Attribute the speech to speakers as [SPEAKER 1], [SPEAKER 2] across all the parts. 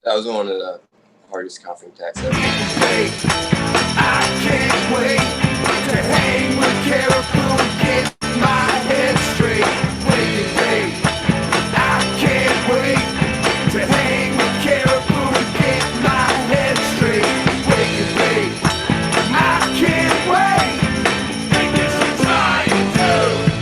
[SPEAKER 1] That was one of the hardest coughing attacks ever.
[SPEAKER 2] I can't wait to hang with Caribou and get my head straight. Wait, I can't wait to hang with Caribou and get my head straight. Wait, I can't wait. Think this is time to.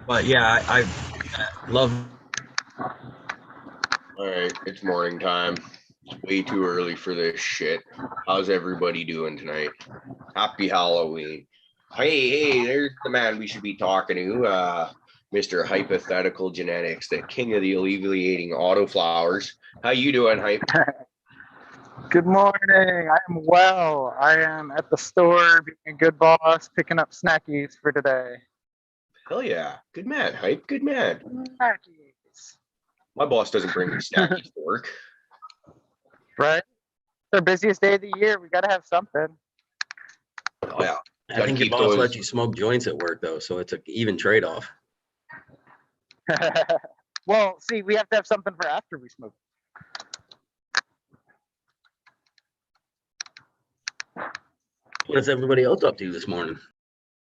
[SPEAKER 3] But yeah, I love.
[SPEAKER 4] All right, it's morning time. It's way too early for this shit. How's everybody doing tonight? Happy Halloween. Hey, there's the man we should be talking to, Mr. Hypothetical Genetics, the king of the alleviating autoflowers. How you doing, Hype?
[SPEAKER 5] Good morning. I am well. I am at the store being a good boss, picking up snackies for today.
[SPEAKER 4] Hell yeah. Good man, Hype. Good man.
[SPEAKER 5] Snackies.
[SPEAKER 4] My boss doesn't bring me snackies to work.
[SPEAKER 5] Right? It's our busiest day of the year. We got to have something.
[SPEAKER 4] Oh, yeah.
[SPEAKER 3] I think your boss lets you smoke joints at work though, so it's an even trade-off.
[SPEAKER 5] Well, see, we have to have something for after we smoke.
[SPEAKER 3] What's everybody else up to this morning?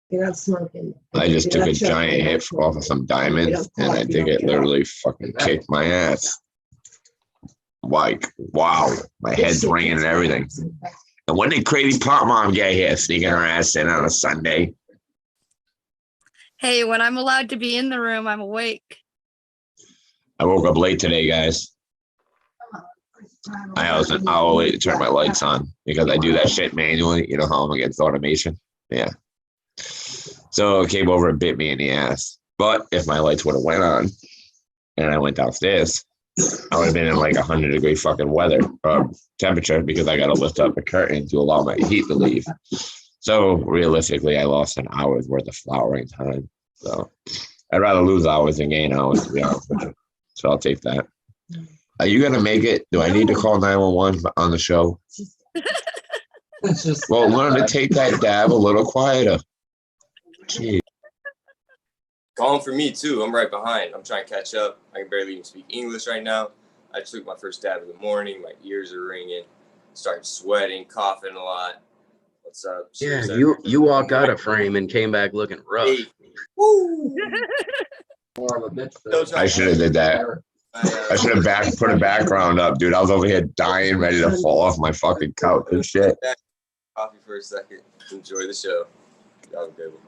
[SPEAKER 6] You're not smoking.
[SPEAKER 7] I just took a giant hit off of some diamonds, and I think it literally fucking kicked my ass. Like, wow, my head's ringing and everything. And when did Crazy Pop Mom get here, sneaking her ass in on a Sunday?
[SPEAKER 8] Hey, when I'm allowed to be in the room, I'm awake.
[SPEAKER 7] I woke up late today, guys. I'll wait to turn my lights on because I do that shit manually. You know how I'm against automation? Yeah. So it came over and bit me in the ass. But if my lights would have went on and I went downstairs, I would have been in like 100-degree fucking weather temperature because I got to lift up the curtain to allow my heat to leave. So realistically, I lost an hour's worth of flowering time. So I'd rather lose hours than gain hours, to be honest with you. So I'll take that. Are you going to make it? Do I need to call 911 on the show? Well, learn to take that dab a little quieter. Jeez.
[SPEAKER 1] Calling for me too. I'm right behind. I'm trying to catch up. I can barely even speak English right now. I just took my first dab of the morning. My ears are ringing. Started sweating, coughing a lot. What's up?
[SPEAKER 3] Yeah, you walked out of frame and came back looking rough.
[SPEAKER 1] Hey. Woo!
[SPEAKER 7] I should have did that. I should have put a background up, dude. I was over here dying, ready to fall off my fucking couch and shit.
[SPEAKER 1] Coffee for a second. Enjoy the show. Have a good one.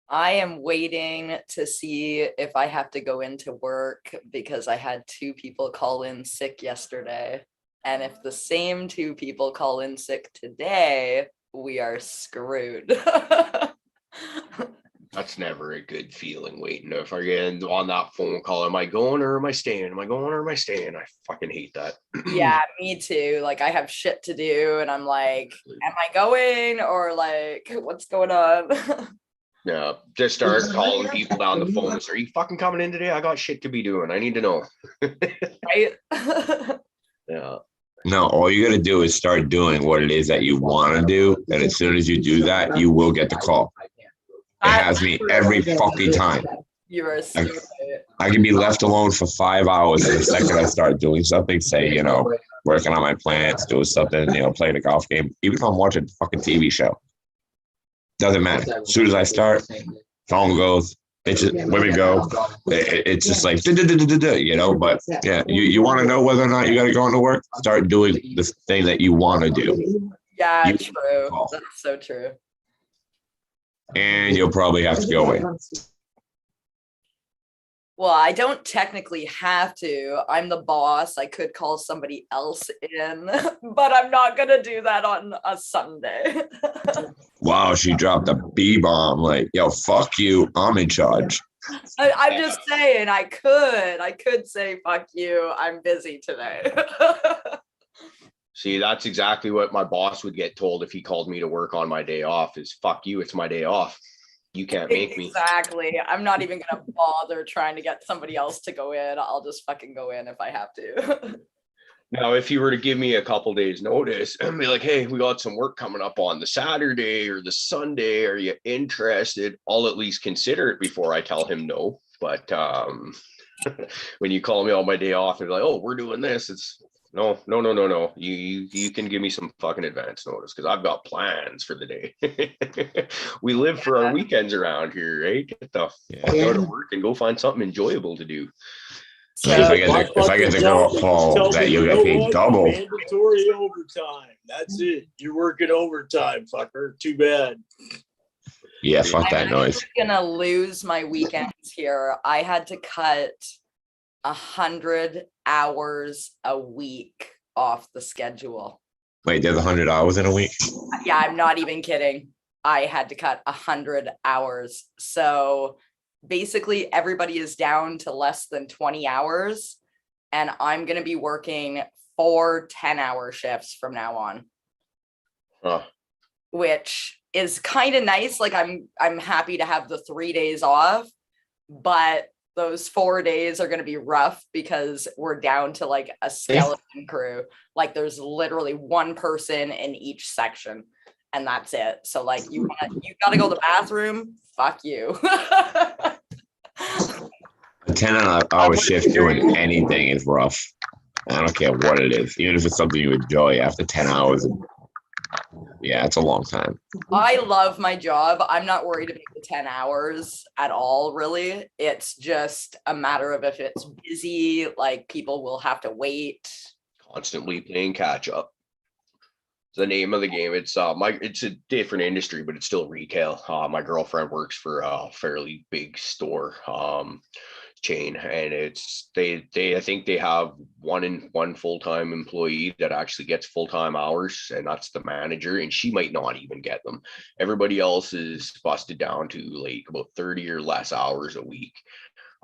[SPEAKER 9] I am waiting to see if I have to go into work because I had 2 people call in sick yesterday. And if the same 2 people call in sick today, we are screwed.
[SPEAKER 4] That's never a good feeling waiting to fucking on that phone call. Am I going or am I staying? Am I going or am I staying? I fucking hate that.
[SPEAKER 9] Yeah, me too. Like I have shit to do and I'm like, am I going or like, what's going on?
[SPEAKER 4] Yeah, just start calling people down the phone. Are you fucking coming in today? I got shit to be doing. I need to know.
[SPEAKER 9] Right?
[SPEAKER 4] Yeah.
[SPEAKER 7] No, all you got to do is start doing what it is that you want to do. And as soon as you do that, you will get the call. has me every fucking time.
[SPEAKER 9] You are stupid.
[SPEAKER 7] I can be left alone for 5 hours, and the second I start doing something, say, working on my plants, doing something, playing a golf game, even if I'm watching a fucking TV show, doesn't matter. As soon as I start, phone goes, bitches, women go. It's just like, but yeah, you want to know whether or not you got to go into work, start doing the thing that you want to do.
[SPEAKER 9] Yeah,
[SPEAKER 7] You-
[SPEAKER 9] true. That's so true.
[SPEAKER 7] And you'll probably have to go in.
[SPEAKER 9] Well, I don't technically have to. I'm the boss. I could call somebody else in, but I'm not going to do that on a Sunday.
[SPEAKER 7] Wow, she dropped a B-bomb. Like, yo, fuck you. I'm in charge.
[SPEAKER 9] I'm just saying, I could say, fuck you. I'm busy today.
[SPEAKER 4] See, that's exactly what my boss would get told if he called me to work on my day off is fuck you, it's my day off. You can't make me.
[SPEAKER 9] Exactly. I'm not even going to bother trying to get somebody else to go in. I'll just fucking go in if I have to.
[SPEAKER 4] Now, if you were to give me a couple days notice and be like, hey, we got some work coming up on the Saturday or the Sunday, are you interested? I'll at least consider it before I tell him no. But when you call me on my day off and be like, oh, we're doing this, it's no. You can give me some fucking advance notice because I've got plans for the day. We live for our weekends around here, right? Get the fuck out of work and go find something enjoyable to do.
[SPEAKER 9] So,
[SPEAKER 7] If I get to go home, that you'll get paid double.
[SPEAKER 10] Mandatory overtime. That's it. You're working overtime, fucker. Too bad.
[SPEAKER 7] Yeah, fuck that
[SPEAKER 9] I'm
[SPEAKER 7] noise.
[SPEAKER 9] gonna lose my weekends here. I had to cut 100 hours a week off the schedule.
[SPEAKER 7] Wait, there's 100 hours in a week?
[SPEAKER 9] Yeah, I'm not even kidding. I had to cut 100 hours. So basically everybody is down to less than 20 hours. And I'm going to be working 4 10-hour shifts from now on.
[SPEAKER 4] Huh.
[SPEAKER 9] Which is kind of nice. Like I'm happy to have the 3 days off, but those 4 days are going to be rough because we're down to like a skeleton crew. Like there's literally one person in each section and that's it. So like you got to go to the bathroom. Fuck you.
[SPEAKER 7] A 10-hour shift doing anything is rough. I don't care what it is, even if it's something you enjoy after 10 hours. Yeah, it's a long time.
[SPEAKER 9] I love my job. I'm not worried about the 10 hours at all, really. It's just a matter of if it's busy, like people will have to wait.
[SPEAKER 4] Constantly playing catch up. The name of the game. It's a different industry, but it's still retail. My girlfriend works for a fairly big store chain, and I think they have one full-time employee that actually gets full-time hours, and that's the manager, and she might not even get them. Everybody else is busted down to like about 30 or less hours a week.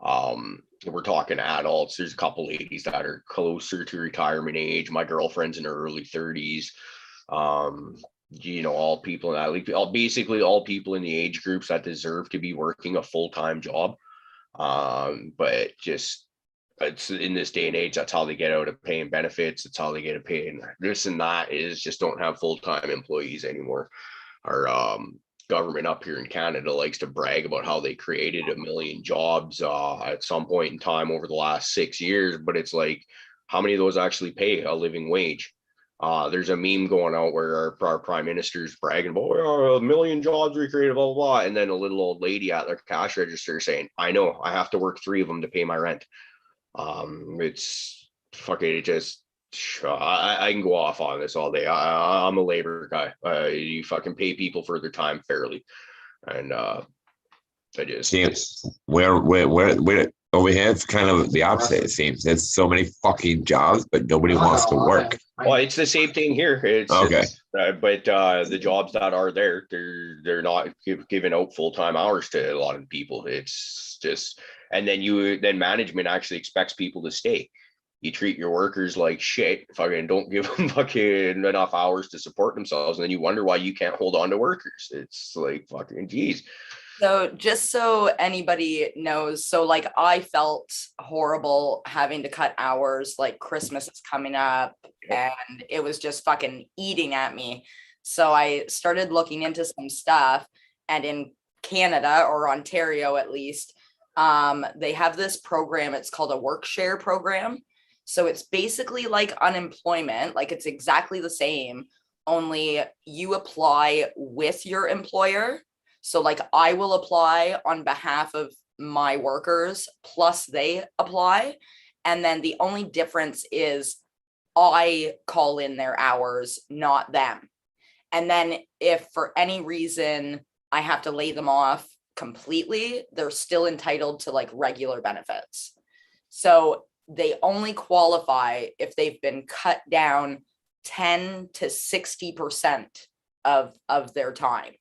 [SPEAKER 4] We're talking adults. There's a couple ladies that are closer to retirement age. My girlfriend's in her early 30s. All people in that league, basically all people in the age groups that deserve to be working a full-time job. But just it's in this day and age, that's how they get out of paying benefits. It's how they get a pay, and this and that is just don't have full-time employees anymore. Our government up here in Canada likes to brag about how they created 1 million jobs at some point in time over the last 6 years, but it's like, how many of those actually pay a living wage? There's a meme going out where our prime minister's bragging about, oh, 1 million jobs we created, blah, blah, blah. And then a little old lady at their cash register saying, I know, I have to work 3 of them to pay my rent. It's fucking, it just, I can go off on this all day. I'm a labor guy. You fucking pay people for their time fairly. And I just.
[SPEAKER 7] Seems where over here, it's kind of the opposite. It seems there's so many fucking jobs, but nobody wants to work.
[SPEAKER 4] Well, it's the same thing here.
[SPEAKER 7] Okay.
[SPEAKER 4] But the jobs that are there, they're not giving out full-time hours to a lot of people. It's just, and then management actually expects people to stay. You treat your workers like shit, fucking don't give them fucking enough hours to support themselves, and then you wonder why you can't hold on to workers. It's like fucking geez.
[SPEAKER 9] So just so anybody knows, so like I felt horrible having to cut hours, like Christmas is coming up and it was just fucking eating at me. So I started looking into some stuff, and in Canada, or Ontario at least, they have this program. It's called a work share program. So it's basically like unemployment, like it's exactly the same, only you apply with your employer. So like I will apply on behalf of my workers, plus they apply. And then the only difference is I call in their hours, not them. And then if for any reason I have to lay them off completely, they're still entitled to like regular benefits. So they only qualify if they've been cut down 10 to 60% of their time.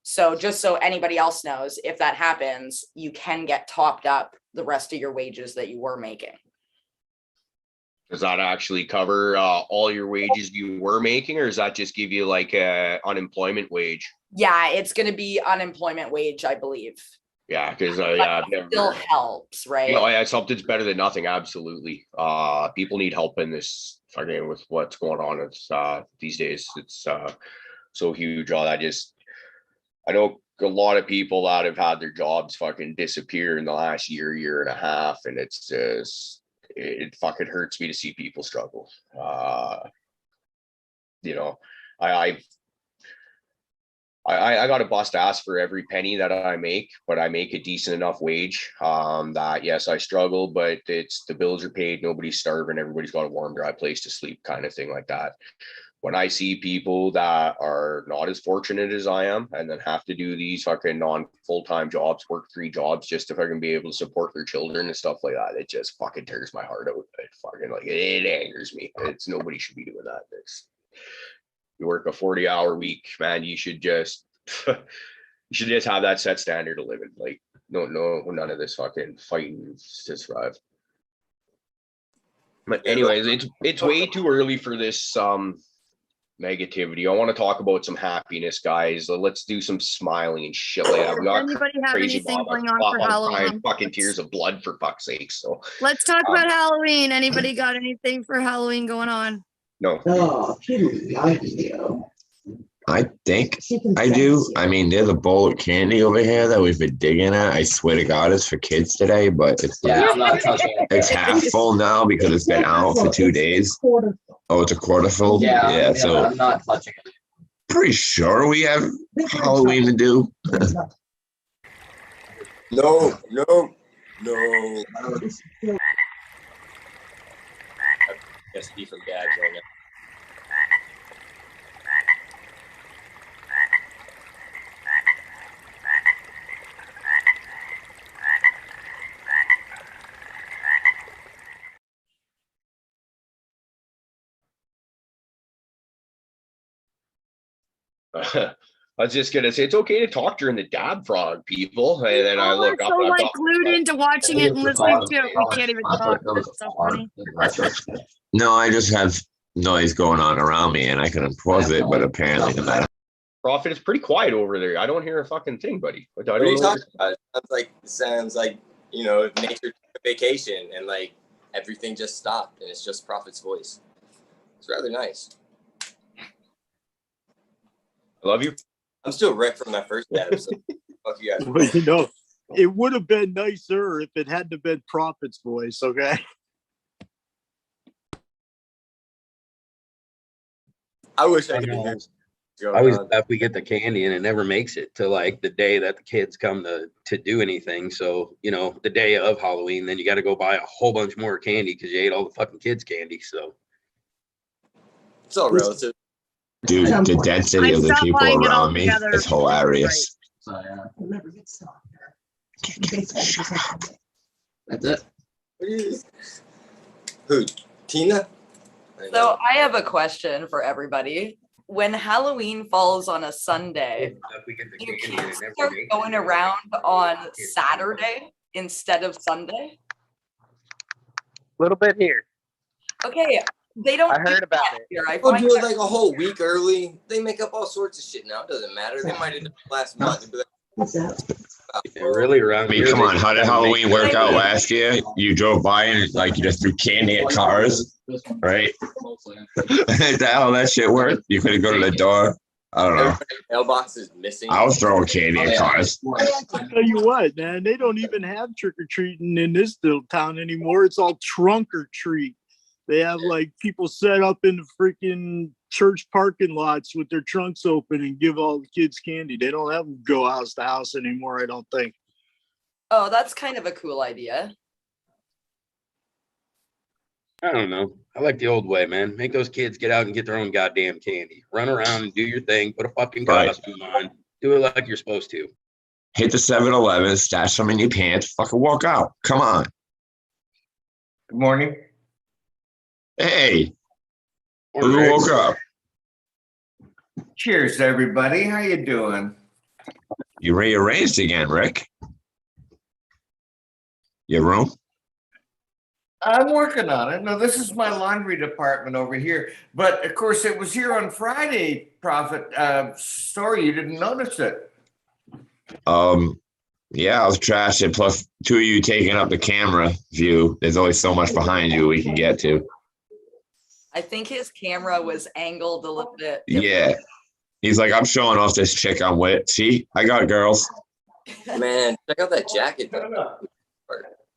[SPEAKER 9] So just so anybody else knows, if that happens, you can get topped up the rest of your wages that you were making.
[SPEAKER 4] Does that actually cover all your wages you were making, or does that just give you like a unemployment wage?
[SPEAKER 9] Yeah, it's going to be unemployment wage, I believe.
[SPEAKER 4] Yeah, because I've never.
[SPEAKER 9] Still helps, right?
[SPEAKER 4] No, yeah, something's better than nothing. Absolutely. People need help in this fucking with what's going on. It's these days. It's so huge. I know a lot of people that have had their jobs fucking disappear in the last year and a half, and it's just it fucking hurts me to see people struggle. You know, I got to bust ass for every penny that I make, but I make a decent enough wage that yes, I struggle, but it's the bills are paid, nobody's starving, everybody's got a warm, dry place to sleep, kind of thing like that. When I see people that are not as fortunate as I am and then have to do these fucking non-full-time jobs, work 3 jobs just to fucking be able to support their children and stuff like that, it just fucking tears my heart out. It fucking like it angers me. It's nobody should be doing that. You work a 40-hour week, man, you should just have that set standard of living. Like no, none of this fucking fighting to survive. But anyways, it's way too early for this negativity. I want to talk about some happiness, guys. Let's do some smiling and shit like that. We got
[SPEAKER 8] Anybody have
[SPEAKER 4] crazy
[SPEAKER 8] anything
[SPEAKER 4] mama
[SPEAKER 8] going on for Halloween?
[SPEAKER 4] fucking tears of blood, for fuck's sake. So
[SPEAKER 8] Let's talk about Halloween. Anybody got anything for Halloween going on?
[SPEAKER 4] no.
[SPEAKER 6] Oh, she like you.
[SPEAKER 7] I think
[SPEAKER 6] She can
[SPEAKER 7] I do.
[SPEAKER 6] sense you.
[SPEAKER 7] I mean, there's a bowl of candy over here that we've been digging at. I swear to God, it's for kids today, but it's
[SPEAKER 3] Yeah, I'm not touching it.
[SPEAKER 7] it's half full now because it's been out for 2 days.
[SPEAKER 6] Quarter full.
[SPEAKER 7] Oh, it's a quarter full.
[SPEAKER 3] Yeah,
[SPEAKER 7] So
[SPEAKER 3] I'm not touching it.
[SPEAKER 7] pretty sure we have Halloween to do.
[SPEAKER 1] No. Guess be from Gags right now.
[SPEAKER 4] I was just gonna say it's okay to talk during the Dab Frog, people, and then I look up.
[SPEAKER 8] So
[SPEAKER 4] And I've
[SPEAKER 8] like
[SPEAKER 4] got,
[SPEAKER 8] glued into watching it and listening to it, we can't even talk. That's so funny.
[SPEAKER 7] No, I just have noise going on around me and I can pause it, but apparently no matter.
[SPEAKER 4] Prophet, it's pretty quiet over there. I don't hear a fucking thing, buddy. I
[SPEAKER 1] What are
[SPEAKER 4] don't
[SPEAKER 1] you
[SPEAKER 4] know
[SPEAKER 1] talking about? It sounds like nature took a vacation and like everything just stopped and it's just Prophet's voice. It's rather nice.
[SPEAKER 4] I love you.
[SPEAKER 1] I'm still wrecked from that first dab, so fuck you guys.
[SPEAKER 10] Well, it would have been nicer if it hadn't have been Prophet's voice, okay?
[SPEAKER 1] I wish I could hear what's
[SPEAKER 11] I always
[SPEAKER 1] going on.
[SPEAKER 11] laugh we get the candy and it never makes it to like the day that the kids come to do anything. So, the day of Halloween, then you got to go buy a whole bunch more candy because you ate all the fucking kids' candy. So
[SPEAKER 1] It's all relative.
[SPEAKER 7] Dude, the density of the
[SPEAKER 8] stopped
[SPEAKER 7] people
[SPEAKER 8] buying it all
[SPEAKER 7] around me
[SPEAKER 8] together.
[SPEAKER 7] is hilarious.
[SPEAKER 3] So yeah,
[SPEAKER 6] Never get stopped.
[SPEAKER 3] that's it.
[SPEAKER 1] What is who? Tina? I
[SPEAKER 9] So
[SPEAKER 1] know.
[SPEAKER 9] I have a question for everybody. When Halloween falls on a Sunday,
[SPEAKER 11] if we get the
[SPEAKER 9] do
[SPEAKER 11] candy and
[SPEAKER 9] kids
[SPEAKER 11] it never
[SPEAKER 9] start
[SPEAKER 11] makes it,
[SPEAKER 9] going around on Saturday instead of Sunday?
[SPEAKER 5] Little bit here.
[SPEAKER 9] Okay, they don't.
[SPEAKER 5] I
[SPEAKER 9] do
[SPEAKER 5] heard about
[SPEAKER 9] that
[SPEAKER 5] it.
[SPEAKER 9] Here. I
[SPEAKER 1] They'll
[SPEAKER 9] find
[SPEAKER 1] do it
[SPEAKER 9] that
[SPEAKER 1] like a whole week early. They make up all sorts of shit now. It doesn't matter. They might have done it last month. They'd be like,
[SPEAKER 6] What's that?
[SPEAKER 11] Yeah, really around
[SPEAKER 7] I mean,
[SPEAKER 11] here,
[SPEAKER 7] come
[SPEAKER 11] they
[SPEAKER 7] on, how did
[SPEAKER 11] try to make
[SPEAKER 7] Halloween work out last year? You drove by and like you just threw candy at cars, right? Is that how that shit worked? You couldn't go to the door. I don't know.
[SPEAKER 1] Everybody's mailbox is missing.
[SPEAKER 7] I was throwing candy at cars.
[SPEAKER 10] I tell you what, man, they don't even have trick or treating in this little town anymore. It's all trunk or treat. They have like people set up in the freaking church parking lots with their trunks open and give all the kids candy. They don't have them go house to house anymore, I don't think.
[SPEAKER 9] Oh, that's kind of a cool idea.
[SPEAKER 11] I don't know. I like the old way, man. Make those kids get out and get their own goddamn candy. Run around and do your thing. Put a fucking
[SPEAKER 7] Right.
[SPEAKER 11] costume on. Do it like you're supposed to.
[SPEAKER 7] Hit the 7-Eleven, stash some in your pants, fucking walk out. Come on.
[SPEAKER 4] Good morning.
[SPEAKER 7] Hey,
[SPEAKER 11] Or
[SPEAKER 7] who
[SPEAKER 11] Rick.
[SPEAKER 7] woke up?
[SPEAKER 12] Cheers, everybody. How you doing?
[SPEAKER 7] You rearranged again, Rick. Your room?
[SPEAKER 12] I'm working on it. No, this is my laundry department over here. But of course, it was here on Friday, Prophet. Sorry, you didn't notice it.
[SPEAKER 7] Yeah, I was trashing. Plus, two of you taking up the camera view. There's always so much behind you we can get to.
[SPEAKER 9] I think his camera was angled a little bit.
[SPEAKER 7] Yeah. He's like, I'm showing off this chick I'm with. See, I got girls.
[SPEAKER 1] Man, check out that jacket. though.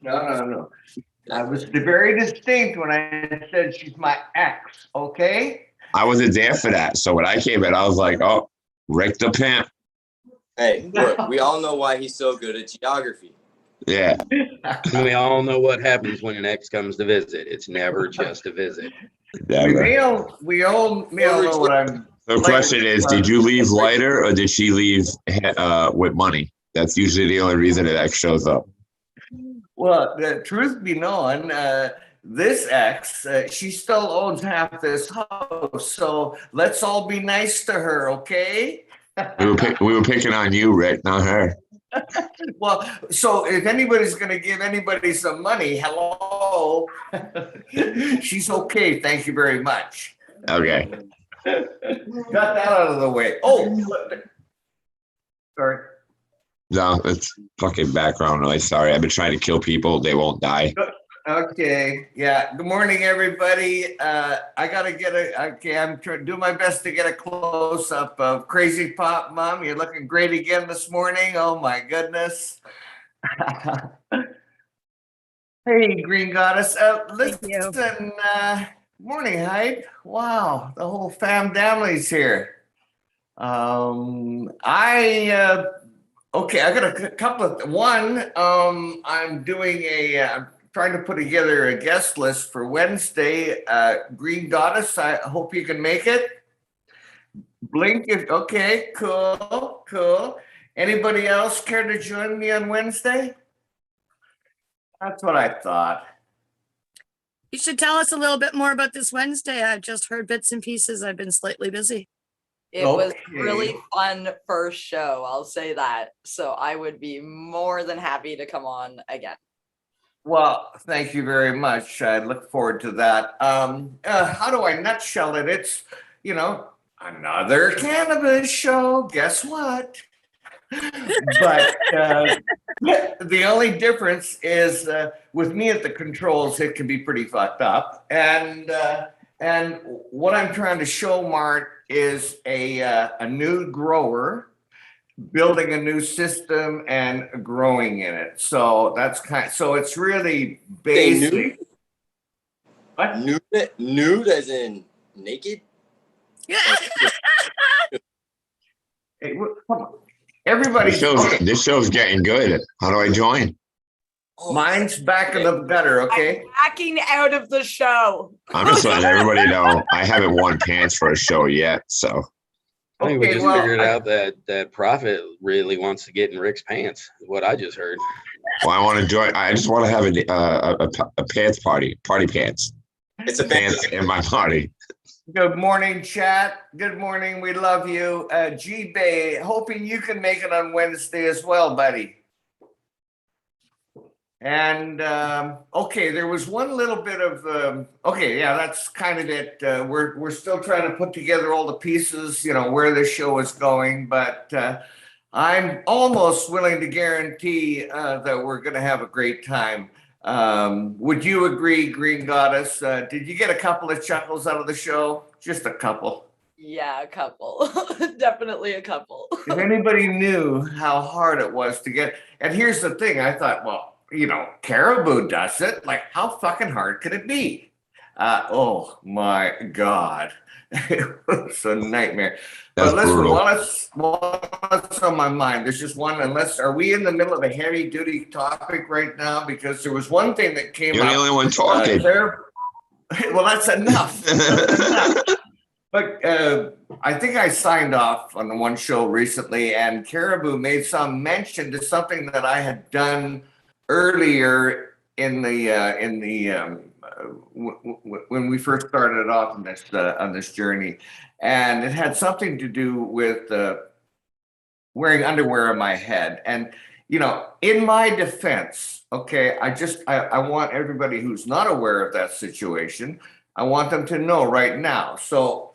[SPEAKER 12] No. I was very distinct when I said she's my ex, okay?
[SPEAKER 7] I wasn't there for that. So when I came in, I was like, oh, Rick the pimp.
[SPEAKER 1] Hey, look, we all know why he's so good at geography.
[SPEAKER 7] Yeah.
[SPEAKER 11] We all know what happens when an ex comes to visit. It's never just a visit.
[SPEAKER 7] Never.
[SPEAKER 12] We all know what I'm.
[SPEAKER 7] The question is, did you leave lighter or did she leave with money? That's usually the only reason an ex shows up.
[SPEAKER 12] Well, the truth be known, this ex, she still owns half this house. So let's all be nice to her, okay?
[SPEAKER 7] We were picking on you, Rick, not her.
[SPEAKER 12] Well, so if anybody's going to give anybody some money, hello. She's okay. Thank you very much.
[SPEAKER 7] Okay.
[SPEAKER 12] Got that out of the way. Oh, sorry.
[SPEAKER 7] No, it's fucking background noise. Sorry, I've been trying to kill people. They won't die.
[SPEAKER 12] Okay. Yeah. Good morning, everybody. I gotta get I'm trying to do my best to get a close up of Crazy Pop Mom. You're looking great again this morning. Oh my goodness. Hey, Green Goddess. Listen. Morning, Hyde. Wow, the whole family's here. Okay, I got a couple of one. I'm doing I'm trying to put together a guest list for Wednesday. Green Goddess, I hope you can make it. Blink if okay, cool. Anybody else care to join me on Wednesday? That's what I thought.
[SPEAKER 8] You should tell us a little bit more about this Wednesday. I've just heard bits and pieces. I've been slightly busy.
[SPEAKER 9] It was
[SPEAKER 12] Okay.
[SPEAKER 9] really fun first show, I'll say that. So I would be more than happy to come on again.
[SPEAKER 12] Well, thank you very much. I look forward to that. How do I nutshell it? It's, another cannabis show. Guess what? But the only difference is with me at the controls, it can be pretty fucked up. And what I'm trying to show, Mart, is a new grower building a new system and growing in it. So that's so it's really basic. What?
[SPEAKER 1] Nude as in naked?
[SPEAKER 12] Hey, come on. Everybody,
[SPEAKER 7] This show's getting good. How do I join?
[SPEAKER 12] mine's back in the gutter, okay?
[SPEAKER 9] Backing out of the show.
[SPEAKER 7] I'm just letting everybody know I haven't worn pants for a show yet. So
[SPEAKER 11] I think we
[SPEAKER 12] Okay,
[SPEAKER 11] just
[SPEAKER 12] well,
[SPEAKER 11] figured out that Prophet really wants to get in Rick's pants. Is what I just heard.
[SPEAKER 7] well, I want to join. I just want to have a pants party pants.
[SPEAKER 1] It's a
[SPEAKER 7] Pants in my party.
[SPEAKER 12] Good morning, chat. Good morning. We love you. G-Bay, hoping you can make it on Wednesday as well, buddy. And, okay, there was one little bit of, okay, yeah, that's kind of it. We're still trying to put together all the pieces, where the show is going, but I'm almost willing to guarantee that we're going to have a great time. Would you agree, Green Goddess? Did you get a couple of chuckles out of the show? Just a couple.
[SPEAKER 9] Yeah, a couple. Definitely a couple.
[SPEAKER 12] If anybody knew how hard it was to get, and here's the thing, I thought, well, you know, Caribou does it. Like, how fucking hard could it be? Oh my God. It was a nightmare.
[SPEAKER 7] That's
[SPEAKER 12] But listen,
[SPEAKER 7] brutal.
[SPEAKER 12] while it's on my mind, there's just one, are we in the middle of a heavy duty topic right now? Because there was one thing that came
[SPEAKER 7] You're
[SPEAKER 12] up.
[SPEAKER 7] the only one talking.
[SPEAKER 12] Well, that's enough. That's enough. But I think I signed off on one show recently, and Caribou made some mention to something that I had done earlier in the when we first started off on this journey, and it had something to do with wearing underwear on my head. And you know, in my defense, okay, I want everybody who's not aware of that situation, I want them to know right now. So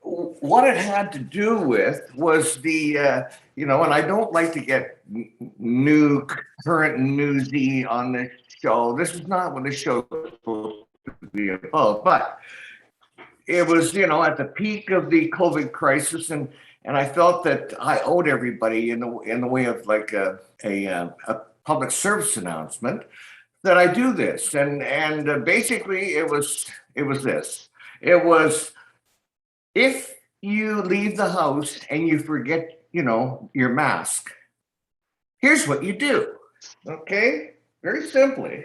[SPEAKER 12] what it had to do with was the, you know, and I don't like to get new current newsy on this show. This is not what this show is supposed to be about, but it was, you know, at the peak of the COVID crisis, and I felt that I owed everybody in the way of like a public service announcement that I do this, and basically it was this. It was, if you leave the house and you forget, you know, your mask, here's what you do. Okay, very simply,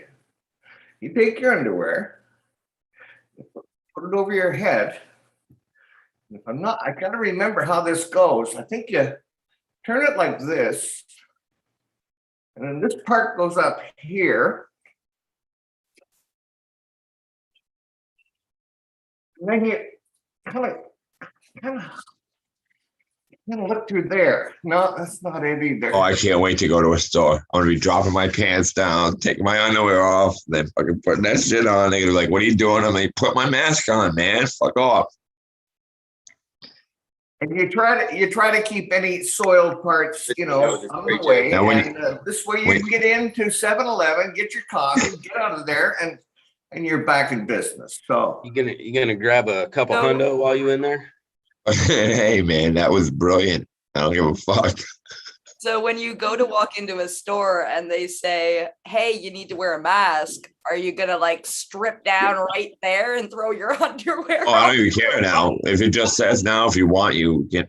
[SPEAKER 12] you take your underwear, put it over your head. If I'm not, I gotta remember how this goes. I think you turn it like this, and then this part goes up here. And then you kind of look through there. No, that's not it either.
[SPEAKER 7] Oh, I can't wait to go to a store. I'm gonna be dropping my pants down, taking my underwear off, then fucking putting that shit on. They're gonna be like, "What are you doing?" I'm like, "Put my mask on, man. Fuck off."
[SPEAKER 12] And you try to keep any soiled parts, you know, out of the way.
[SPEAKER 7] Now, when
[SPEAKER 12] And this way you can get into 7-Eleven, get your coffee, get out of there, and you're back in business. So
[SPEAKER 11] You gonna grab a couple
[SPEAKER 9] No.
[SPEAKER 11] hundo while you in there?
[SPEAKER 7] Hey, man, that was brilliant. I don't give a fuck.
[SPEAKER 9] So when you go to walk into a store and they say, "Hey, you need to wear a mask," are you gonna like strip down right there and throw your underwear
[SPEAKER 7] Oh, I
[SPEAKER 9] on?
[SPEAKER 7] don't even care now. If it just says now, if you want, you can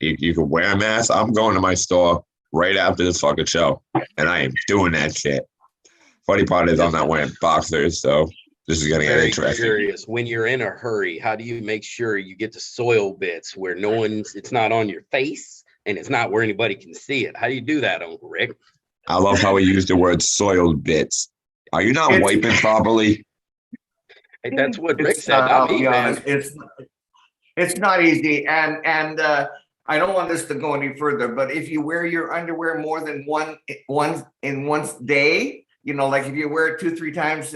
[SPEAKER 7] wear a mask. I'm going to my store right after this fucking show, and I am doing that shit. Funny part is I'm not wearing boxers, so this is gonna get
[SPEAKER 11] Very
[SPEAKER 7] interesting.
[SPEAKER 11] curious. When you're in a hurry, how do you make sure you get the soil bits where it's not on your face and it's not where anybody can see it? How do you do that, Uncle Rick?
[SPEAKER 7] I love how he used the word soiled bits. Are you not
[SPEAKER 12] It's-
[SPEAKER 7] wiping properly?
[SPEAKER 11] Hey, that's what Rick
[SPEAKER 12] it's
[SPEAKER 11] said,
[SPEAKER 12] not,
[SPEAKER 11] not
[SPEAKER 12] I'll
[SPEAKER 11] me,
[SPEAKER 12] be
[SPEAKER 11] man.
[SPEAKER 12] honest, it's not easy, and I don't want this to go any further, but if you wear your underwear more than one day, you know, like if you wear it 2-3 times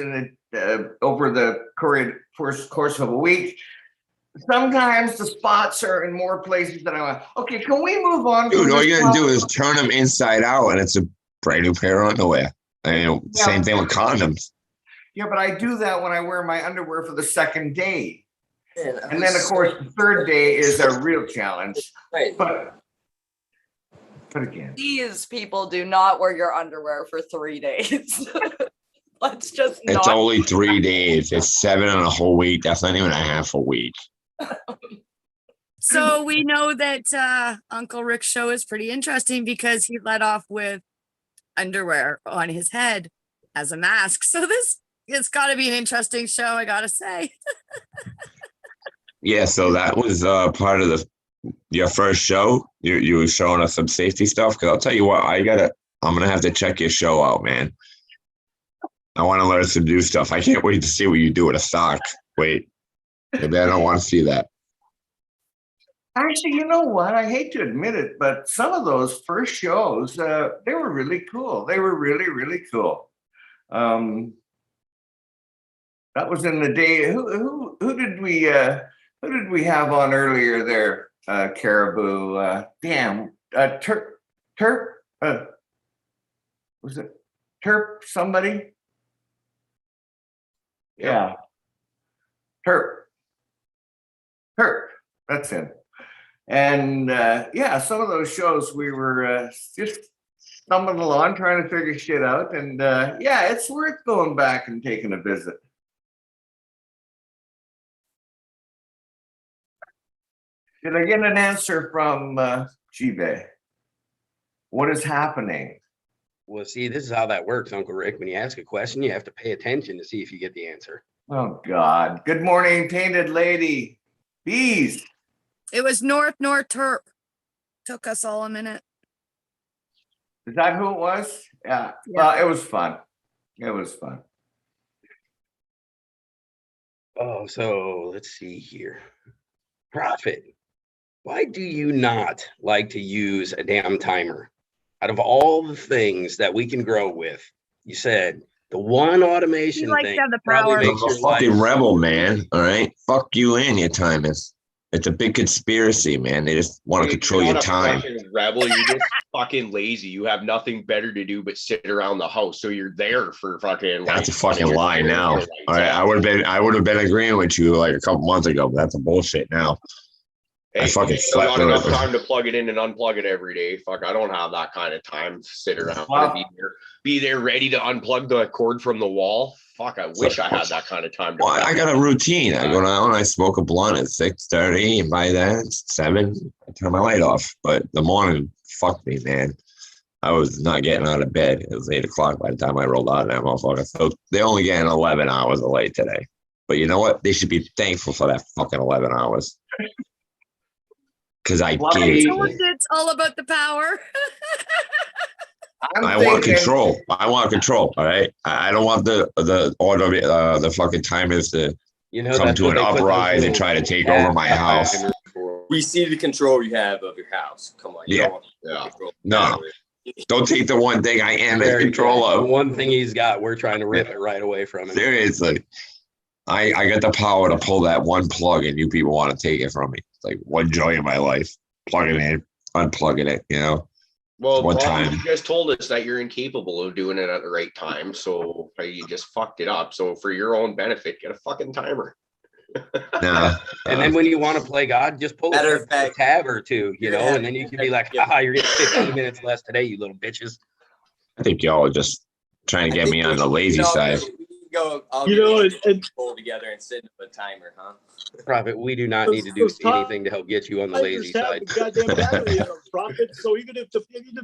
[SPEAKER 12] over the course of a week, sometimes the spots are in more places than I want. Okay, can we move on?
[SPEAKER 7] Dude,
[SPEAKER 12] from
[SPEAKER 7] all
[SPEAKER 12] this
[SPEAKER 7] you gotta do
[SPEAKER 12] topic?
[SPEAKER 7] is turn them inside out, and it's a brand new pair of underwear. And, you know,
[SPEAKER 12] Yeah.
[SPEAKER 7] same thing with condoms.
[SPEAKER 12] Yeah, but I do that when I wear my underwear for the second day.
[SPEAKER 1] Man,
[SPEAKER 12] And then, of course, the third day is a real challenge.
[SPEAKER 1] Right.
[SPEAKER 12] But again,
[SPEAKER 9] These people do not wear your underwear for 3 days. Let's just
[SPEAKER 7] It's
[SPEAKER 9] not.
[SPEAKER 7] only 3 days. It's 7 and a whole week. That's not even a half a week.
[SPEAKER 8] So we know that Uncle Rick's show is pretty interesting because he led off with underwear on his head as a mask. So it's got to be an interesting show, I gotta say.
[SPEAKER 7] Yeah, so that was part of your first show. You were showing us some safety stuff. Because I'll tell you what, I'm gonna have to check your show out, man. I want to learn some new stuff. I can't wait to see what you do with a sock. Wait, maybe I don't want to see that.
[SPEAKER 12] actually, you know what? I hate to admit it, but some of those first shows, they were really cool. They were really, really cool. That was in the day. Who did we have on earlier there? Caribou. Damn. Was it Terp, somebody? Yeah. Terp. Terp, that's him. And yeah, some of those shows we were just stumbling along trying to figure shit out. And yeah, it's worth going back and taking a visit. Did I get an answer from Jibe? What is happening?
[SPEAKER 11] Well, see, this is how that works, Uncle Rick. When you ask a question, you have to pay attention to see if you get the answer.
[SPEAKER 12] Oh God. Good morning, Painted Lady. Bees.
[SPEAKER 8] It was North Terp. Took us all a minute.
[SPEAKER 12] Is that who it was? Yeah.
[SPEAKER 8] Yeah.
[SPEAKER 12] Well, it was fun. It was fun.
[SPEAKER 11] Oh, so let's see here. Prophet, why do you not like to use a damn timer? Out of all the things that we can grow with, you said the one automation
[SPEAKER 8] likes
[SPEAKER 11] thing
[SPEAKER 8] to have the
[SPEAKER 11] probably
[SPEAKER 8] power.
[SPEAKER 11] makes
[SPEAKER 7] I'm a
[SPEAKER 11] your life.
[SPEAKER 7] fucking rebel, man. All right, fuck you and your timers. It's a big conspiracy, man. They just want to
[SPEAKER 4] Dude,
[SPEAKER 7] control
[SPEAKER 4] you're
[SPEAKER 7] your
[SPEAKER 4] not a
[SPEAKER 7] time.
[SPEAKER 4] fucking rebel. You're just fucking lazy. You have nothing better to do but sit around the house. So you're there for fucking.
[SPEAKER 7] That's a
[SPEAKER 4] like,
[SPEAKER 7] fucking
[SPEAKER 4] you're
[SPEAKER 7] lie
[SPEAKER 4] there
[SPEAKER 7] now.
[SPEAKER 4] for, like,
[SPEAKER 7] All right, I would have been agreeing with you like a couple months ago, but that's a bullshit now.
[SPEAKER 4] Hey,
[SPEAKER 7] I fucking
[SPEAKER 4] you still got
[SPEAKER 7] slept
[SPEAKER 4] enough
[SPEAKER 7] early.
[SPEAKER 4] time to plug it in and unplug it every day. Fuck, I don't have that kind of time to sit around
[SPEAKER 12] Wow.
[SPEAKER 4] and be there ready to unplug the cord from the wall. Fuck, I wish I had that kind of time. To
[SPEAKER 7] Well, I got a routine. I go down, I smoke a blunt at 6:30, and by then it's 7, I turn my light off. But the morning, fuck me, man. I was not getting out of bed. It was 8 o'clock by the time I rolled out of that motherfucker. So they only getting 11 hours of light today. But you know what? They should be thankful for that fucking 11 hours. Because I gave it to
[SPEAKER 8] Told
[SPEAKER 7] them.
[SPEAKER 8] you it's all about the power.
[SPEAKER 12] I'm
[SPEAKER 7] I want
[SPEAKER 12] thinking-
[SPEAKER 7] control. I want control. All right. I don't want the order the fucking timers to
[SPEAKER 11] You know,
[SPEAKER 7] come
[SPEAKER 11] that's
[SPEAKER 7] to
[SPEAKER 11] what
[SPEAKER 7] an
[SPEAKER 11] they put those
[SPEAKER 7] uprise and
[SPEAKER 11] little
[SPEAKER 7] try to take
[SPEAKER 11] tab
[SPEAKER 7] over my house.
[SPEAKER 11] timers for.
[SPEAKER 1] We see the control you have of your house. Come on. You
[SPEAKER 7] Yeah.
[SPEAKER 1] don't want
[SPEAKER 4] Yeah.
[SPEAKER 1] control.
[SPEAKER 7] No. Don't take the one thing I am in
[SPEAKER 11] There you
[SPEAKER 7] control
[SPEAKER 11] go. The
[SPEAKER 7] of.
[SPEAKER 11] one thing he's got, we're trying to rip it right away from him.
[SPEAKER 7] Seriously. I got the power to pull that one plug and you people want to take it from me. It's like one joy in my life. Plugging it in, unplugging it, you know.
[SPEAKER 4] Well,
[SPEAKER 7] One
[SPEAKER 4] Bob,
[SPEAKER 7] time.
[SPEAKER 4] you just told us that you're incapable of doing it at the right time. So you just fucked it up. So for your own benefit, get a fucking timer.
[SPEAKER 7] Nah.
[SPEAKER 11] And then when you want to play God, just pull
[SPEAKER 1] Matter
[SPEAKER 11] a
[SPEAKER 1] of fact,
[SPEAKER 11] tab or two, you
[SPEAKER 1] you're
[SPEAKER 11] know,
[SPEAKER 1] gonna
[SPEAKER 11] and then you can be
[SPEAKER 1] have-
[SPEAKER 11] like,
[SPEAKER 1] yeah.
[SPEAKER 11] haha, you're getting 15 minutes less today, you little bitches.
[SPEAKER 7] I think y'all are just trying to get me on the lazy side.
[SPEAKER 1] We can go. I'll
[SPEAKER 10] You
[SPEAKER 1] get
[SPEAKER 10] know,
[SPEAKER 1] you
[SPEAKER 10] and
[SPEAKER 1] pull together and set up a timer, huh?
[SPEAKER 11] Prophet, we do not need to do
[SPEAKER 10] Those
[SPEAKER 11] anything to help get you on the lazy
[SPEAKER 10] timers have
[SPEAKER 11] side.
[SPEAKER 10] a goddamn battery on them, Prophet. So even if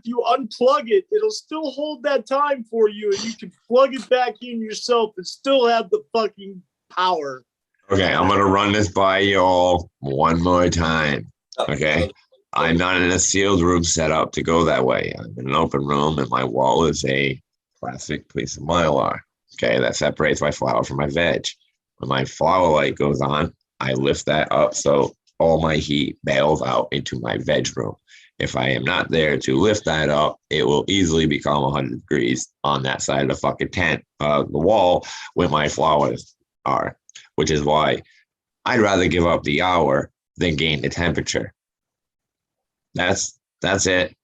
[SPEAKER 10] you unplug it, it'll still hold that time for you, and you can plug it back in yourself and still have the fucking power.
[SPEAKER 7] Okay, I'm gonna run this by y'all one more time. Okay. I'm not in a sealed room set up to go that way. I'm in an open room, and my wall is a plastic piece of mylar. Okay, that separates my flower from my veg. When my flower light goes on, I lift that up so all my heat bails out into my veg room. If I am not there to lift that up, it will easily become 100 degrees on that side of the fucking tent, the wall where my flowers are, which is why I'd rather give up the hour than gain the temperature. That's it.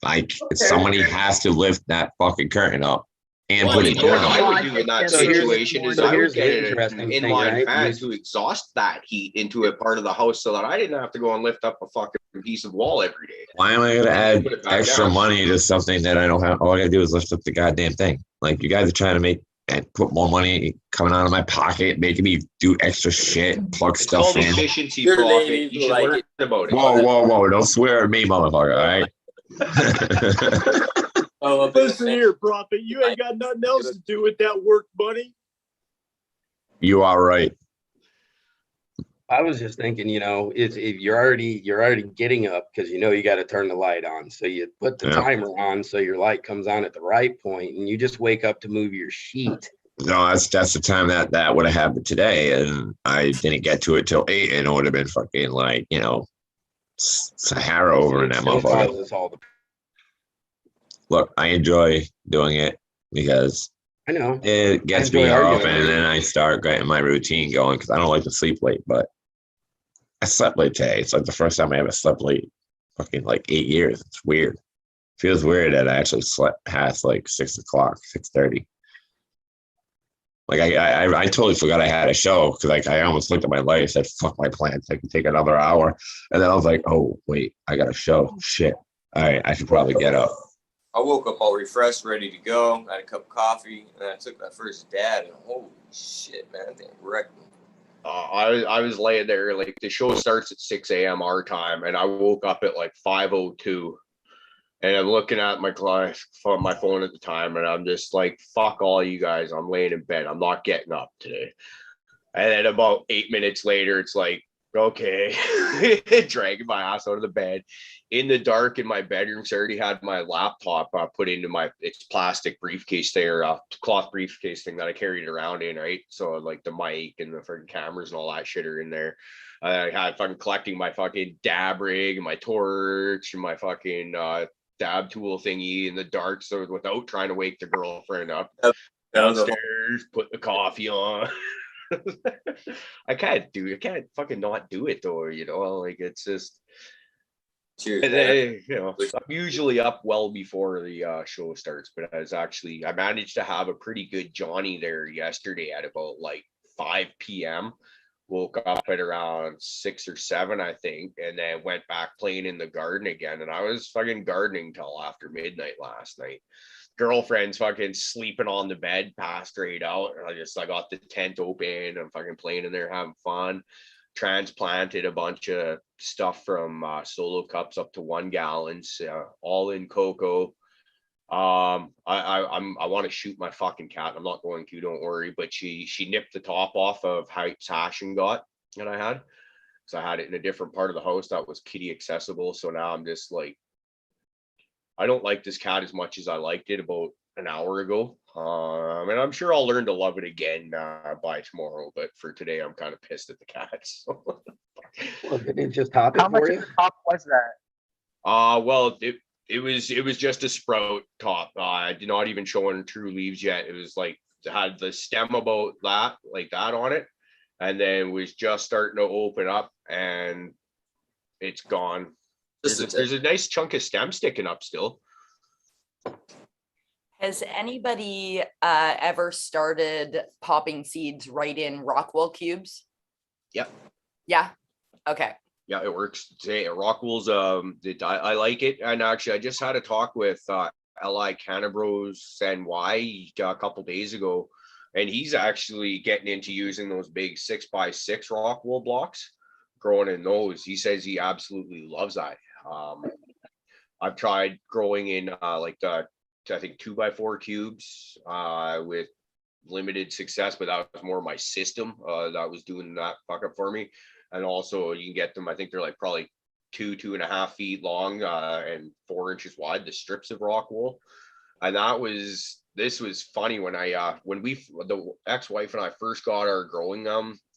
[SPEAKER 7] Like somebody has to lift that fucking curtain up and
[SPEAKER 4] Well,
[SPEAKER 7] put
[SPEAKER 4] you
[SPEAKER 7] it
[SPEAKER 4] know what
[SPEAKER 7] down.
[SPEAKER 4] I would do in that
[SPEAKER 11] So here's-
[SPEAKER 4] situation is
[SPEAKER 11] so
[SPEAKER 4] I would
[SPEAKER 11] here's
[SPEAKER 4] get
[SPEAKER 11] the
[SPEAKER 4] an
[SPEAKER 11] interesting thing,
[SPEAKER 4] inline
[SPEAKER 11] right?
[SPEAKER 4] fan
[SPEAKER 11] You-
[SPEAKER 4] to exhaust that heat into a part of the house so that I didn't have to go and lift up a fucking piece of wall every day.
[SPEAKER 7] Why am I gonna add
[SPEAKER 4] Put it back
[SPEAKER 7] extra
[SPEAKER 4] down.
[SPEAKER 7] money to something that I don't have? All I gotta do is lift up the goddamn thing. Like you guys are trying to make and put more money coming out of my pocket, making me do extra shit, plug
[SPEAKER 4] It's
[SPEAKER 7] stuff
[SPEAKER 4] called
[SPEAKER 7] in.
[SPEAKER 4] efficiency
[SPEAKER 1] You're
[SPEAKER 4] profit.
[SPEAKER 1] lame,
[SPEAKER 4] You should
[SPEAKER 1] like
[SPEAKER 4] learn
[SPEAKER 1] it.
[SPEAKER 4] about it.
[SPEAKER 7] Whoa! Don't swear at me, motherfucker. All right.
[SPEAKER 1] Oh,
[SPEAKER 10] Listen here, Prophet. You ain't got nothing else to do with that work money.
[SPEAKER 7] You are right.
[SPEAKER 11] I was just thinking, you know, if you're already getting up because you know you got to turn the light on. So you put the
[SPEAKER 7] Yeah.
[SPEAKER 11] timer on so your light comes on at the right point, and you just wake up to move your sheet.
[SPEAKER 7] No, that's the time that would have happened today, and I didn't get to it till 8, and it would have been fucking like Sahara over in that
[SPEAKER 11] Still
[SPEAKER 7] motherfucker.
[SPEAKER 11] causes all the.
[SPEAKER 7] Look, I enjoy doing it because
[SPEAKER 11] I know.
[SPEAKER 7] it gets
[SPEAKER 11] I enjoy
[SPEAKER 7] me up,
[SPEAKER 11] arguing
[SPEAKER 7] and
[SPEAKER 11] with you.
[SPEAKER 7] then I start getting my routine going because I don't like to sleep late. But I slept late today. It's like the first time I ever slept late, fucking like 8 years. It's weird. Feels weird that I actually slept past like 6 o'clock, 6:30. Like I totally forgot I had a show because like I almost looked at my life, said fuck my plans, I can take another hour, and then I was like, oh wait, I got a show. Shit. All right, I should probably get up.
[SPEAKER 1] I woke up all refreshed, ready to go. I had a cup of coffee, and I took that first dab, and holy shit, man, that thing wrecked me.
[SPEAKER 4] I was laying there, like the show starts at 6 a.m. our time, and I woke up at like 5:02, and I'm looking at my phone at the time, and I'm just like, fuck all you guys, I'm laying in bed, I'm not getting up today. And then about 8 minutes later, it's like, okay, dragging my ass out of the bed in the dark in my bedroom. So I already had my laptop put into it's plastic briefcase there, cloth briefcase thing that I carried around in, right? So like the mic and the freaking cameras and all that shit are in there. I had fucking collecting my fucking dab rig and my torch and my fucking dab tool thingy in the dark, so without trying to wake the girlfriend up. Downstairs, put the coffee on. I can't fucking not do it though, you know, like it's just you know, I'm usually up well before the show starts, but I managed to have a pretty good Johnny there yesterday at about like 5 p.m. Woke up at around 6 or 7, I think, and then went back playing in the garden again, and I was fucking gardening till after midnight last night. Girlfriend's fucking sleeping on the bed, passed straight out. I got the tent open. I'm fucking playing in there, having fun. Transplanted a bunch of stuff from solo cups up to 1 gallons, all in cocoa. I want to shoot my fucking cat. I'm not going to, don't worry. But she nipped the top off of Heights hashing got that I had. So I had it in a different part of the house that was kitty accessible. So now I'm just like, I don't like this cat as much as I liked it about an hour ago. And I'm sure I'll learn to love it again by tomorrow. But for today, I'm kind of pissed at the cat. So.
[SPEAKER 11] Well, did it just top it
[SPEAKER 5] How much
[SPEAKER 11] for
[SPEAKER 5] of
[SPEAKER 11] you?
[SPEAKER 5] the top was that?
[SPEAKER 4] Well, it was just a sprout top. I did not even show any true leaves yet. It was like it had the stem about that, like that on it, and then was just starting to open up, and it's gone. There's a nice chunk of stem sticking up still.
[SPEAKER 9] Has anybody ever started popping seeds right in Rockwool cubes?
[SPEAKER 4] Yep.
[SPEAKER 9] Yeah. Okay.
[SPEAKER 4] Yeah, it works. Rockwool's I like it, and actually I just had a talk with Li Canabros NY a couple days ago, and he's actually getting into using those big 6x6 Rockwool blocks, growing in those. He says he absolutely loves that. I've tried growing in like the I think 2x4 cubes with limited success, but that was more my system that was doing that fuck up for me. And also you can get them, I think they're like probably 2.5 feet long and 4 inches wide, the strips of rock wool. And this was funny when the ex-wife and I first got our growing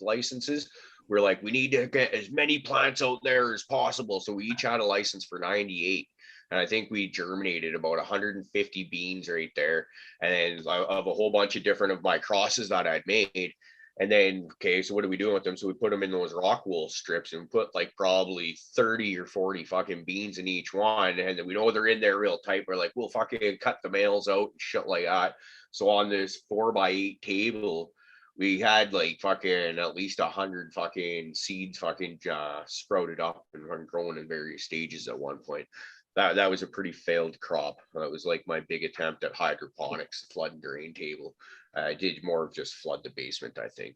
[SPEAKER 4] licenses. We're like, we need to get as many plants out there as possible. So we each had a license for 98. And I think we germinated about 150 beans right there. And then of a whole bunch of different of my crosses that I'd made. And then, okay, so what are we doing with them? So we put them in those rock wool strips and put like probably 30 or 40 fucking beans in each one. And then we know they're in there real tight. We're like, we'll fucking cut the males out and shit like that. So on this 4x8 table, we had like fucking at least 100 fucking seeds fucking sprouted up and growing in various stages at one point. That was a pretty failed crop. That was like my big attempt at hydroponics, flood and drain table. I did more of just flood the basement, I think.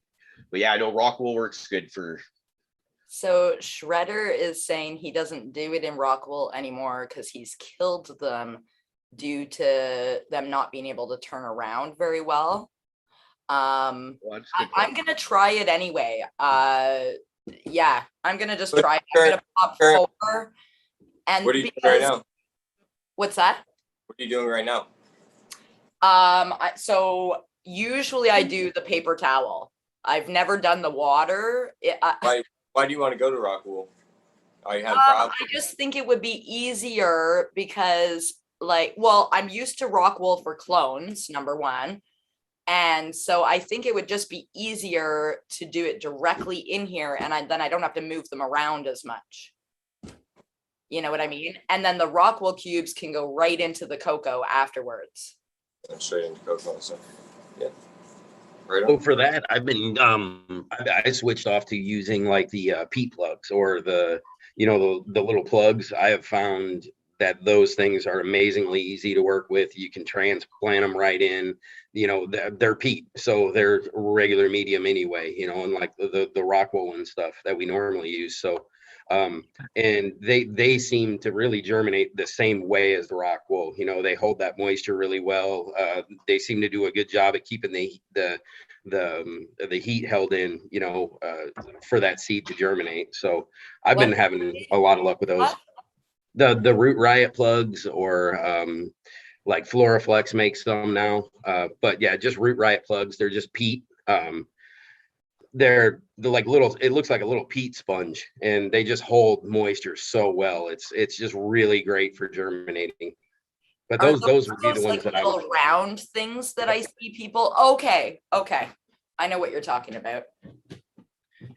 [SPEAKER 4] But yeah, I know Rockwool works good for.
[SPEAKER 9] So Shredder is saying he doesn't do it in Rockwool anymore because he's killed them due to them not being able to turn around very well. I'm gonna try it anyway. Yeah, I'm gonna just try it. I'm gonna pop 4. And
[SPEAKER 1] what are you doing right now?
[SPEAKER 9] What's that?
[SPEAKER 1] What are you doing right now?
[SPEAKER 9] So usually I do the paper towel. I've never done the water.
[SPEAKER 1] Why do you want to go to Rockwool?
[SPEAKER 9] I just think it would be easier because I'm used to Rockwool for clones, number one. And so I think it would just be easier to do it directly in here, and then I don't have to move them around as much. You know what I mean? And then the Rockwool cubes can go right into the cocoa afterwards.
[SPEAKER 1] Straight into cocoa. So yeah. Right
[SPEAKER 11] So
[SPEAKER 1] on.
[SPEAKER 11] for that, I've been I switched off to using like the peat plugs or the the little plugs. I have found that those things are amazingly easy to work with. You can transplant them right in. They're peat, so they're regular medium anyway. Unlike the Rockwool and stuff that we normally use. So and they seem to really germinate the same way as the Rockwool. They hold that moisture really well. They seem to do a good job at keeping the heat held in, for that seed to germinate. So I've been having a lot of luck with those. The Root Riot plugs or like Floraflex makes some now. But yeah, just Root Riot plugs. They're just peat. They're like little, it looks like a little peat sponge, and they just hold moisture so well. It's just really great for germinating. But those would be the ones
[SPEAKER 9] like
[SPEAKER 11] that I
[SPEAKER 9] little
[SPEAKER 11] would.
[SPEAKER 9] round things that I see people. Okay. I know what you're talking about.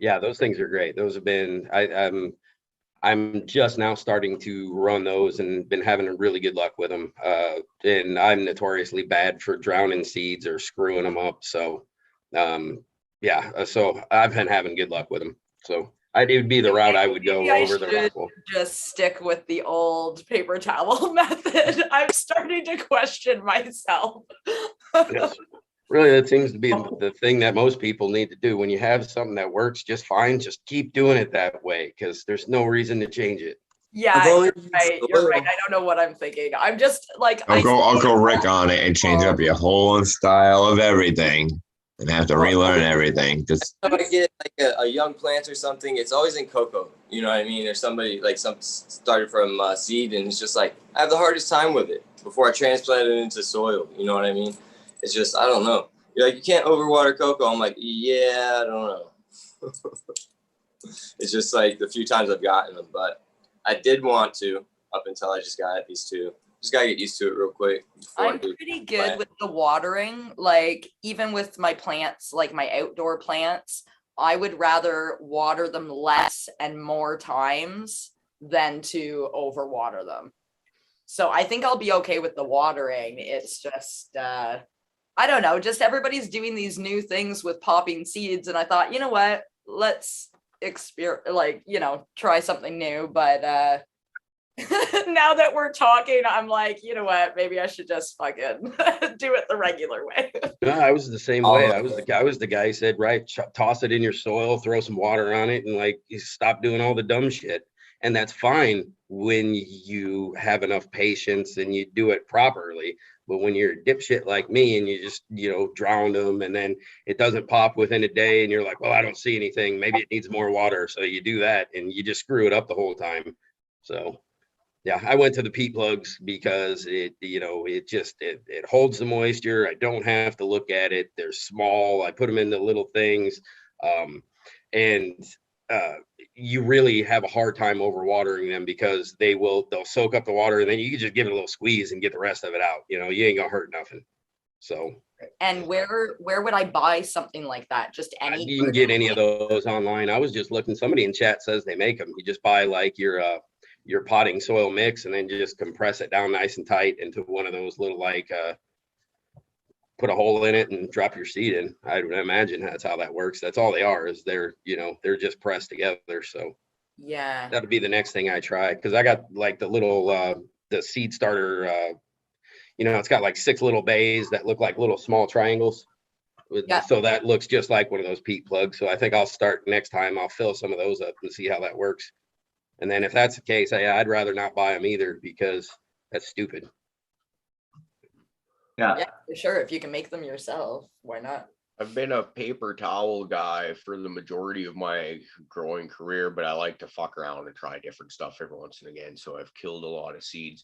[SPEAKER 11] Yeah, those things are great. Those have been I'm just now starting to run those and been having a really good luck with them. And I'm notoriously bad for drowning seeds or screwing them up. So yeah, so I've been having good luck with them. So it would be the route I would go
[SPEAKER 9] Maybe I
[SPEAKER 11] over the
[SPEAKER 9] should
[SPEAKER 11] Rockwool.
[SPEAKER 9] just stick with the old paper towel method. I'm starting to question myself.
[SPEAKER 11] Yes. Really, that seems to be the thing that most people need to do. When you have something that works just fine, just keep doing it that way, because there's no reason to change it.
[SPEAKER 9] Yeah, you're right. You're right. I don't know what I'm thinking. I'm just like
[SPEAKER 7] Uncle Rick on it and change up your whole style of everything and have to relearn everything. Just
[SPEAKER 1] If I get like a young plant or something, it's always in cocoa. You know what I mean? There's somebody like some started from seed, and it's just like I have the hardest time with it before I transplant it into soil. You know what I mean? It's just I don't know. You're like, you can't overwater cocoa. I'm like, yeah, I don't know. It's just like the few times I've gotten them, but I did want to up until I just got these two. Just gotta get used to it real quick.
[SPEAKER 9] I'm pretty good with the watering. Like even with my plants, like my outdoor plants, I would rather water them less and more times than to overwater them. So I think I'll be okay with the watering. It's just I don't know, just everybody's doing these new things with popping seeds, and I thought, you know what, let's try something new. But now that we're talking, I'm like, you know what, maybe I should just fucking do it the regular way.
[SPEAKER 11] No, I was the same way. I was the guy who said, right, toss it in your soil, throw some water on it, and like stop doing all the dumb shit. And that's fine when you have enough patience and you do it properly. But when you're a dipshit like me and you just, drown them and then it doesn't pop within a day and you're like, well, I don't see anything. Maybe it needs more water. So you do that and you just screw it up the whole time. So yeah, I went to the peat plugs because it holds the moisture. I don't have to look at it. They're small. I put them in the little things. You really have a hard time overwatering them because they'll soak up the water and then you can just give it a little squeeze and get the rest of it out. You ain't gonna hurt nothing. So.
[SPEAKER 9] And where would I buy something like that? Just any?
[SPEAKER 11] You can get any of those online. I was just looking. Somebody in chat says they make them. You just buy like your potting soil mix and then just compress it down nice and tight into one of those little put a hole in it and drop your seed in. I would imagine that's how that works. That's all they are, is they're just pressed together. So
[SPEAKER 9] yeah,
[SPEAKER 11] that'll be the next thing I try, because I got like the little the seed starter it's got like 6 little bays that look like little small triangles. So that looks just like one of those peat plugs. So I think I'll start next time. I'll fill some of those up and see how that works. And then if that's the case, I'd rather not buy them either, because that's stupid.
[SPEAKER 9] Yeah, for sure. If you can make them yourself, why not?
[SPEAKER 4] I've been a paper towel guy for the majority of my growing career, but I like to fuck around and try different stuff every once and again. So I've killed a lot of seeds.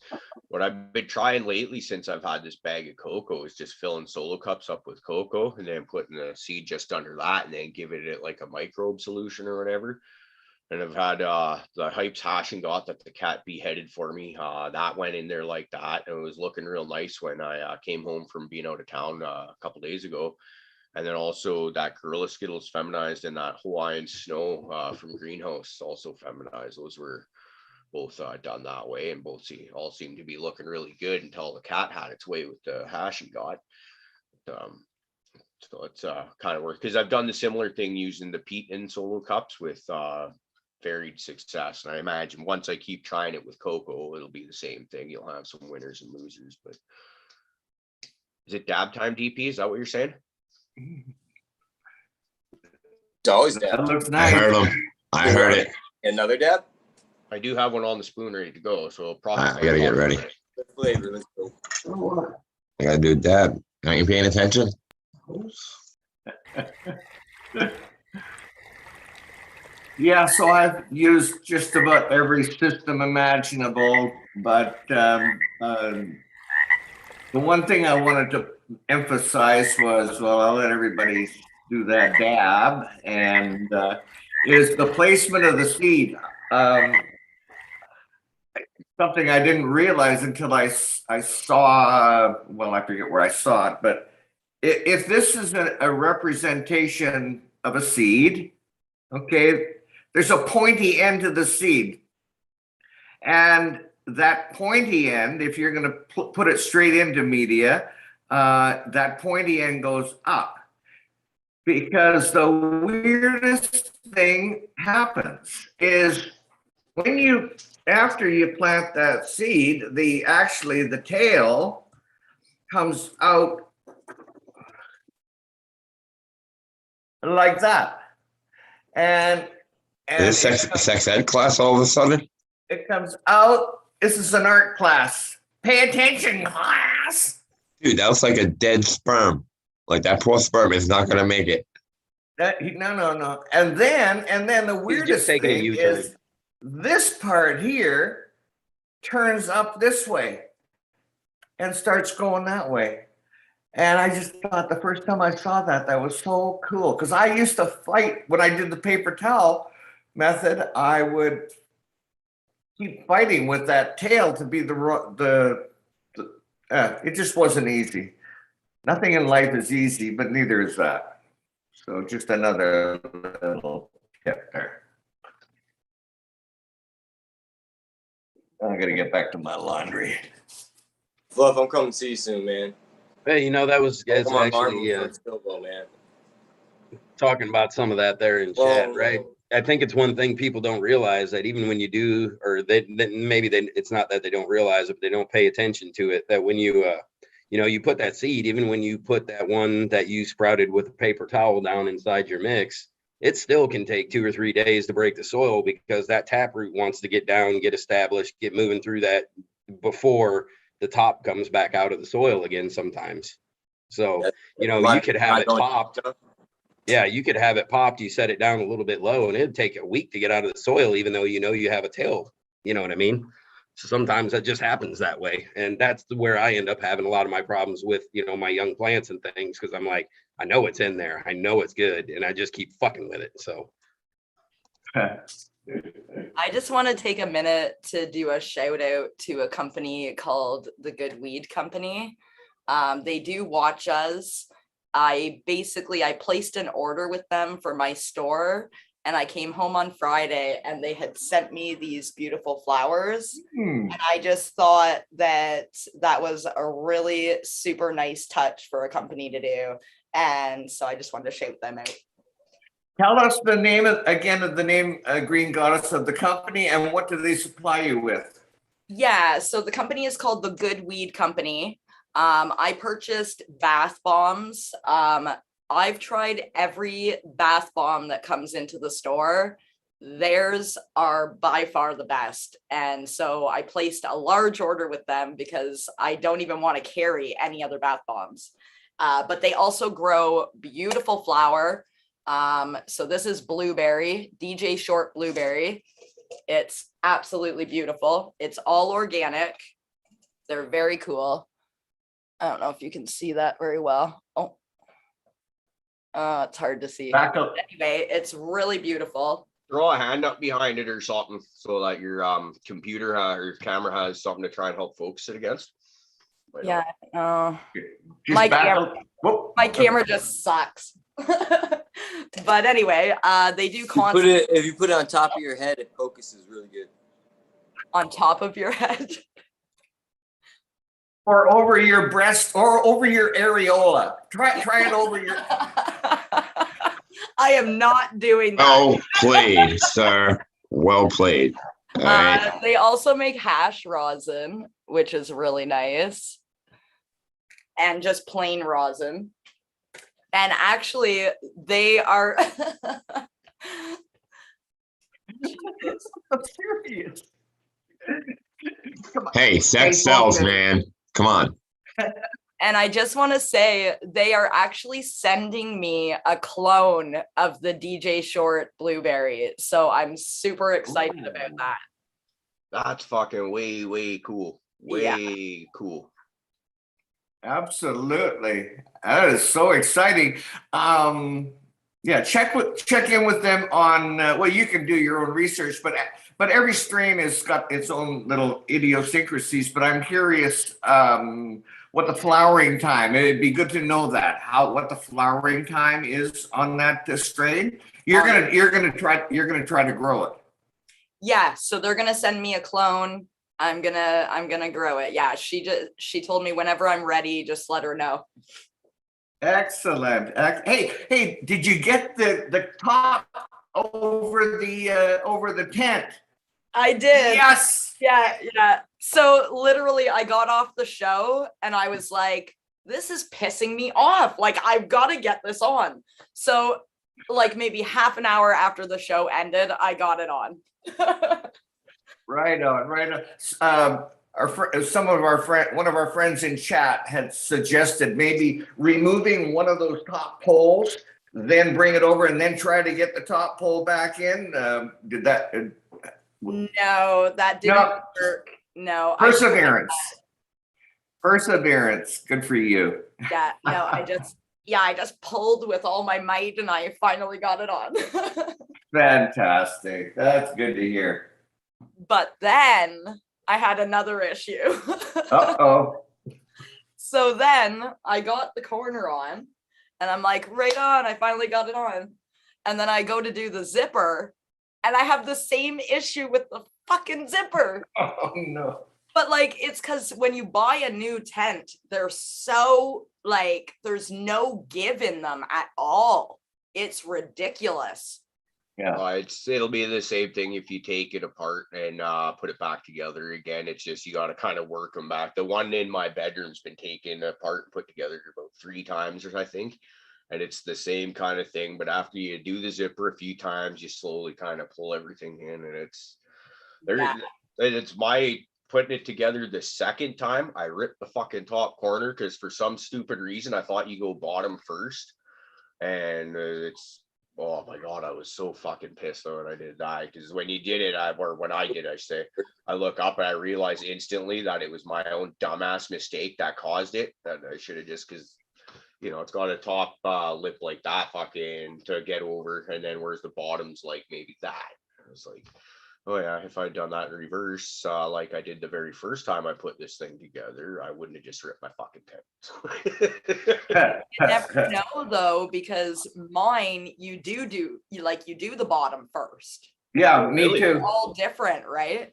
[SPEAKER 4] What I've been trying lately since I've had this bag of cocoa is just filling solo cups up with cocoa and then putting the seed just under that and then giving it like a microbe solution or whatever. And I've had the Hypes Hash and Got that the cat beheaded for me. That went in there like that. And it was looking real nice when I came home from being out of town a couple days ago. And then also that Gorilla Skittles feminized and that Hawaiian Snow from Greenhouse also feminized. Those were both done that way, and all seem to be looking really good until the cat had its way with the hash he got. So it's kind of worth, because I've done the similar thing using the peat in solo cups with varied success, and I imagine once I keep trying it with cocoa, it'll be the same thing. You'll have some winners and losers. But is it dab time, DP? Is that what you're saying?
[SPEAKER 1] It's always dab.
[SPEAKER 12] That looks
[SPEAKER 7] I
[SPEAKER 12] nice.
[SPEAKER 7] heard him. I heard it.
[SPEAKER 1] Another dab?
[SPEAKER 4] I do have one on the spoon ready to go, so probably.
[SPEAKER 7] I gotta get ready.
[SPEAKER 1] Good flavor. Let's go.
[SPEAKER 7] I gotta do a dab. Are you paying attention?
[SPEAKER 12] Yeah, so I've used just about every system imaginable, but the one thing I wanted to emphasize was, well, I'll let everybody do that dab, and is the placement of the seed. Something I didn't realize until I saw, well, I forget where I saw it, but if this is a representation of a seed, okay, there's a pointy end to the seed. And that pointy end, if you're going to put it straight into media, that pointy end goes up. Because the weirdest thing happens is when you, after you plant that seed, the tail comes out like that. And
[SPEAKER 7] Is this sex ed class all of a sudden?
[SPEAKER 12] it comes out. This is an art class. Pay attention, class.
[SPEAKER 7] Dude, that was like a dead sperm. Like that poor sperm is not gonna make it.
[SPEAKER 12] No. And then the weirdest thing
[SPEAKER 11] taking a U-turn.
[SPEAKER 12] is this part here turns up this way and starts going that way. And I just thought the first time I saw that, that was so cool. Because I used to fight when I did the paper towel method. I would keep fighting with that tail to be it just wasn't easy. Nothing in life is easy, but neither is that. So just another little tip there. I gotta get back to my laundry.
[SPEAKER 1] Fluff, I'm coming to see you soon, man.
[SPEAKER 11] Hey, that's
[SPEAKER 1] Come on,
[SPEAKER 11] actually
[SPEAKER 1] Marvel, Silvo, man.
[SPEAKER 11] talking about some of that there in
[SPEAKER 1] Well,
[SPEAKER 11] chat, right? I think it's one thing people don't realize, that even when you do, or it's not that they don't realize it, but they don't pay attention to it, that when you you put that seed, even when you put that one that you sprouted with a paper towel down inside your mix, it still can take 2 or 3 days to break the soil, because that taproot wants to get down, get established, get moving through that before the top comes back out of the soil again sometimes. So, you could have it popped. Yeah, you could have it popped. You set it down a little bit low and it'd take a week to get out of the soil, even though you have a tail. You know what I mean? So sometimes that just happens that way. And that's where I end up having a lot of my problems with, my young plants and things, because I'm like, I know it's in there. I know it's good. And I just keep fucking with it. So.
[SPEAKER 9] I just want to take a minute to do a shout out to a company called the Good Weed Company. They do watch us. I placed an order with them for my store, and I came home on Friday and they had sent me these beautiful flowers. And I just thought that was a really super nice touch for a company to do. And so I just wanted to shout them out.
[SPEAKER 12] Tell us the name Green Goddess of the company, and what do they supply you with?
[SPEAKER 9] Yeah, so the company is called the Good Weed Company. I purchased bath bombs. I've tried every bath bomb that comes into the store. Theirs are by far the best. And so I placed a large order with them because I don't even want to carry any other bath bombs. But they also grow beautiful flower. So this is blueberry, DJ Short blueberry. It's absolutely beautiful. It's all organic. They're very cool. I don't know if you can see that very well. It's hard to see.
[SPEAKER 12] Back up.
[SPEAKER 9] Anyway, it's really beautiful.
[SPEAKER 4] Throw a hand up behind it or something so that your computer or camera has something to try and help focus it against.
[SPEAKER 9] Yeah,
[SPEAKER 12] Just
[SPEAKER 9] my
[SPEAKER 12] back
[SPEAKER 9] camera,
[SPEAKER 12] up. Whoop.
[SPEAKER 9] my camera just sucks. But anyway, they do
[SPEAKER 1] If you put it on top of your head, it focuses really good.
[SPEAKER 9] On top of your head.
[SPEAKER 12] Or over your breast or over your areola. Try it over your.
[SPEAKER 9] I am not doing that.
[SPEAKER 7] Well played, sir. Well played. All right.
[SPEAKER 9] They also make hash rosin, which is really nice. And just plain rosin. And actually, they are.
[SPEAKER 12] I'm serious. Come on.
[SPEAKER 7] Hey, sex
[SPEAKER 12] Hey,
[SPEAKER 7] sells,
[SPEAKER 12] focus.
[SPEAKER 7] man. Come on.
[SPEAKER 9] And I just want to say they are actually sending me a clone of the DJ Short blueberry. So I'm super excited about that.
[SPEAKER 4] That's fucking way cool. Way cool.
[SPEAKER 12] Absolutely. That is so exciting. Yeah, check in with them on well, you can do your own research, but every stream has got its own little idiosyncrasies. But I'm curious what the flowering time. It'd be good to know that what the flowering time is on that strain. You're gonna try to grow it.
[SPEAKER 9] Yeah, so they're gonna send me a clone. I'm gonna grow it. Yeah, she told me whenever I'm ready, just let her know.
[SPEAKER 12] Excellent. Hey, did you get the top over the tent?
[SPEAKER 9] I did.
[SPEAKER 12] Yes.
[SPEAKER 9] Yeah. So literally I got off the show and I was like, this is pissing me off. Like, I've got to get this on. So like maybe half an hour after the show ended, I got it on.
[SPEAKER 12] Right on. One of our friends in chat had suggested maybe removing one of those top poles, then bring it over and then try to get the top pole back in. Did that?
[SPEAKER 9] No, that didn't work. No.
[SPEAKER 12] Perseverance. Good for you.
[SPEAKER 9] Yeah, no, I just pulled with all my might and I finally got it on.
[SPEAKER 12] Fantastic. That's good to hear.
[SPEAKER 9] But then I had another issue.
[SPEAKER 12] Uh-oh.
[SPEAKER 9] So then I got the corner on and I'm like, right on, I finally got it on. And then I go to do the zipper and I have the same issue with the fucking zipper.
[SPEAKER 12] Oh no.
[SPEAKER 9] But like, it's because when you buy a new tent, they're so like, there's no give in them at all. It's ridiculous.
[SPEAKER 12] Yeah.
[SPEAKER 4] It'll be the same thing if you take it apart and put it back together again. It's just you got to kind of work them back. The one in my bedroom's been taken apart and put together about 3 times, or I think, and it's the same kind of thing. But after you do the zipper a few times, you slowly kind of pull everything in, and it's my putting it together the second time. I ripped the fucking top corner because for some stupid reason I thought you go bottom first, and oh my God, I was so fucking pissed when I did that. Because when you did it, I look up and I realized instantly that it was my own dumbass mistake that caused it. And I should have just, because, it's got a top lip like that fucking to get over. And then where's the bottom's like maybe that. I was like, oh yeah, if I'd done that in reverse, like I did the very first time I put this thing together, I wouldn't have just ripped my fucking tent.
[SPEAKER 9] You never know though, because mine, you do the bottom first.
[SPEAKER 12] Yeah, me
[SPEAKER 4] Really?
[SPEAKER 12] too.
[SPEAKER 9] They're all different, right?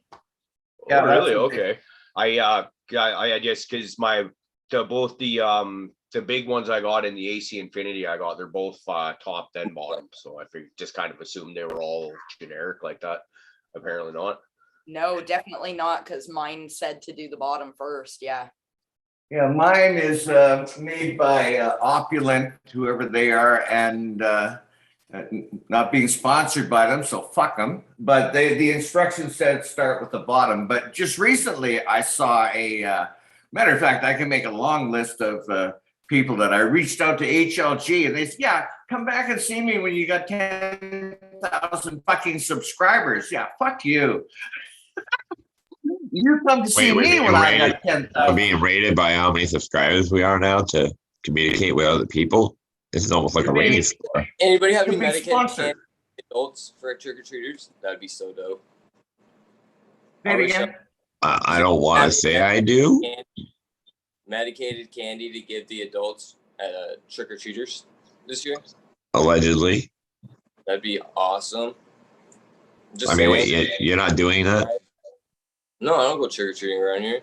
[SPEAKER 12] Yeah,
[SPEAKER 4] Oh, really?
[SPEAKER 12] that's
[SPEAKER 4] Okay. I just because both the big ones I got in the AC Infinity they're both top then bottom. So I just kind of assumed they were all generic like that. Apparently not.
[SPEAKER 9] No, definitely not, because mine said to do the bottom first. Yeah.
[SPEAKER 12] Yeah, mine is made by Opulent, whoever they are, and not being sponsored by them, so fuck them. But the instructions said start with the bottom. But just recently, I saw matter of fact, I can make a long list of people that I reached out to HLG, and they said, yeah, come back and see me when you got 10,000 fucking subscribers. Yeah, fuck you. You come to see me when I got 10,000.
[SPEAKER 7] We're being rated by how many subscribers we are now to communicate with other people. This is almost like a rating score.
[SPEAKER 1] Anybody have any
[SPEAKER 12] Could be
[SPEAKER 1] medicated
[SPEAKER 12] sponsored.
[SPEAKER 1] adults for trick-or-treaters? That'd be so dope.
[SPEAKER 12] Say it again.
[SPEAKER 7] I don't want to say I do.
[SPEAKER 1] Medicated candy to give the adults trick-or-treaters this year.
[SPEAKER 7] Allegedly.
[SPEAKER 1] That'd be awesome.
[SPEAKER 7] I mean, wait, you're not doing that?
[SPEAKER 1] No, I don't go trick or treating around here.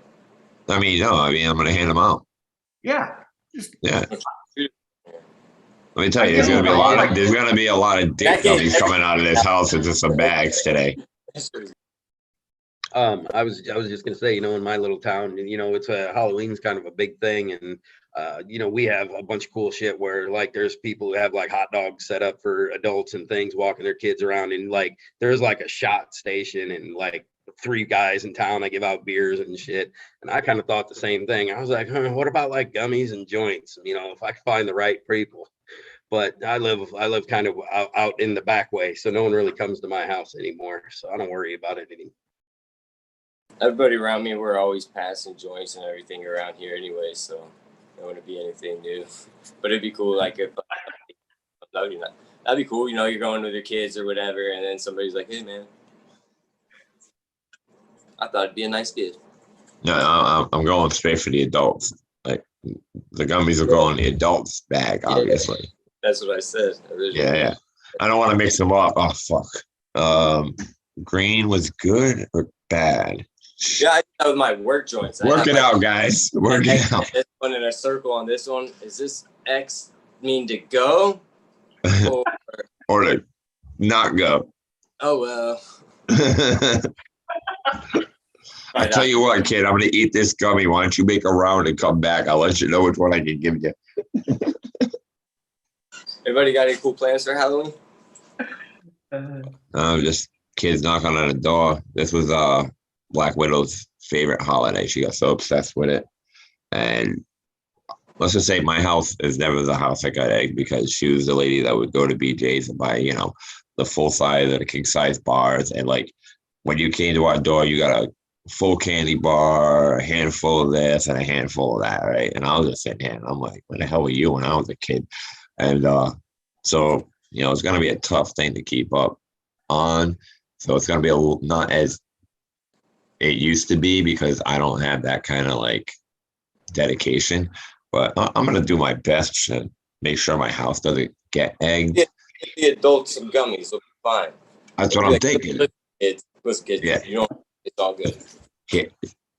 [SPEAKER 7] I mean, no, I mean, I'm gonna hand them out.
[SPEAKER 12] Yeah. Just
[SPEAKER 7] Yeah. Let me tell
[SPEAKER 12] I
[SPEAKER 7] you, there's
[SPEAKER 12] give
[SPEAKER 7] gonna be a
[SPEAKER 12] them
[SPEAKER 7] lot
[SPEAKER 12] all,
[SPEAKER 7] of there's gonna be a lot of dick
[SPEAKER 1] That
[SPEAKER 7] gummies coming out of this house into some bags today.
[SPEAKER 11] I was just gonna say, in my little town, it's Halloween's kind of a big thing, and we have a bunch of cool shit where like there's people who have like hot dogs set up for adults and things, walking their kids around, and like there's like a shot station and like 3 guys in town that give out beers and shit. And I kind of thought the same thing. I was like, what about like gummies and joints? If I could find the right people. But I live kind of out in the back way, so no one really comes to my house anymore, so I don't worry about it anymore.
[SPEAKER 1] Everybody around me, we're always passing joints and everything around here anyway, so there wouldn't be anything new. But it'd be cool, like if that'd be cool. You're going with your kids or whatever, and then somebody's like, "Hey, man, I thought it'd be a nice gift."
[SPEAKER 7] No, I'm going straight for the adults. Like the gummies are going in the adults bag, obviously.
[SPEAKER 1] That's what I said originally.
[SPEAKER 7] Yeah. I don't want to mix them up. Oh fuck. Green was good or bad?
[SPEAKER 1] Yeah, I did that with my work joints.
[SPEAKER 7] Work it out, guys. Work it out.
[SPEAKER 1] This one in a circle on this one. Is this X mean to go?
[SPEAKER 7] Or to not go.
[SPEAKER 1] Oh well.
[SPEAKER 7] I tell you what, kid, I'm gonna eat this gummy. Why don't you make a round and come back? I'll let you know which one I can give you.
[SPEAKER 1] Everybody got any cool plans for Halloween?
[SPEAKER 7] Just kids knocking on the door. This was Black Widow's favorite holiday. She got so obsessed with it. And let's just say my house is never the house that got egged, because she was the lady that would go to BJ's and buy, the full size or the king size bars. And like when you came to our door, you got a full candy bar, a handful of this and a handful of that, right? And I was just sitting here and I'm like, what the hell were you when I was a kid? And so, it's going to be a tough thing to keep up on. So it's going to be not as it used to be, because I don't have that kind of like dedication. But I'm going to do my best to make sure my house doesn't get egged.
[SPEAKER 1] Yeah, the adults some gummies will be fine.
[SPEAKER 7] That's what I'm thinking.
[SPEAKER 1] Listen, kids,
[SPEAKER 7] Yeah.
[SPEAKER 1] It's all good.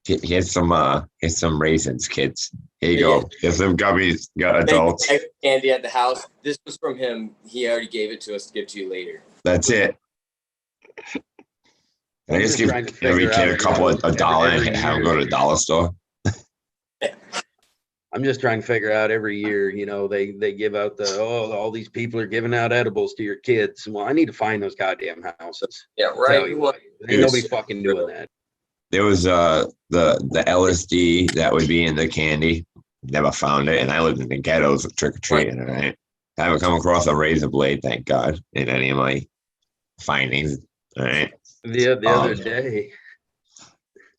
[SPEAKER 7] Here's some raisins, kids. Here you go. Here's some gummies. Got adults.
[SPEAKER 1] Candy at the house. This was from him. He already gave it to us to give to you later.
[SPEAKER 7] That's it. I just give every kid a couple of $1 and have them go to the dollar store.
[SPEAKER 11] I'm just trying to figure out every year, they give out all these people are giving out edibles to your kids. Well, I need to find those goddamn houses.
[SPEAKER 1] Yeah, right.
[SPEAKER 11] Ain't nobody fucking doing that.
[SPEAKER 7] There was the LSD that would be in the candy. Never found it, and I lived in the ghettos trick or treating. Right, haven't come across a razor blade, thank God, in any of my findings. All right.
[SPEAKER 11] The other day,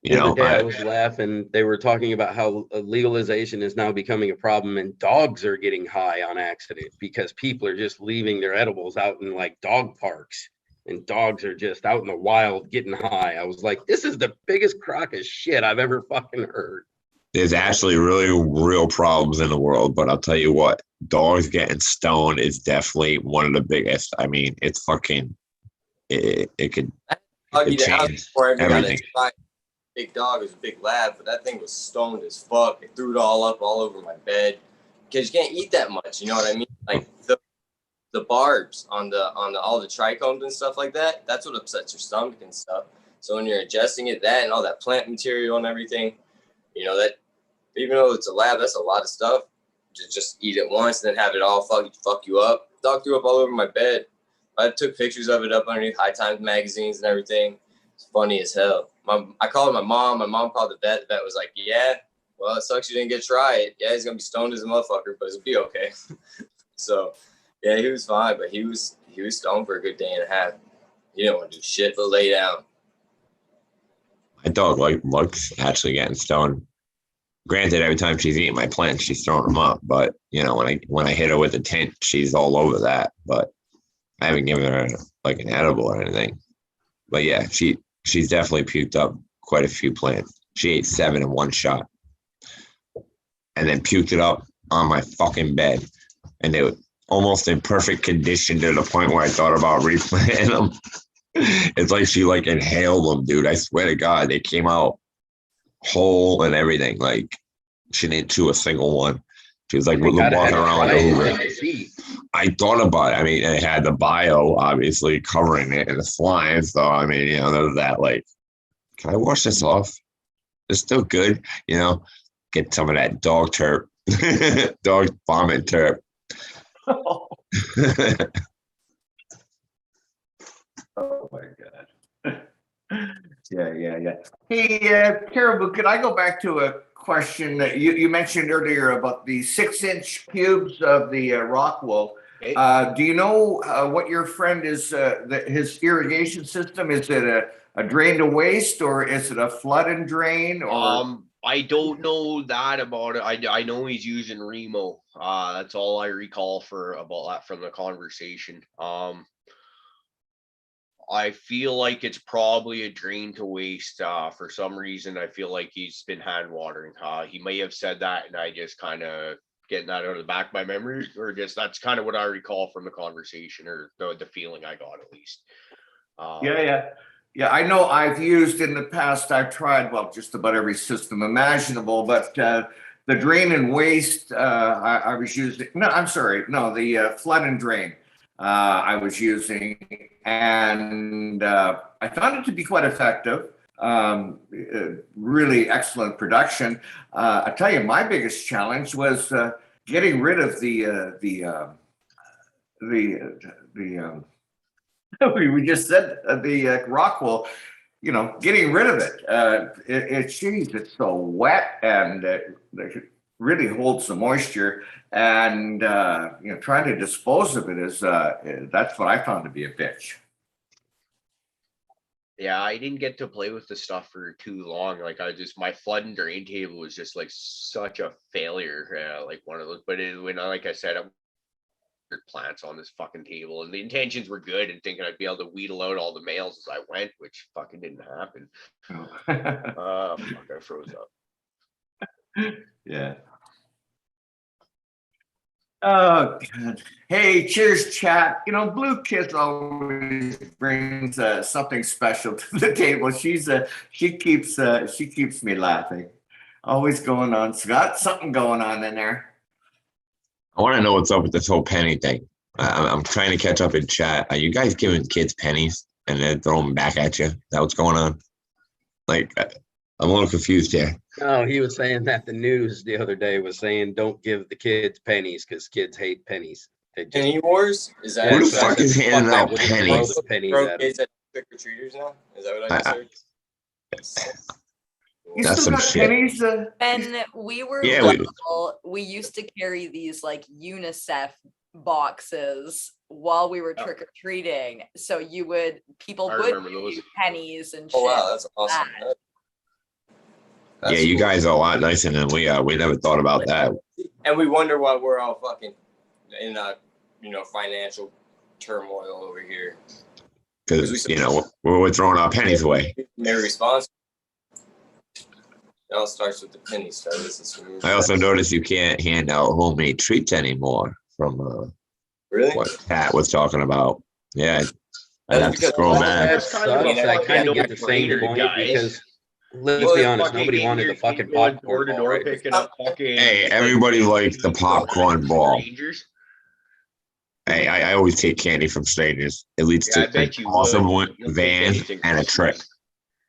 [SPEAKER 11] I was laughing. They were talking about how legalization is now becoming a problem, and dogs are getting high on accident because people are just leaving their edibles out in like dog parks, and dogs are just out in the wild getting high. I was like, this is the biggest crock of shit I've ever fucking heard.
[SPEAKER 7] There's actually really real problems in the world, but I'll tell you what, dogs getting stoned is definitely one of the biggest. I mean, it's fucking, it could change everything.
[SPEAKER 1] Big dog is a big lab, but that thing was stoned as fuck. It threw it all up all over my bed because you can't eat that much. You know what I mean? Like the barbs on the all the trichomes and stuff like that. That's what upsets your stomach and stuff. So when you're ingesting it, that and all that plant material and everything, that even though it's a lab, that's a lot of stuff. Just eat it once and then have it all fuck you up. Dog threw up all over my bed. I took pictures of it up underneath High Times magazines and everything. It's funny as hell. I called my mom. My mom called the vet. The vet was like, yeah, well, it sucks you didn't get to try it. Yeah, he's going to be stoned as a motherfucker, but it'll be okay. So, yeah, he was fine, but he was stoned for a good day and a half. He didn't want to do shit but lay down.
[SPEAKER 7] My dog likes actually getting stoned. Granted, every time she's eating my plants, she's throwing them up. But, when I hit her with a tint, she's all over that. But I haven't given her like an edible or anything. But yeah, she's definitely puked up quite a few plants. She ate 7 in one shot. And then puked it up on my fucking bed. And they were almost in perfect condition to the point where I thought about replanting them. It's like she like inhaled them, dude. I swear to God, they came out whole and everything. Like she didn't chew a single one. She was like walking around like a hoover. I thought about it. I mean, it had the bio obviously covering it and it's flying. So I mean, you know, there's that like, can I wash this off? It's still good, you know. Get some of that dog terp, dog vomit terp.
[SPEAKER 12] Oh my God. Yeah. Hey, Caribou, could I go back to a question that you mentioned earlier about the 6-inch cubes of the rock wool? Do you know what your friend is, his irrigation system? Is it a drain to waste or is it a flood and drain? Or
[SPEAKER 4] I don't know that about it. I know he's using Remo. That's all I recall about that from the conversation. I feel like it's probably a drain to waste. For some reason, I feel like he's been hand watering. He may have said that, and I just kind of getting that out of the back of my memory, or just that's kind of what I recall from the conversation, or the feeling I got at least.
[SPEAKER 12] Yeah. I know I've used in the past. I've tried just about every system imaginable, but the drain and waste I was using. No, I'm sorry. No, the flood and drain I was using, and I found it to be quite effective. Really excellent production. I tell you, my biggest challenge was getting rid of we just said the rock wool, you know, getting rid of it. It's so wet and it really holds the moisture, and you know, trying to dispose of it is that's what I found to be a bitch.
[SPEAKER 4] Yeah, I didn't get to play with the stuff for too long. Like my flood and drain table was just like such a failure. Like one of those, but like I said, I'm plants on this fucking table, and the intentions were good, and thinking I'd be able to wheedle out all the males as I went, which fucking didn't happen. Fuck, I froze up.
[SPEAKER 12] Yeah. Oh God. Hey, cheers, chat. You know, Blue Kiss always brings something special to the table. She keeps me laughing. Always going on. It's got something going on in there.
[SPEAKER 7] I want to know what's up with this whole penny thing. I'm trying to catch up in chat. Are you guys giving kids pennies and then throwing them back at you? Is that what's going on? Like, I'm a little confused here.
[SPEAKER 11] No, he was saying that the news the other day was saying don't give the kids pennies because kids hate pennies.
[SPEAKER 1] Penny wars? Is that
[SPEAKER 7] Who the fuck is handing out pennies?
[SPEAKER 1] Throw kids at trick-or-treaters now? Is that what I just heard?
[SPEAKER 12] You
[SPEAKER 7] That's
[SPEAKER 12] still
[SPEAKER 7] some
[SPEAKER 12] got
[SPEAKER 7] shit.
[SPEAKER 12] pennies?
[SPEAKER 9] When we were
[SPEAKER 7] Yeah,
[SPEAKER 9] little, we used to carry these like UNICEF boxes while we were trick-or-treating. So people
[SPEAKER 4] I
[SPEAKER 9] would
[SPEAKER 4] remember those.
[SPEAKER 9] give you pennies and shit.
[SPEAKER 1] Oh wow, that's awesome. That's
[SPEAKER 7] Yeah, you
[SPEAKER 1] cool.
[SPEAKER 7] guys are a lot nicer than we are. We never thought about that.
[SPEAKER 1] And we wonder why we're all fucking in financial turmoil over here.
[SPEAKER 7] Because, you know, we're throwing our pennies away.
[SPEAKER 1] They're responsible. It all starts with the penny stuff.
[SPEAKER 7] I also noticed you can't hand out homemade treats anymore from
[SPEAKER 1] really
[SPEAKER 7] what Pat was talking about. Yeah, I have to
[SPEAKER 1] because
[SPEAKER 7] scroll back.
[SPEAKER 11] That sucks. I kind of get the same point because let's be honest, nobody wanted the fucking popcorn ball, right?
[SPEAKER 4] Picking up fucking.
[SPEAKER 7] Hey, everybody likes the popcorn ball.
[SPEAKER 4] Strangers.
[SPEAKER 7] Hey, I always take candy from strangers. It leads
[SPEAKER 4] Yeah, I
[SPEAKER 7] to
[SPEAKER 4] bet
[SPEAKER 7] an
[SPEAKER 4] you
[SPEAKER 7] awesome
[SPEAKER 4] would. You'll take
[SPEAKER 7] van
[SPEAKER 4] anything
[SPEAKER 7] and a
[SPEAKER 4] from
[SPEAKER 7] trip.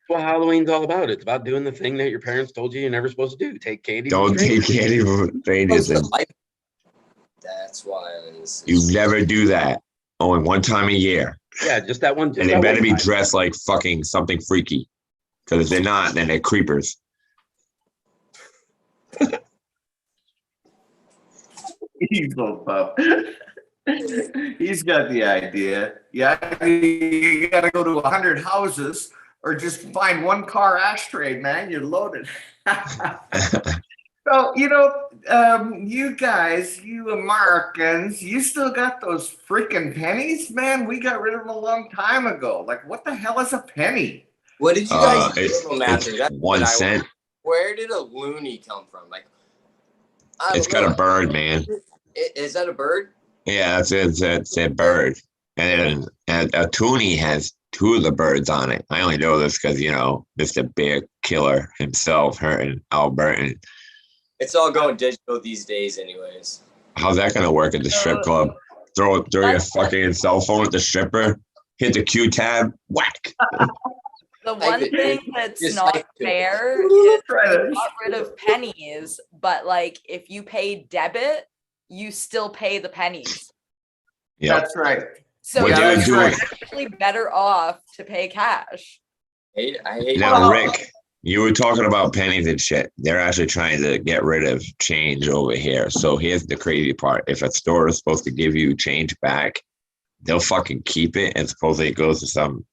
[SPEAKER 11] Well, Halloween's all about. It's about doing the thing that your parents told you you're never supposed to do. Take candy. from
[SPEAKER 7] Don't take
[SPEAKER 11] strangers.
[SPEAKER 7] candy from strangers.
[SPEAKER 1] That's why I'm in this.
[SPEAKER 7] You never do that. Only one time a year.
[SPEAKER 11] Yeah, just that one.
[SPEAKER 7] And they better be dressed like fucking something freaky. Because if they're not, then they're creepers.
[SPEAKER 12] Evil pup. He's got the idea. Yeah, you got to go to 100 houses or just find one car ashtray, man. You're loaded. So, you guys, you Americans, you still got those freaking pennies, man? We got rid of them a long time ago. Like, what the hell is a penny?
[SPEAKER 1] What did you guys do
[SPEAKER 7] It's
[SPEAKER 1] them after? That's
[SPEAKER 7] 1
[SPEAKER 1] what I
[SPEAKER 7] cent.
[SPEAKER 1] want. Where did a loony come from? Like, I
[SPEAKER 7] It's
[SPEAKER 1] don't
[SPEAKER 7] got
[SPEAKER 1] know.
[SPEAKER 7] a bird, man.
[SPEAKER 1] Is that a bird?
[SPEAKER 7] Yeah, that's it. It's a bird. And then a toonie has two of the birds on it. I only know this because, you know, Mr. Bear Killer himself, hurting Albert. And
[SPEAKER 1] It's all going digital these days, anyways.
[SPEAKER 7] how's that going to work at the strip club? Throw your fucking cell phone at the stripper, hit the Q tab, whack.
[SPEAKER 9] The one
[SPEAKER 1] it,
[SPEAKER 9] thing
[SPEAKER 1] dude.
[SPEAKER 9] that's
[SPEAKER 1] Just
[SPEAKER 9] not
[SPEAKER 1] like it.
[SPEAKER 9] fair is they got rid of pennies, but like if you pay debit, you still pay the pennies.
[SPEAKER 7] Yep.
[SPEAKER 12] That's right.
[SPEAKER 9] So
[SPEAKER 7] What
[SPEAKER 12] Yeah,
[SPEAKER 7] they
[SPEAKER 9] you're
[SPEAKER 7] would
[SPEAKER 12] that's
[SPEAKER 7] do
[SPEAKER 12] right.
[SPEAKER 7] is
[SPEAKER 9] actually better off to pay cash.
[SPEAKER 1] I hate
[SPEAKER 7] now, Rick, you were talking about pennies and shit. They're actually trying to get rid of change over here. So here's the crazy part. If a store is supposed to give you change back, they'll fucking keep it and supposedly it goes to some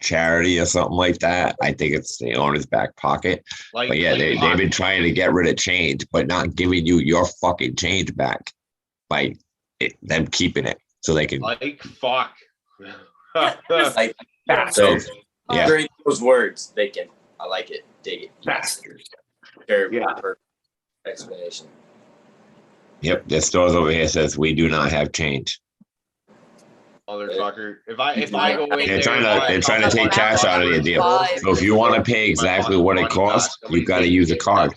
[SPEAKER 7] charity or something like that. I think it's the owner's back pocket.
[SPEAKER 4] Like,
[SPEAKER 7] But yeah, they've been trying to get rid of change, but not giving you your fucking change back by them keeping it so they can.
[SPEAKER 4] like fuck.
[SPEAKER 1] like
[SPEAKER 7] So,
[SPEAKER 1] bastards.
[SPEAKER 7] yeah.
[SPEAKER 1] Great those words. They can. I like it. Dig it.
[SPEAKER 12] Bastards.
[SPEAKER 1] Terrible.
[SPEAKER 12] Yeah.
[SPEAKER 1] Perfect explanation.
[SPEAKER 7] Yep, the stores over here says we do not have change.
[SPEAKER 4] Motherfucker. If I go in
[SPEAKER 7] They're
[SPEAKER 4] there,
[SPEAKER 7] they're trying to take cash out of your deal. So if you want to pay exactly what it costs, you got to use a card.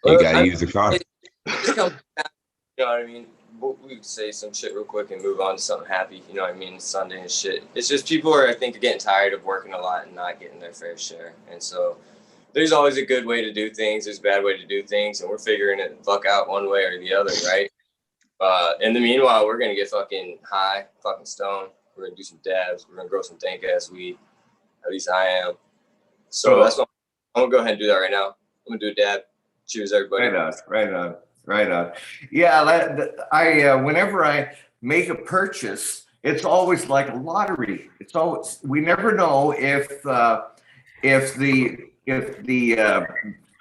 [SPEAKER 7] You got to use a card.
[SPEAKER 1] Just come back, you know what I mean? We could say some shit real quick and move on to something happy. You know what I mean? Sunday and shit. It's just people are, I think, getting tired of working a lot and not getting their fair share. And so there's always a good way to do things. There's a bad way to do things. And we're figuring it the fuck out one way or the other, right? In the meanwhile, we're going to get fucking high, fucking stoned. We're going to do some dabs. We're going to grow some dank ass weed. At least I am. So that's what I'm going to go ahead and do that right now. I'm going to do a dab. Cheers, everybody.
[SPEAKER 12] Right on. Yeah, I whenever I make a purchase, it's always like a lottery. It's always, we never know if the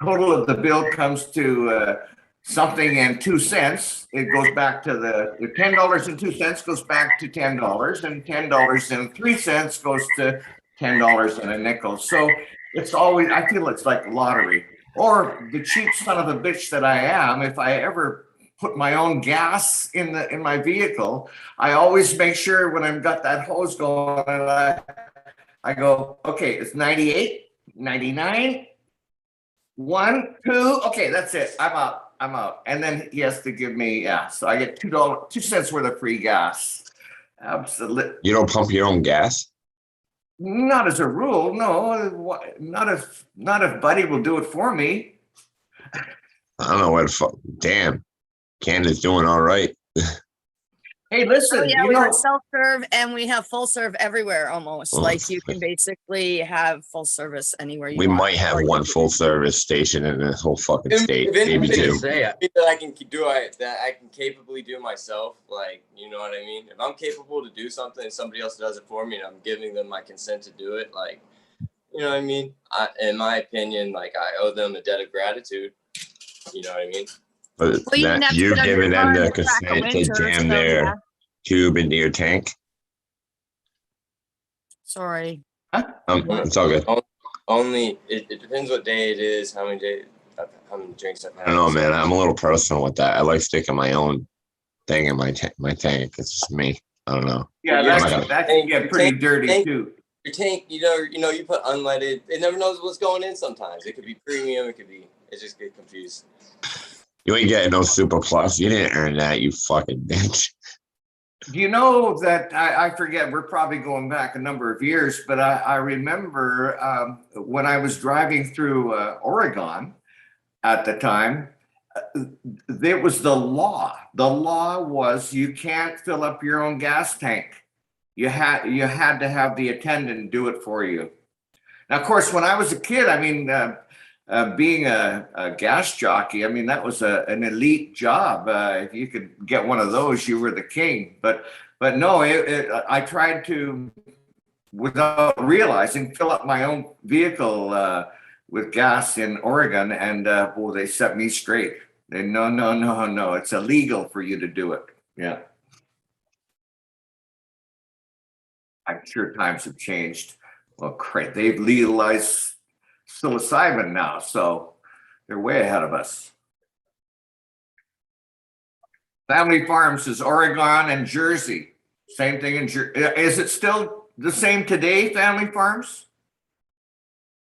[SPEAKER 12] total of the bill comes to something and 2 cents. It goes back to the $10.02 goes back to $10, and $10.03 goes to $10 and a nickel. So it's always, I feel it's like lottery. Or the cheap son of a bitch that I am, if I ever put my own gas in my vehicle, I always make sure when I've got that hose going, and I go, okay, it's 98, 99, 1, 2, okay, that's it. I'm out. And then he has to give me, so I get $2 worth of free gas. Absolutely.
[SPEAKER 7] You don't pump your own gas?
[SPEAKER 12] Not as a rule, no. Not if Buddy will do it for me.
[SPEAKER 7] I don't know what the fuck. Damn. Canada's doing all right.
[SPEAKER 12] Hey, listen,
[SPEAKER 8] Oh, yeah,
[SPEAKER 12] you
[SPEAKER 8] we
[SPEAKER 12] know,
[SPEAKER 8] have self-serve and we have full serve everywhere almost.
[SPEAKER 7] Oh,
[SPEAKER 8] Like you can basically have full service anywhere you
[SPEAKER 7] We
[SPEAKER 8] want.
[SPEAKER 7] might have
[SPEAKER 8] Like,
[SPEAKER 7] one full service station in this whole fucking
[SPEAKER 1] If-
[SPEAKER 7] state.
[SPEAKER 1] if
[SPEAKER 7] Maybe
[SPEAKER 1] anything-
[SPEAKER 7] two.
[SPEAKER 1] that I can do, that I can capably do myself. Like, you know what I mean? If I'm capable to do something and somebody else does it for me and I'm giving them my consent to do it, like, you know what I mean? In my opinion, like I owe them a debt of gratitude. You know what I mean?
[SPEAKER 7] But
[SPEAKER 8] Well, you didn't
[SPEAKER 7] that
[SPEAKER 8] have to
[SPEAKER 7] you've
[SPEAKER 8] get under
[SPEAKER 7] given
[SPEAKER 8] your
[SPEAKER 7] them
[SPEAKER 8] car
[SPEAKER 7] the
[SPEAKER 8] and crack a
[SPEAKER 7] consent to
[SPEAKER 8] winter,
[SPEAKER 7] jam
[SPEAKER 8] so,
[SPEAKER 7] their
[SPEAKER 8] yeah.
[SPEAKER 7] tube into your tank.
[SPEAKER 8] Sorry.
[SPEAKER 7] It's all good.
[SPEAKER 1] Only it depends what day it is, how many drinks I've had.
[SPEAKER 7] I don't know, man. I'm a little personal with that. I like sticking my own thing in my tank. It's just me. I don't know.
[SPEAKER 12] yeah,
[SPEAKER 1] Yeah,
[SPEAKER 12] that can get pretty dirty too.
[SPEAKER 1] Your tank, you know, you put unleaded. It never knows what's going in. Sometimes it could be premium. It just get confused.
[SPEAKER 7] You ain't getting no super plus. You didn't earn that, you fucking bitch.
[SPEAKER 12] Do you know that I forget, we're probably going back a number of years, but I remember when I was driving through Oregon at the time, there was the law. The law was you can't fill up your own gas tank. You had to have the attendant do it for you. Now, of course, when I was a kid, I mean, being a gas jockey, I mean, that was an elite job. If you could get one of those, you were the king. But no, I tried to, without realizing, fill up my own vehicle with gas in Oregon, and they set me straight. They no, it's illegal for you to do it. Yeah. I'm sure times have changed. Well, great. They've legalized psilocybin now, so they're way ahead of us. Family Farms is Oregon and Jersey. Same thing in Jersey. Is it still the same today, family farms?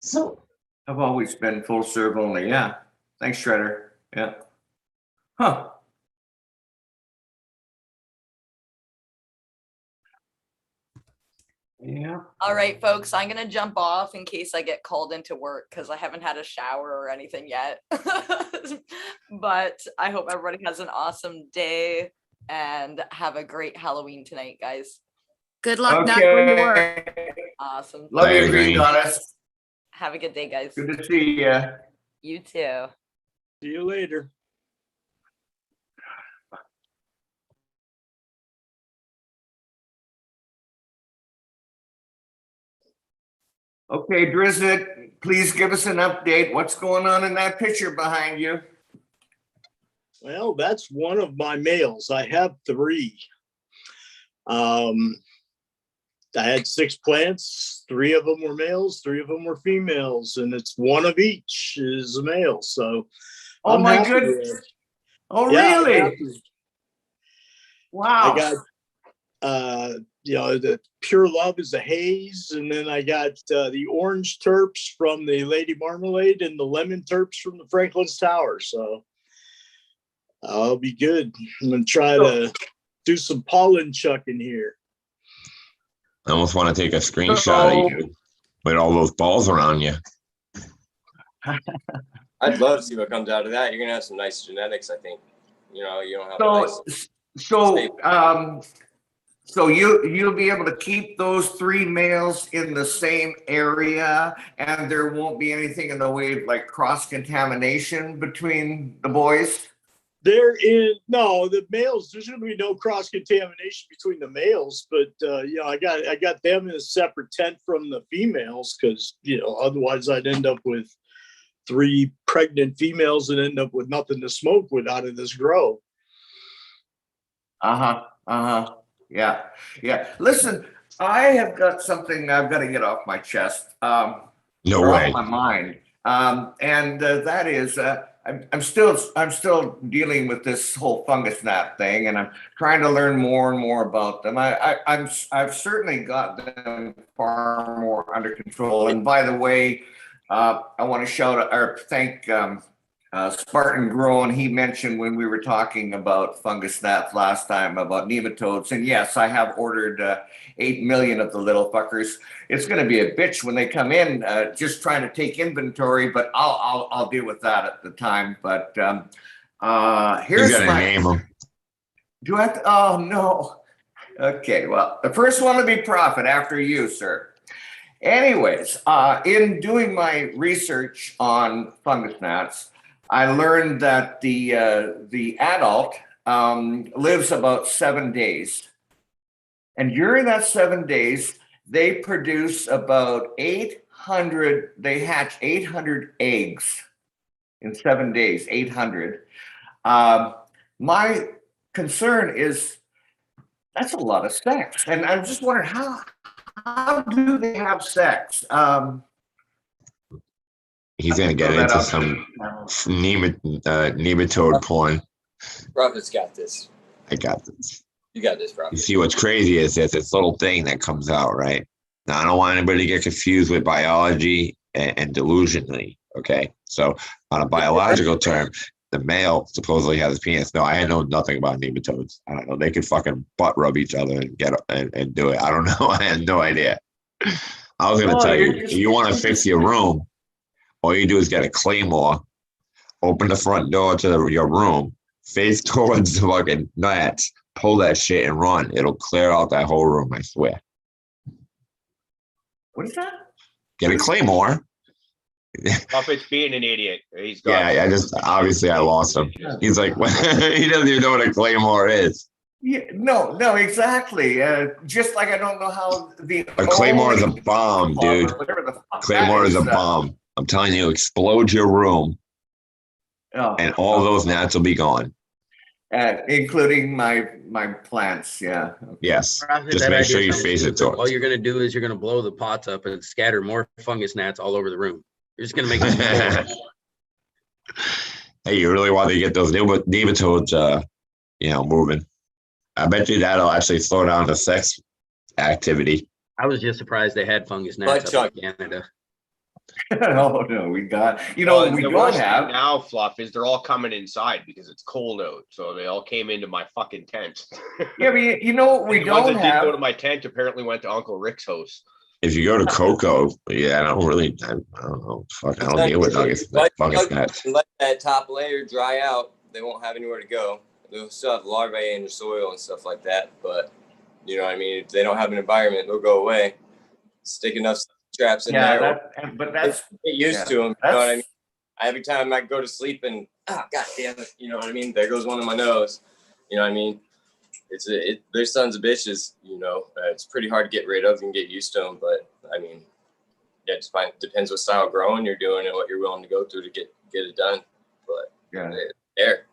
[SPEAKER 6] So,
[SPEAKER 12] Have always been full serve only, yeah. Thanks, Shredder, yeah. Huh. Yeah.
[SPEAKER 9] All right, folks, I'm gonna jump off in case I get called into work because I haven't had a shower or anything yet. But I hope everybody has an awesome day and have a great Halloween tonight, guys.
[SPEAKER 8] Good luck not going to work.
[SPEAKER 12] Okay.
[SPEAKER 9] Awesome.
[SPEAKER 12] Love
[SPEAKER 7] I
[SPEAKER 12] you,
[SPEAKER 7] agree.
[SPEAKER 12] Green Goddess.
[SPEAKER 9] Have a good day, guys.
[SPEAKER 12] Good to see you.
[SPEAKER 9] You too.
[SPEAKER 10] See you later.
[SPEAKER 12] Okay, Drizzt, please give us an update. What's going on in that picture behind you?
[SPEAKER 10] Well, that's one of my males. I have 3. I had 6 plants. 3 of them were males, 3 of them were females, and it's one of each is a male. So,
[SPEAKER 12] Oh
[SPEAKER 10] I'm
[SPEAKER 12] my
[SPEAKER 10] happy with
[SPEAKER 12] goodness.
[SPEAKER 10] it.
[SPEAKER 12] Oh,
[SPEAKER 10] Yeah, I'm
[SPEAKER 12] really?
[SPEAKER 10] happy.
[SPEAKER 12] Wow.
[SPEAKER 10] I got, the Pure Love is a haze, and then I got the orange terps from the Lady Marmalade and the lemon terps from the Franklin's Tower. So I'll be good. I'm gonna try to do some pollen chucking here.
[SPEAKER 7] I almost want to take a screenshot of you with all those balls around you.
[SPEAKER 1] I'd love to see what comes out of that. You're gonna have some nice genetics, I think. You know, you don't have a nice.
[SPEAKER 12] So you'll be able to keep those 3 males in the same area, and there won't be anything in the way of like cross contamination between the boys.
[SPEAKER 10] The males. There's going to be no cross contamination between the males, but I got them in a separate tent from the females because otherwise I'd end up with 3 pregnant females and end up with nothing to smoke with out of this grow.
[SPEAKER 12] Yeah. Listen, I have got something I've got to get off my chest.
[SPEAKER 7] No
[SPEAKER 12] or
[SPEAKER 7] way.
[SPEAKER 12] off my mind. And that is, I'm still dealing with this whole fungus gnat thing, and I'm trying to learn more and more about them. I've certainly got them far more under control. And by the way, I want to thank Spartan Grown. He mentioned when we were talking about fungus gnats last time about nematodes, and yes, I have ordered 8 million of the little fuckers. It's going to be a bitch when they come in, just trying to take inventory, but I'll deal with that at the time. But here's
[SPEAKER 7] You gotta name them.
[SPEAKER 12] Do I have to? Oh no. Okay, well, the first one will be Prophet after you, sir. Anyways, in doing my research on fungus gnats, I learned that the adult lives about 7 days. And during that 7 days, they produce about 800, they hatch 800 eggs in 7 days, 800. My concern is that's a lot of sex. And I'm just wondering, how do they have sex?
[SPEAKER 7] He's gonna get into some nematode porn.
[SPEAKER 1] Prophet's got this.
[SPEAKER 7] I got this.
[SPEAKER 1] You got this,
[SPEAKER 7] You
[SPEAKER 1] Prophet.
[SPEAKER 7] see what's crazy is that this little thing that comes out, right? Now, I don't want anybody to get confused with biology and delusionally, okay? So on a biological term, the male supposedly has a penis. No, I know nothing about nematodes. I don't know. They could fucking butt rub each other and get and do it. I don't know. I had no idea. I was gonna tell you, if you want to fix your room, all you do is get a claymore, open the front door to your room, face towards the fucking gnats, pull that shit and run. It'll clear out that whole room, I swear.
[SPEAKER 12] What is that?
[SPEAKER 7] Get a claymore.
[SPEAKER 4] Puppet's being an idiot. He's got
[SPEAKER 7] Yeah, I just obviously I lost him. He's like, he doesn't even know what a claymore is.
[SPEAKER 12] Yeah, no, exactly. Just like I don't know how
[SPEAKER 7] A claymore is a bomb, dude.
[SPEAKER 12] Whatever the fuck
[SPEAKER 7] Claymore
[SPEAKER 12] that
[SPEAKER 7] is a bomb. I'm telling you, explode your room,
[SPEAKER 12] Oh,
[SPEAKER 7] and all those gnats will be gone.
[SPEAKER 12] including my plants. Yeah.
[SPEAKER 7] Yes.
[SPEAKER 11] Prophet,
[SPEAKER 7] Just
[SPEAKER 11] that
[SPEAKER 7] make sure
[SPEAKER 11] idea
[SPEAKER 7] you
[SPEAKER 11] sounds
[SPEAKER 7] face it
[SPEAKER 11] stupid.
[SPEAKER 7] towards.
[SPEAKER 11] All you're gonna do is you're gonna blow the pots up and scatter more fungus gnats all over the room. You're just gonna make it more.
[SPEAKER 7] Hey, you really want to get those nematodes, moving? I bet you that'll actually slow down the sex activity.
[SPEAKER 11] I was just surprised they had fungus
[SPEAKER 1] Butt
[SPEAKER 11] gnats up
[SPEAKER 1] chuck.
[SPEAKER 11] in Canada.
[SPEAKER 12] Oh, no, we got,
[SPEAKER 4] Well,
[SPEAKER 12] we
[SPEAKER 4] the
[SPEAKER 12] don't
[SPEAKER 4] worst thing
[SPEAKER 12] have.
[SPEAKER 4] now, Fluff, is they're all coming inside because it's cold out. So they all came into my fucking tent.
[SPEAKER 12] Yeah, but you know what we
[SPEAKER 4] And the ones
[SPEAKER 12] don't
[SPEAKER 4] that didn't go to
[SPEAKER 12] have?
[SPEAKER 4] my tent apparently went to Uncle Rick's house.
[SPEAKER 7] If you go to Coco, yeah, I don't know. Fuck, I don't deal with nuggets. Fungus gnats.
[SPEAKER 1] Let that top layer dry out. They won't have anywhere to go. They'll still have larvae in your soil and stuff like that. But you know what I mean? If they don't have an environment, they'll go away. Stick enough traps in
[SPEAKER 12] Yeah,
[SPEAKER 1] there.
[SPEAKER 12] but that's,
[SPEAKER 1] Get used
[SPEAKER 12] yeah,
[SPEAKER 1] to them. You know what I
[SPEAKER 12] that's-
[SPEAKER 1] mean? Every time I go to sleep and god damn it, you know what I mean? There goes one in my nose. You know what I mean? They're sons of bitches. You know, it's pretty hard to get rid of and get used to them. But I mean, yeah, just depends what style of growing you're doing and what you're willing to go through to get it done. But
[SPEAKER 12] yeah,
[SPEAKER 1] there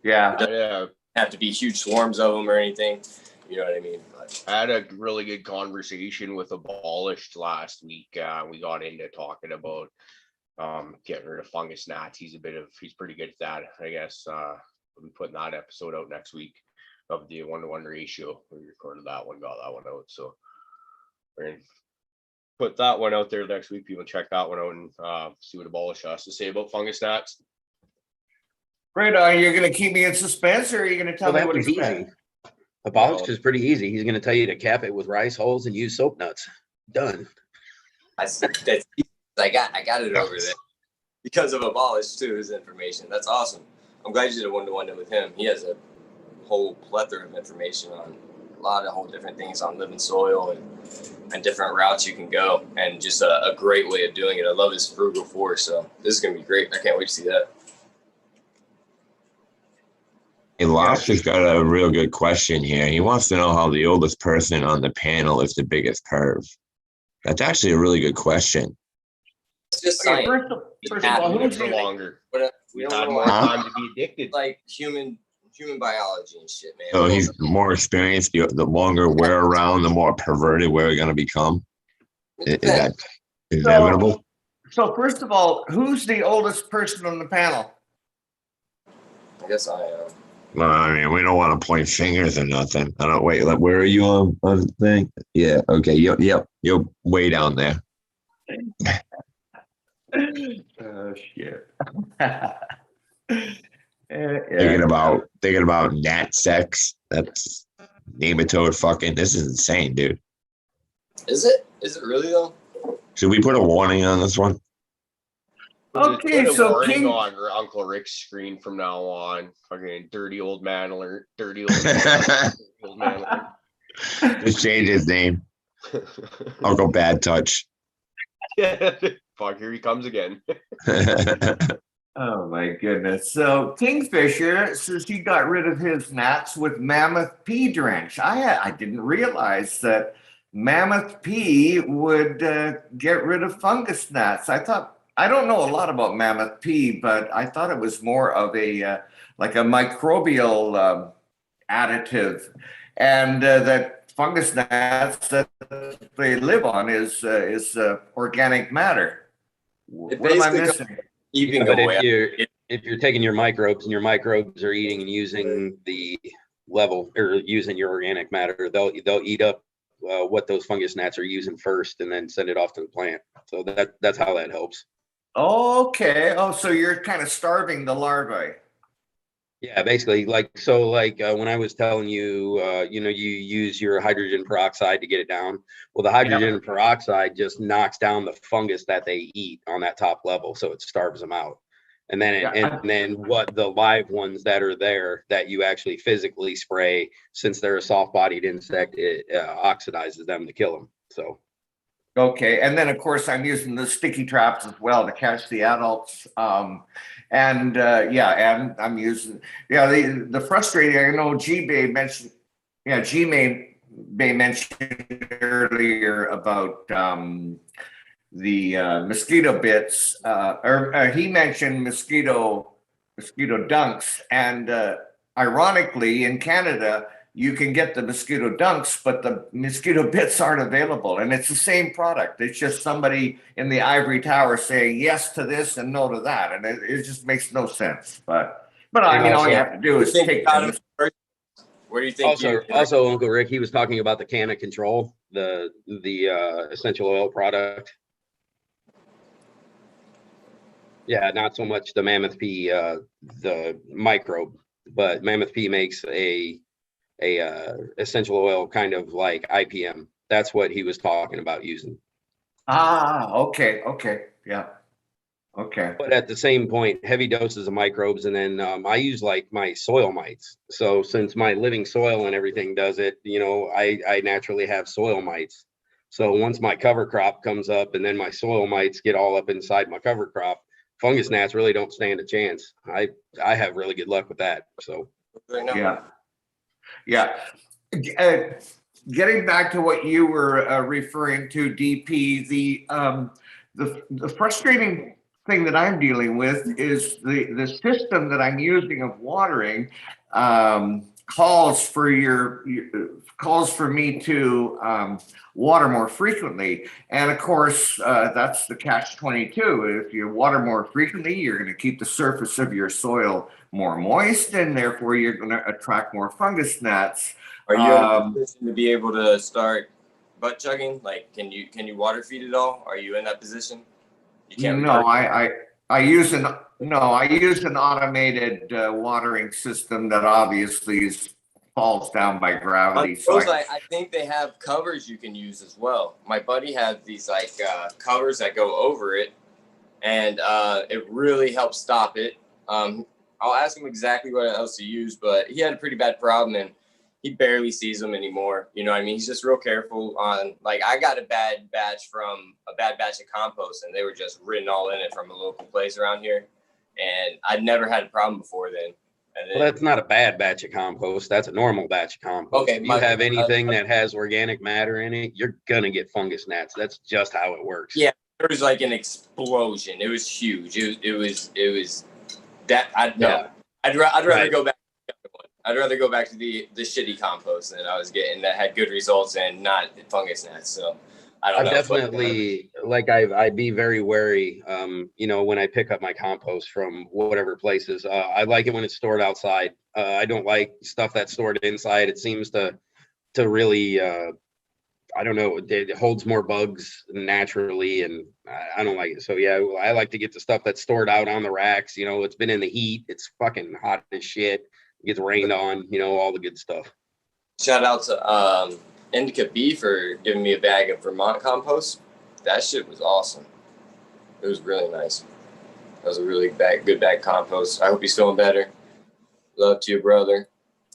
[SPEAKER 12] yeah.
[SPEAKER 4] Yeah.
[SPEAKER 1] have to be huge swarms of them or anything. You know what I mean? But
[SPEAKER 4] I had a really good conversation with Abolished last week. We got into talking about getting rid of fungus gnats. He's pretty good at that, I guess. We'll be putting that episode out next week of the 1-to-1 ratio. We recorded that one, got that one out. So we're gonna put that one out there next week. People check that one out and see what Abolished has to say about fungus gnats.
[SPEAKER 12] Great. Are you going to keep me in suspense, or are you going to tell me
[SPEAKER 11] Well, that
[SPEAKER 12] what
[SPEAKER 11] was
[SPEAKER 12] he's
[SPEAKER 11] easy. Abolished is pretty easy. He's going to tell you to cap it with rice hulls and use soap nuts. Done.
[SPEAKER 1] I got it over there because of Abolished too. His information. That's awesome. I'm glad you did a 1-to-1 with him. He has a whole plethora of information on a lot of whole different things on living soil and different routes you can go, and just a great way of doing it. I love his frugal force. So this is gonna be great. I can't wait to see that.
[SPEAKER 7] Hey, Lobster's got a real good question here. He wants to know how the oldest person on the panel is the biggest perv. That's actually a really good question.
[SPEAKER 1] It's just
[SPEAKER 12] Okay,
[SPEAKER 1] science.
[SPEAKER 12] first of all, who's
[SPEAKER 4] For longer.
[SPEAKER 1] But
[SPEAKER 4] We
[SPEAKER 1] we
[SPEAKER 4] had
[SPEAKER 1] don't
[SPEAKER 4] more
[SPEAKER 1] know
[SPEAKER 7] Huh?
[SPEAKER 4] time to be addicted.
[SPEAKER 1] like human biology and shit, man.
[SPEAKER 7] So he's more experienced. The longer we're around, the more perverted we're going to become.
[SPEAKER 1] It
[SPEAKER 7] Is that
[SPEAKER 1] depends.
[SPEAKER 7] inevitable?
[SPEAKER 12] So first of all, who's the oldest person on the panel?
[SPEAKER 1] I guess I am.
[SPEAKER 7] Well, I mean, we don't want to point fingers or nothing. I don't wait. Like, where are you on the thing? Yeah. Okay. Yep. You're way down there.
[SPEAKER 12] Oh shit.
[SPEAKER 7] Thinking about gnat sex. That's nematode fucking. This is insane, dude.
[SPEAKER 1] Is it? Is it really though?
[SPEAKER 7] Should we put a warning on this one?
[SPEAKER 12] Okay,
[SPEAKER 4] Put a
[SPEAKER 12] so
[SPEAKER 4] warning
[SPEAKER 12] King-
[SPEAKER 4] on Uncle Rick's screen from now on. Fucking dirty old man alert. Dirty old man alert.
[SPEAKER 7] Just change his name. Uncle Bad Touch.
[SPEAKER 4] Fuck, here he comes again.
[SPEAKER 12] Oh my goodness. So Kingfisher says he got rid of his gnats with mammoth pea drench. I didn't realize that mammoth pea would get rid of fungus gnats. I don't know a lot about mammoth pea, but I thought it was more of a like a microbial additive, and that fungus gnats that they live on is organic matter.
[SPEAKER 1] It
[SPEAKER 12] What am I
[SPEAKER 1] basically
[SPEAKER 12] missing?
[SPEAKER 1] Keeping
[SPEAKER 11] But
[SPEAKER 1] away.
[SPEAKER 11] if you're taking your microbes and your microbes are eating and using the level or using your organic matter, they'll eat up what those fungus gnats are using first and then send it off to the plant. So that's how that helps.
[SPEAKER 12] Okay. Oh, so you're kind of starving the larvae.
[SPEAKER 11] Yeah, basically, when I was telling you, you use your hydrogen peroxide to get it down. Well, the hydrogen peroxide just knocks down the fungus that they eat on that top level, so it starves them out. And then what the live ones that are there that you actually physically spray, since they're a soft-bodied insect, it oxidizes them to kill them. So.
[SPEAKER 12] Okay, and then of course I'm using the sticky traps as well to catch the adults. And I'm using the frustrating. I know G-Bay mentioned earlier about the mosquito bits, or he mentioned mosquito dunks, and ironically in Canada you can get the mosquito dunks, but the mosquito bits aren't available. And it's the same product. It's just somebody in the ivory tower saying yes to this and no to that. And it just makes no sense. But I mean, all you have to do is take them.
[SPEAKER 1] Where do you think
[SPEAKER 11] Also, Uncle Rick, he was talking about the Can of Control, the essential oil product. Yeah, not so much the Mammoth P, the microbe, but Mammoth P makes a essential oil kind of like IPM. That's what he was talking about using.
[SPEAKER 12] Okay, yeah. Okay.
[SPEAKER 11] But at the same point, heavy doses of microbes, and then I use like my soil mites. So since my living soil and everything does it, I naturally have soil mites. So once my cover crop comes up, and then my soil mites get all up inside my cover crop, fungus gnats really don't stand a chance. I have really good luck with that. So
[SPEAKER 12] yeah. Getting back to what you were referring to, DP, the frustrating thing that I'm dealing with is the system that I'm using of watering calls for me to water more frequently, and of course that's the catch-22. If you water more frequently, you're going to keep the surface of your soil more moist, and therefore you're going to attract more fungus gnats.
[SPEAKER 1] Are you in a position to be able to start butt chugging? Like, can you water feed it all? Are you in that position? You can't.
[SPEAKER 12] No, I use an automated watering system that obviously falls down by gravity. So
[SPEAKER 1] I think they have covers you can use as well. My buddy has these like covers that go over it, and it really helps stop it. I'll ask him exactly what else to use, but he had a pretty bad problem, and he barely sees them anymore. You know what I mean? He's just real careful on, like, I got a bad batch of compost, and they were just written all in it from a local place around here. And I'd never had a problem before then. And then,
[SPEAKER 11] well, that's not a bad batch of compost. That's a normal batch of compost.
[SPEAKER 1] Okay,
[SPEAKER 11] if you have anything that has organic matter in it, you're going to get fungus gnats. That's just how it works.
[SPEAKER 1] Yeah, there was like an explosion. It was huge. It was that, I'd rather go back. I'd rather go back to the shitty compost that I was getting that had good results and not fungus gnats. So I don't know.
[SPEAKER 11] Definitely, I'd be very wary, when I pick up my compost from whatever places. I like it when it's stored outside. I don't like stuff that's stored inside. It seems to really, I don't know, it holds more bugs naturally, and I don't like it. So yeah, I like to get the stuff that's stored out on the racks. It's been in the heat. It's fucking hot as shit. Gets rained on, all the good stuff.
[SPEAKER 1] Shout out to Indica B for giving me a bag of Vermont compost. That shit was awesome. It was really nice. That was a really good bag compost. I hope he's feeling better. Love to your brother.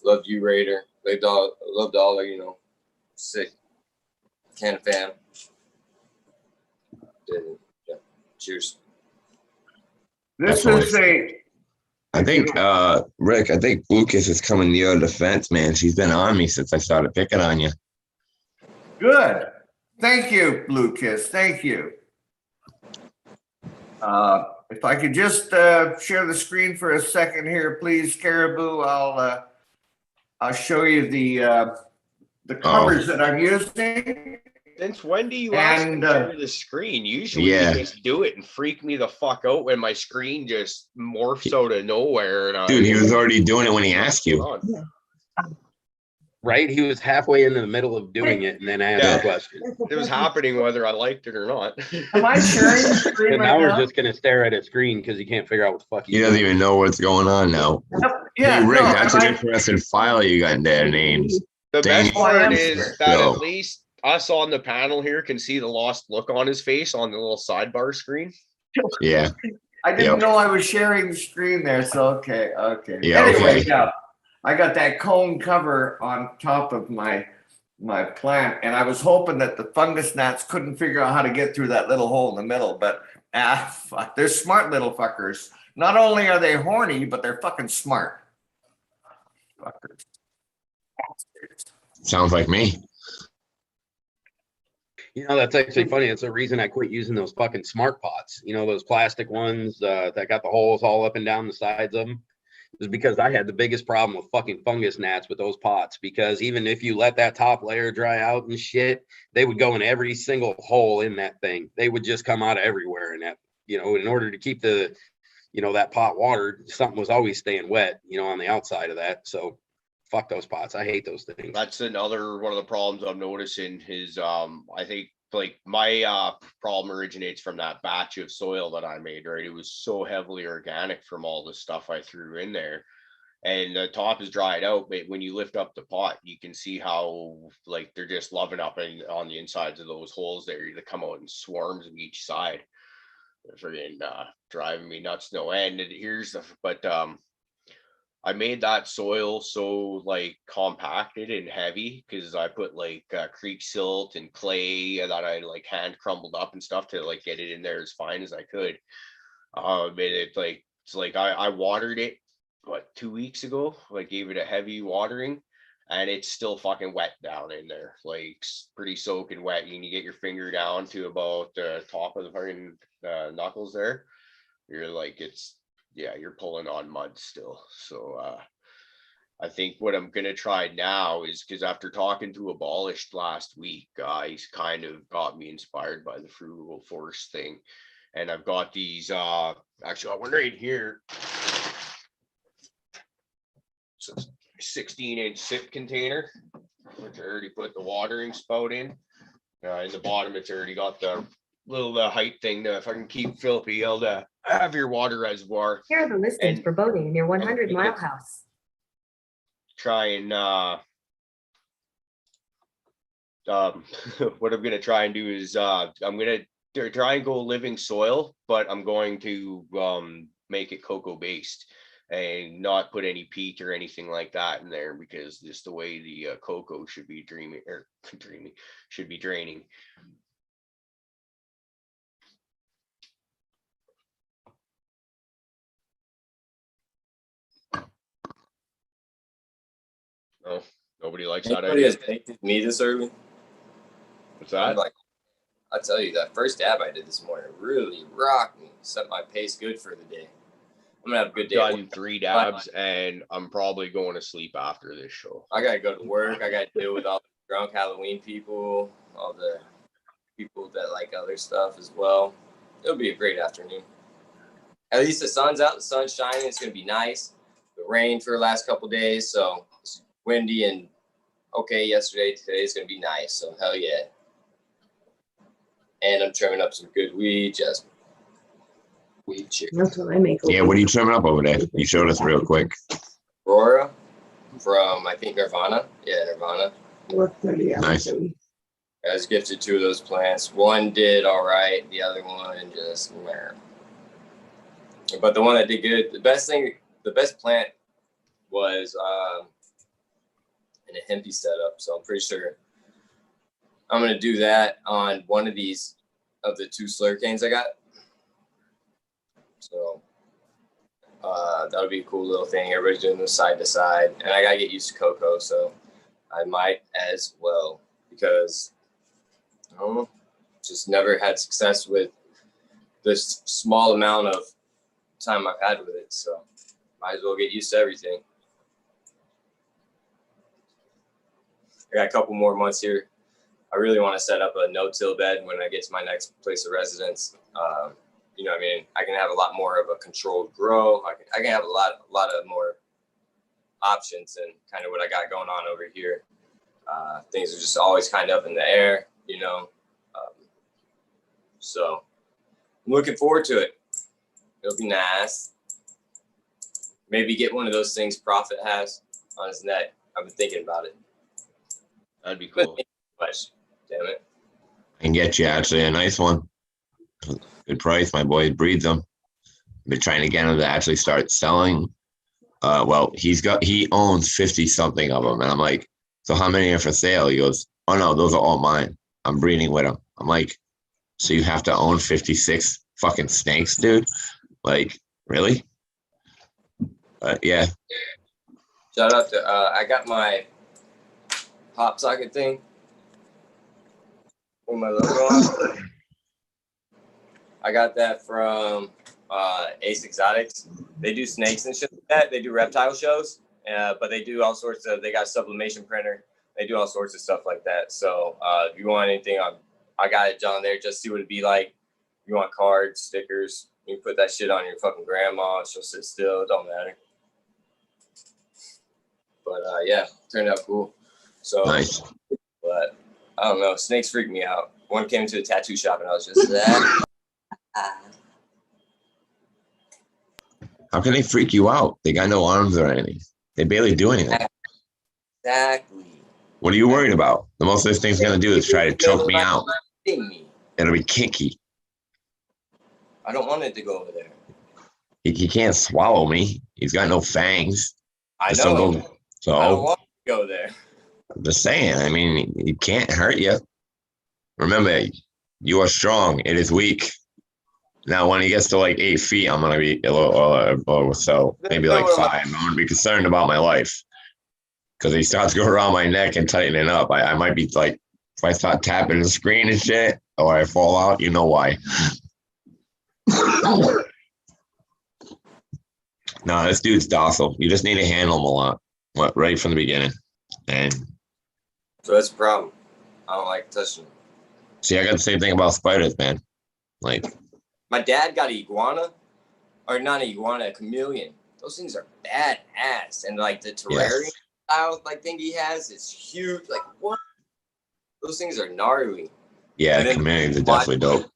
[SPEAKER 1] Loved you, Raider. Loved all of sick can fam. Yeah. Cheers.
[SPEAKER 12] This is
[SPEAKER 7] I think, Rick, I think Lucas is coming to your defense, man. She's been on me since I started picking on you.
[SPEAKER 12] Good. Thank you, Lucas. Thank you. If I could just share the screen for a second here, please, Caribou. I'll show you the covers that I'm using.
[SPEAKER 4] Since when do you ask me to share the screen? Usually you just do it and freak me the fuck out when my screen just morphs out of nowhere. And
[SPEAKER 7] dude, he was already doing it when he asked you.
[SPEAKER 11] Right? He was halfway into the middle of doing it and then asked a question.
[SPEAKER 4] It was happening whether I liked it or not.
[SPEAKER 12] Am I sharing the screen
[SPEAKER 11] and now we're just going to stare at a screen because he can't figure out what the fuck
[SPEAKER 7] he doesn't even know what's going on now.
[SPEAKER 12] Yeah,
[SPEAKER 7] hey, Rick, that's an interesting file you got in there, names.
[SPEAKER 4] The best part is that at least us on the panel here can see the lost look on his face on the little sidebar screen.
[SPEAKER 7] Yeah.
[SPEAKER 12] I didn't know I was sharing the screen there, so okay.
[SPEAKER 7] Yeah,
[SPEAKER 12] anyway,
[SPEAKER 7] okay.
[SPEAKER 12] yeah, I got that cone cover on top of my plant, and I was hoping that the fungus gnats couldn't figure out how to get through that little hole in the middle, but fuck, they're smart little fuckers. Not only are they horny, but they're fucking smart. Fuckers.
[SPEAKER 7] Sounds like me.
[SPEAKER 11] That's actually funny. It's the reason I quit using those fucking smart pots. Those plastic ones that got the holes all up and down the sides of them. Is because I had the biggest problem with fucking fungus gnats with those pots. Because even if you let that top layer dry out and shit, they would go in every single hole in that thing. They would just come out of everywhere. And that, in order to keep that pot watered, something was always staying wet, on the outside of that. So Fuck those pots. I hate those things.
[SPEAKER 4] That's another one of the problems I'm noticing is I think like my problem originates from that batch of soil that I made, right? It was so heavily organic from all the stuff I threw in there. And the top is dried out, but when you lift up the pot, you can see how like they're just loving up on the insides of those holes there. They come out in swarms of each side. They're friggin' driving me nuts no end. And I made that soil so like compacted and heavy because I put like creek silt and clay that I like hand crumbled up and stuff to like get it in there as fine as I could. Made it like it's like I watered it 2 weeks ago. Like gave it a heavy watering, and it's still fucking wet down in there, like pretty soaking wet. You can get your finger down to about the top of the fucking knuckles there. You're like you're pulling on mud still. So I think what I'm gonna try now is because after talking to Abolished last week, he's kind of got me inspired by the frugal force thing. And I've got these actually I got one right here. So 16-inch sip container, which I already put the watering spout in. In the bottom, it's already got the little height thing to, if I can keep Philip, be able to have your water reservoir.
[SPEAKER 6] Here are the listings for boating near 100 Mile House.
[SPEAKER 4] Try and what I'm gonna try and do is I'm gonna try and go living soil, but I'm going to make it cocoa based and not put any peat or anything like that in there, because just the way the cocoa should be draining. No, nobody likes that
[SPEAKER 1] Anybody
[SPEAKER 4] idea.
[SPEAKER 1] has baked me this early?
[SPEAKER 4] What's that?
[SPEAKER 1] I tell you, that first dab I did this morning really rocked me. Set my pace good for the day. I'm gonna have a good day.
[SPEAKER 4] Done 3 dabs, and I'm probably going to sleep after this show.
[SPEAKER 1] I gotta go to work. I gotta deal with all the drunk Halloween people, all the people that like other stuff as well. It'll be a great afternoon. At least the sun's out, the sun's shining. It's gonna be nice. The rain for the last couple days, so it's windy and okay yesterday. Today's gonna be nice, so hell yeah. And I'm trimming up some good weed, just weed cheer.
[SPEAKER 6] That's what I make.
[SPEAKER 7] Yeah, what are you trimming up over there? You showed us real quick.
[SPEAKER 1] Aurora from, I think, Nirvana. Yeah, Nirvana.
[SPEAKER 7] Nice.
[SPEAKER 1] I was gifted 2 of those plants. One did all right. The other one just meh. But the one that did good, the best plant was in a hempy setup. So I'm pretty sure I'm going to do that on one of these, of the 2 slurricanes I got. So that'll be a cool little thing. Everybody's doing this side to side. And I got to get used to cocoa. So I might as well, because I don't know, just never had success with this small amount of time I've had with it. So might as well get used to everything. I got a couple more months here. I really want to set up a no-till bed when I get to my next place of residence. You know what I mean? I can have a lot more of a controlled grow. I can have a lot of more options than kind of what I got going on over here. Things are just always kind of up in the air, you know? So I'm looking forward to it. It'll be nice. Maybe get one of those things Prophet has on his neck. I've been thinking about it.
[SPEAKER 4] That'd be cool.
[SPEAKER 1] Damn it.
[SPEAKER 7] I can get you actually a nice one. Good price. My boy breeds them. Been trying to get him to actually start selling. Well, he owns 50 something of them. And I'm like, so how many are for sale? He goes, oh no, those are all mine. I'm breeding with them. I'm like, so you have to own 56 fucking snakes, dude? Like, really? Yeah.
[SPEAKER 1] Shout out to, I got my pop socket thing with my logo on. I got that from Ace Exotics. They do snakes and shit like that. They do reptile shows, but they do all sorts of, they got a sublimation printer. They do all sorts of stuff like that. So if you want anything, I got it on there. Just see what it'd be like. If you want cards, stickers, you can put that shit on your fucking grandma. She'll sit still. It don't matter. But yeah, turned out cool. So,
[SPEAKER 7] Nice.
[SPEAKER 1] but I don't know. Snakes freak me out. One came into a tattoo shop and I was just that.
[SPEAKER 7] How can they freak you out? They got no arms or anything. They barely do anything.
[SPEAKER 1] Exactly.
[SPEAKER 7] What are you worried about? The most this thing's gonna do is try to choke me out.
[SPEAKER 1] Me.
[SPEAKER 7] It'll be kinky.
[SPEAKER 1] I don't want it to go over there.
[SPEAKER 7] He can't swallow me. He's got no fangs.
[SPEAKER 1] I
[SPEAKER 7] Just don't
[SPEAKER 1] know.
[SPEAKER 7] go-
[SPEAKER 1] I don't
[SPEAKER 7] So
[SPEAKER 1] want to go there.
[SPEAKER 7] I'm just saying. I mean, he can't hurt you. Remember, you are strong. It is weak. Now, when he gets to like 8 feet, I'm gonna be a little, or so maybe like 5. I'm gonna be concerned about my life because he starts to go around my neck and tightening up. I might be like, if I start tapping the screen and shit, or I fall out, you know why. No, this dude's docile. You just need to handle him a lot, right from the beginning. And
[SPEAKER 1] So that's the problem. I don't like touching them.
[SPEAKER 7] see, I got the same thing about spiders, man. Like,
[SPEAKER 1] My dad got an iguana, or not an iguana, a chameleon. Those things are badass, and like the terrarium style like thing he has is huge. Like what? Those things are gnarly.
[SPEAKER 7] yeah,
[SPEAKER 1] And then-
[SPEAKER 7] chameleons are definitely dope.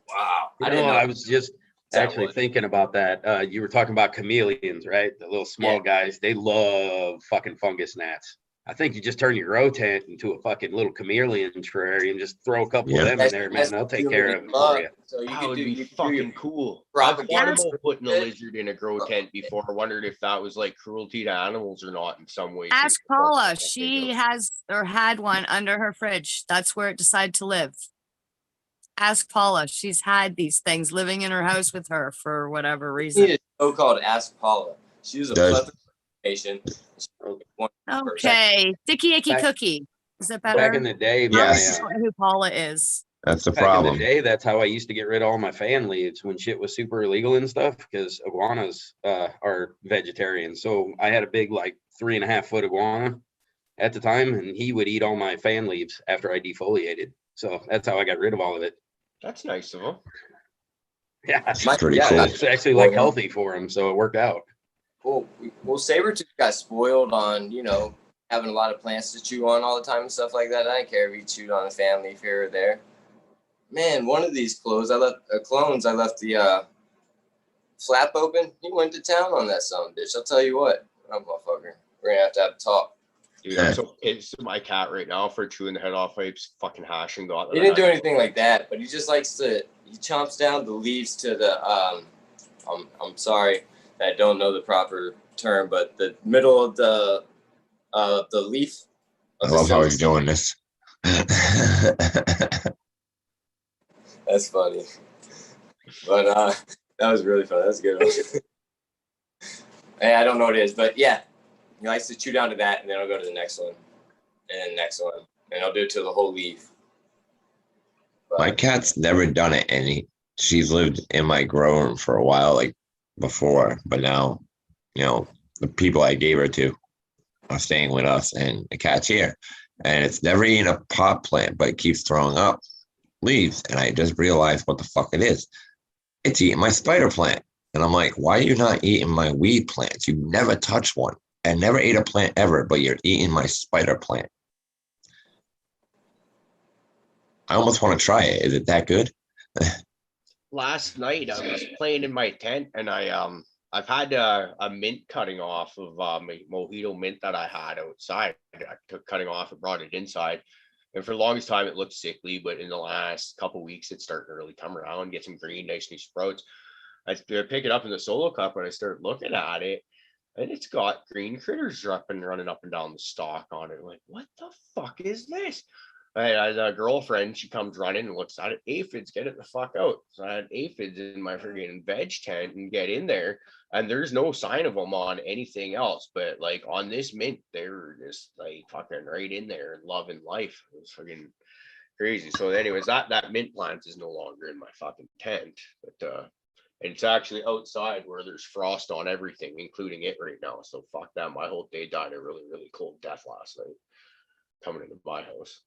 [SPEAKER 1] Wow,
[SPEAKER 11] You
[SPEAKER 1] I didn't know.
[SPEAKER 11] I was just
[SPEAKER 1] that
[SPEAKER 11] actually
[SPEAKER 1] was.
[SPEAKER 11] thinking about that. You were talking about chameleons, right? The little small guys. They love fucking fungus gnats. I think you just turn your grow tent into a fucking little chameleon terrarium and just throw a couple of them in there, man. They'll take care of it for you.
[SPEAKER 1] So you
[SPEAKER 4] That
[SPEAKER 1] could
[SPEAKER 4] would
[SPEAKER 1] do
[SPEAKER 4] be
[SPEAKER 1] you could do
[SPEAKER 4] fucking
[SPEAKER 1] your
[SPEAKER 4] cool. I've thought
[SPEAKER 1] propaganda.
[SPEAKER 4] about putting a lizard in a grow tent before. I wondered if that was like cruelty to animals or not in some way.
[SPEAKER 8] Ask
[SPEAKER 4] shape, or form.
[SPEAKER 8] Paula. She has or had one under her fridge. That's where it decided to live. Ask Paula. She's had these things living in her house with her for whatever
[SPEAKER 1] She
[SPEAKER 8] reason.
[SPEAKER 1] is so-called Ask Paula. She was a
[SPEAKER 7] Does-
[SPEAKER 1] plethora of information.
[SPEAKER 8] Okay. Sticky Icky
[SPEAKER 11] Back-
[SPEAKER 8] Cookie. Is it better?
[SPEAKER 11] Back in the day,
[SPEAKER 7] Yes.
[SPEAKER 8] I don't know who Paula is.
[SPEAKER 7] That's the
[SPEAKER 11] back in
[SPEAKER 7] problem.
[SPEAKER 11] the day, that's how I used to get rid of all my fan leaves when shit was super illegal and stuff, because iguanas are vegetarian. So I had a big, like 3.5 foot iguana at the time, and he would eat all my fan leaves after I defoliated. So that's how I got rid of all of it.
[SPEAKER 4] That's nice of them.
[SPEAKER 11] Yeah,
[SPEAKER 7] That's pretty cool.
[SPEAKER 11] it's actually like healthy for him, so it worked out.
[SPEAKER 1] Well, Sabretooth got spoiled on, having a lot of plants to chew on all the time and stuff like that. I didn't care if he chewed on a fan leaf here or there. Man, one of these clones, I left the flap open. He went to town on that son of a bitch. I'll tell you what, motherfucker. We're gonna have to have a talk.
[SPEAKER 4] Dude, I'm so pissed at my cat right now for chewing the head off pipes, fucking hashing the.
[SPEAKER 1] He didn't do anything like that, but he just likes to. He chomps down the leaves to the. I'm sorry, I don't know the proper term, but the middle of the leaf.
[SPEAKER 7] I
[SPEAKER 1] of the
[SPEAKER 7] love how
[SPEAKER 1] stem.
[SPEAKER 7] he's doing this.
[SPEAKER 1] That's funny. But that was really fun. That's a good one. Hey, I don't know what it is, but yeah. He likes to chew down to that, and then I'll go to the next one. And then next one. And I'll do it to the whole leaf.
[SPEAKER 7] My cat's never done it, and she's lived in my grow room for a while, like before. But now, the people I gave her to are staying with us, and the cat's here. And it's never eaten a pot plant, but it keeps throwing up leaves. And I just realized what the fuck it is. It's eating my spider plant. And I'm like, why are you not eating my weed plants? You never touch one. I never ate a plant ever, but you're eating my spider plant. I almost want to try it. Is it that good?
[SPEAKER 4] Last night I was playing in my tent, and I've had a mint cutting off of my mojito mint that I had outside. I took cutting off and brought it inside, and for the longest time it looked sickly, but in the last couple weeks it's starting to really come around, get some green, nice new sprouts. I pick it up in the solo cup and I start looking at it, and it's got green critters running up and down the stalk on it. I'm like, what the fuck is this? I had a girlfriend, she comes running and looks at it. Aphids, get it the fuck out. So I had aphids in my freaking veg tent and get in there, and there's no sign of them on anything else. But like on this mint, they were just like fucking right in there and loving life. It was fucking crazy. So anyways, that mint plant is no longer in my fucking tent. But it's actually outside where there's frost on everything, including it right now. So fuck that. My whole day died a really, really cold death last night coming into my house.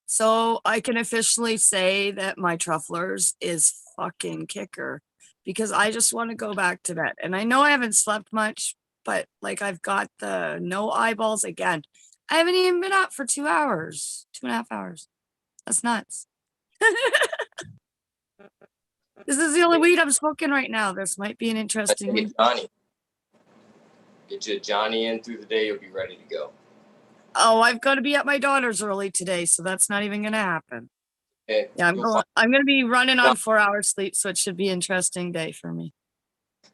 [SPEAKER 8] So I can officially say that my trufflers is fucking kicker because I just want to go back to bed. And I know I haven't slept much, but like I've got the no eyeballs again. I haven't even been up for 2 hours, 2.5 hours. That's nuts. This is the only weed I'm smoking right now. This might be an interesting weed.
[SPEAKER 1] Johnny. Get you a Johnny in through the day, you'll be ready to go.
[SPEAKER 8] Oh, I've got to be at my daughter's early today, so that's not even gonna happen.
[SPEAKER 1] Okay,
[SPEAKER 8] Yeah,
[SPEAKER 1] you'll
[SPEAKER 8] I'm gonna be running on 4 hours sleep, so it should be an interesting day for me.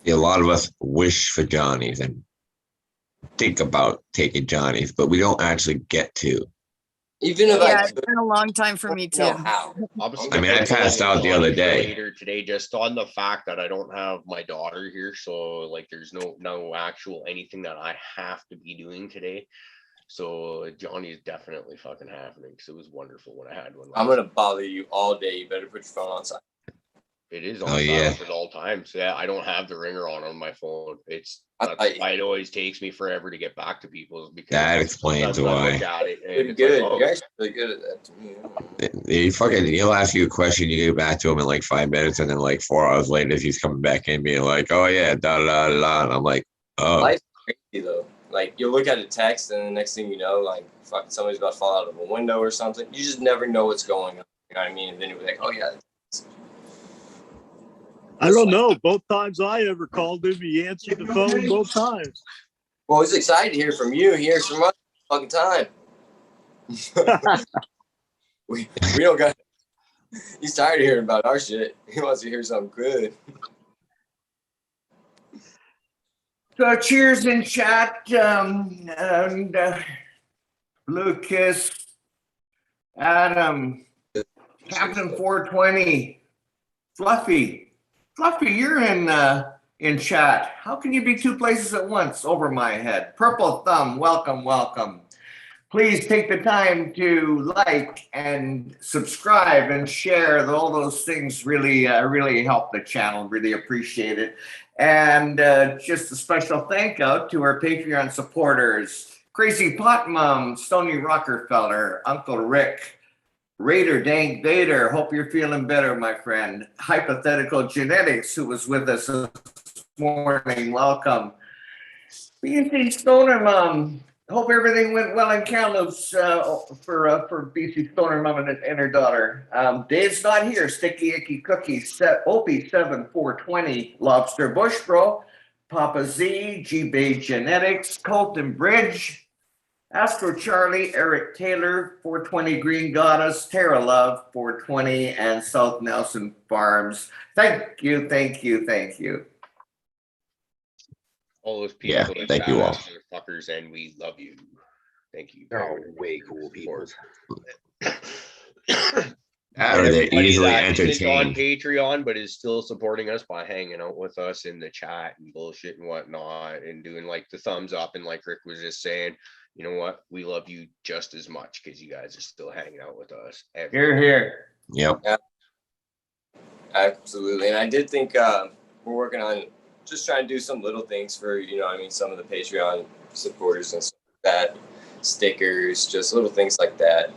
[SPEAKER 7] Yeah, a lot of us wish for Johnnies and think about taking Johnnies, but we don't actually get to.
[SPEAKER 1] Even if
[SPEAKER 8] Yeah,
[SPEAKER 1] I
[SPEAKER 8] it's
[SPEAKER 1] could,
[SPEAKER 8] been a long time for me
[SPEAKER 1] I don't
[SPEAKER 8] too.
[SPEAKER 1] know how.
[SPEAKER 7] I mean, I passed out the other day.
[SPEAKER 4] Later today, just on the fact that I don't have my daughter here, so like there's no actual anything that I have to be doing today. So Johnny is definitely fucking happening because it was wonderful when I had one.
[SPEAKER 1] I'm gonna bother you all day. You better put your phone on silent.
[SPEAKER 4] It is on
[SPEAKER 7] Oh,
[SPEAKER 4] silent
[SPEAKER 7] yeah.
[SPEAKER 4] at all times. Yeah, I don't have the ringer on my phone. It's
[SPEAKER 1] I
[SPEAKER 4] that's
[SPEAKER 1] thought-
[SPEAKER 4] why it always takes me forever to get back to people because
[SPEAKER 7] That explains
[SPEAKER 4] sometimes I
[SPEAKER 7] why.
[SPEAKER 4] look at it and
[SPEAKER 1] You're
[SPEAKER 4] it's
[SPEAKER 1] good.
[SPEAKER 4] like, oh,
[SPEAKER 1] You're actually really good at that to me.
[SPEAKER 7] He'll ask you a question, you get back to him in like 5 minutes, and then like 4 hours later, he's coming back in being like, "Oh yeah, da da da da," and I'm like, "Oh,
[SPEAKER 1] Life's crazy though. Like you'll look at a text, and the next thing you know, like fucking somebody's about to fall out of a window or something. You just never know what's going on. You know what I mean? And then you'll be like, "Oh yeah."
[SPEAKER 10] I don't know. Both times I ever called him, he answered the phone both times.
[SPEAKER 1] Well, he's excited to hear from you. He hears from us fucking time. we don't got. He's tired of hearing about our shit. He wants to hear something good.
[SPEAKER 12] So cheers in chat, and Lucas, Adam, Captain 420, Fluffy, you're in chat. How can you be two places at once? Over my head. Purple Thumb, welcome. Please take the time to like and subscribe and share. All those things really help the channel. Really appreciate it. And just a special thank out to our Patreon supporters: Crazy Pot Mom, Stony Rockefeller, Uncle Rick, Raider Dank Vader. Hope you're feeling better, my friend. Hypothetical Genetics, who was with us this morning. Welcome. BC Stoner Mom. Hope everything went well in Kamloops for BC Stoner Mom and her daughter. Dave's not here. Sticky Icky Cookies, Opie 7420, Lobster Bush Bro, Papa Z, G Bay Genetics, Colton Bridge, Astro Charlie, Eric Taylor, 420 Green Goddess, Tara Love, 420, and South Nelson Farms. Thank you.
[SPEAKER 4] all those people.
[SPEAKER 7] Yeah,
[SPEAKER 4] that
[SPEAKER 7] thank you all.
[SPEAKER 4] Fuckers, and we love you. Thank you.
[SPEAKER 11] They're all way cool people.
[SPEAKER 7] Or they're
[SPEAKER 4] Everybody
[SPEAKER 7] easily
[SPEAKER 4] that isn't on
[SPEAKER 7] entertained.
[SPEAKER 4] Patreon, but is still supporting us by hanging out with us in the chat and bullshit and whatnot, and doing like the thumbs up. And like Rick was just saying, you know what? We love you just as much because you guys are still hanging out with us.
[SPEAKER 12] Here.
[SPEAKER 7] Yep.
[SPEAKER 1] Yeah, absolutely. And I did think we're working on just trying to do some little things for, you know what I mean, some of the Patreon supporters and stuff like that, stickers, just little things like that.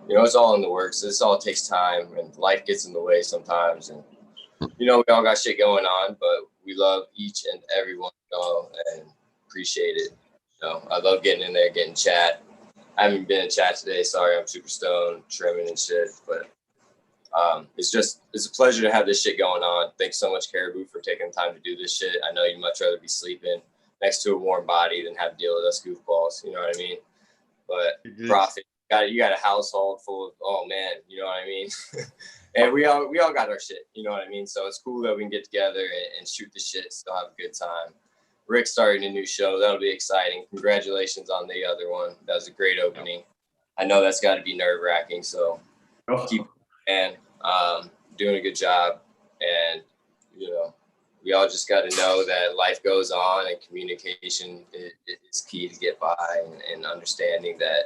[SPEAKER 1] You know, it's all in the works. This all takes time, and life gets in the way sometimes. And, you know, we all got shit going on, but we love each and every one, you know, and appreciate it. You know, I love getting in there, getting chat. I haven't been in chat today. Sorry, I'm super stoned, trimming and shit. But it's a pleasure to have this shit going on. Thanks so much, Caribou, for taking the time to do this shit. I know you'd much rather be sleeping next to a warm body than have to deal with us goofballs. You know what I mean? But Profit, you got a household full of, oh man, you know what I mean? And we all got our shit, you know what I mean? So it's cool that we can get together and shoot the shit, still have a good time. Rick's starting a new show. That'll be exciting. Congratulations on the other one. That was a great opening. I know that's got to be nerve wracking. So keep doing a good job. And, you know, we all just got to know that life goes on and communication is key to get by, and understanding that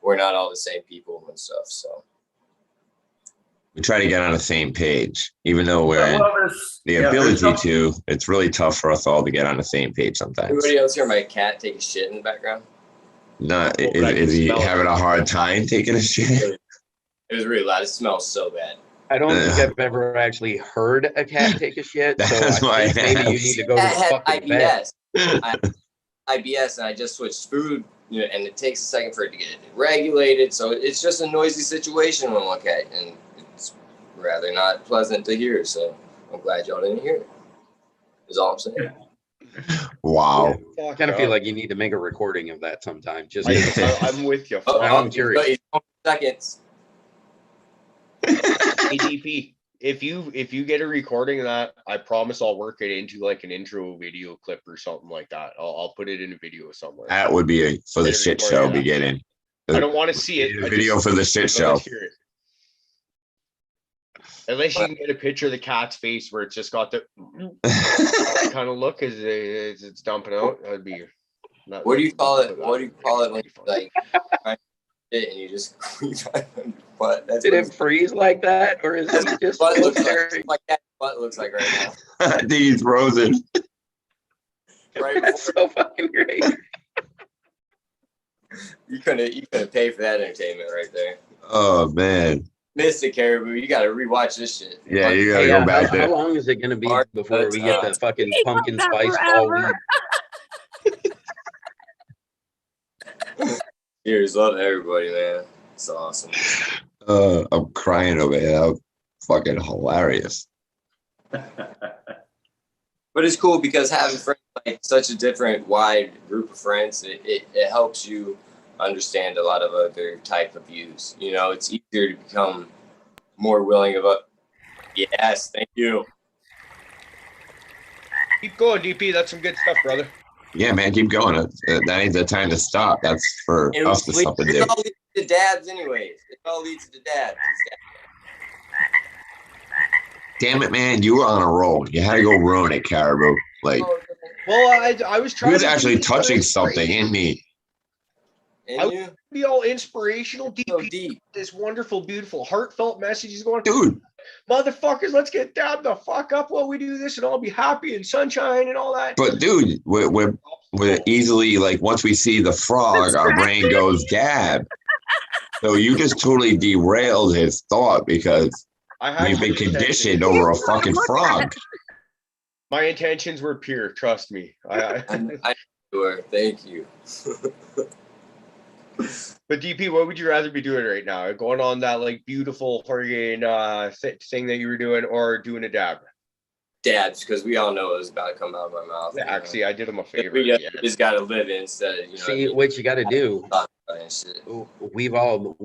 [SPEAKER 1] we're not all the same people and stuff. So
[SPEAKER 7] We try to get on the same page, even though we're in the ability to. It's really tough for us all to get on the same page sometimes.
[SPEAKER 1] Everybody else hear my cat take a shit in the background?
[SPEAKER 7] Not is he having a hard time taking a shit?
[SPEAKER 1] It was really loud. It smells so bad.
[SPEAKER 11] I don't think I've ever actually heard a cat take a shit, so
[SPEAKER 7] That's why
[SPEAKER 11] I think maybe you need to go to
[SPEAKER 1] Cat
[SPEAKER 11] the
[SPEAKER 1] had
[SPEAKER 11] fucking vet.
[SPEAKER 1] IBS, and I just switched food, and it takes a second for it to get regulated. So it's just a noisy situation when one cat, and it's rather not pleasant to hear. So I'm glad y'all didn't hear it. Is all I'm saying.
[SPEAKER 7] Wow.
[SPEAKER 11] I kind of feel like you need to make a recording of that sometime. Just
[SPEAKER 4] I'm with you.
[SPEAKER 11] I'm curious.
[SPEAKER 1] Seconds.
[SPEAKER 4] ADP, if you get a recording of that, I promise I'll work it into like an intro video clip or something like that. I'll put it in a video somewhere.
[SPEAKER 7] That would be for the shit show beginning.
[SPEAKER 4] I don't want to see it.
[SPEAKER 7] A video for the shit show.
[SPEAKER 4] Unless you can get a picture of the cat's face where it's just got the kind of look as it's dumping out. That'd be.
[SPEAKER 1] What do you call it? What do you call it when you like it and you just squeeze on your butt? That's
[SPEAKER 11] Did it freeze like that, or is it just
[SPEAKER 1] butt looks like that butt looks like right now?
[SPEAKER 7] I think he's frozen.
[SPEAKER 1] Right.
[SPEAKER 11] That's so fucking great.
[SPEAKER 1] You couldn't pay for that entertainment right there.
[SPEAKER 7] Oh man.
[SPEAKER 1] Missed it, Caribou. You gotta rewatch this shit.
[SPEAKER 7] Yeah, you gotta go back
[SPEAKER 11] How
[SPEAKER 7] there.
[SPEAKER 11] long is it gonna be before we get the fucking pumpkin spice fall weed?
[SPEAKER 1] Cheers, love everybody, man. It's awesome.
[SPEAKER 7] I'm crying over here. That was fucking hilarious.
[SPEAKER 1] But it's cool because having friends like such a different, wide group of friends, it helps you understand a lot of other type of views. You know, it's easier to become more willing of a. Yes, thank you.
[SPEAKER 4] Keep going, DP. That's some good stuff, brother.
[SPEAKER 7] Yeah, man, keep going. That ain't the time to stop. That's for
[SPEAKER 1] It
[SPEAKER 7] us to stop and do.
[SPEAKER 1] all leads to dabs, anyways. It all leads to dabs.
[SPEAKER 7] Damn it, man, you were on a roll. You had to go ruin it, Caribou. Like,
[SPEAKER 4] Well, I was
[SPEAKER 7] he
[SPEAKER 4] trying.
[SPEAKER 7] was
[SPEAKER 4] to
[SPEAKER 7] actually
[SPEAKER 4] be
[SPEAKER 7] touching something in me.
[SPEAKER 4] I would be all inspirational, deep. This wonderful, beautiful, heartfelt message is going,
[SPEAKER 7] dude.
[SPEAKER 4] Motherfuckers, let's get dabbed the fuck up while we do this, and I'll be happy and sunshine and all that.
[SPEAKER 7] But dude, we're easily like once we see the frog, our brain goes dab. So you just totally derailed his thought because we've been conditioned over a fucking frog.
[SPEAKER 4] My intentions were pure. Trust me.
[SPEAKER 1] I sure. Thank you.
[SPEAKER 4] But DP, what would you rather be doing right now? Going on that like beautiful friggin' thing that you were doing, or doing a dab?
[SPEAKER 1] Dabs, because we all know it was about to come out of my mouth.
[SPEAKER 4] Yeah, actually, I did him a favor.
[SPEAKER 1] We just got to live it instead of
[SPEAKER 11] See what you got to do. We've all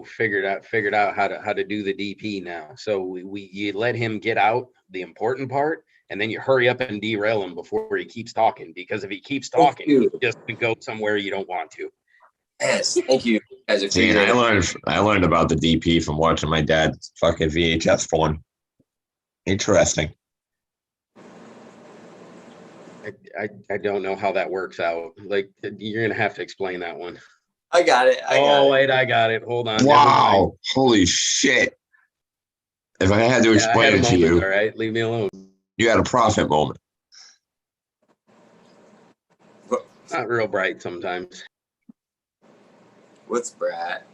[SPEAKER 11] figured out how to do the DP now. So you let him get out the important part, and then you hurry up and derail him before he keeps talking. Because if he keeps talking, he just go somewhere you don't want to.
[SPEAKER 1] Yes, thank you.
[SPEAKER 7] See, and I learned about the DP from watching my dad's fucking VHS phone. Interesting.
[SPEAKER 11] I don't know how that works out. Like, you're gonna have to explain that one.
[SPEAKER 1] I got it.
[SPEAKER 11] Wait, I got it. Hold on.
[SPEAKER 7] Wow! Holy shit! If I had to explain it to you,
[SPEAKER 11] all right, leave me alone.
[SPEAKER 7] You had a prophet moment.
[SPEAKER 11] Not real bright sometimes.
[SPEAKER 1] What's Brat?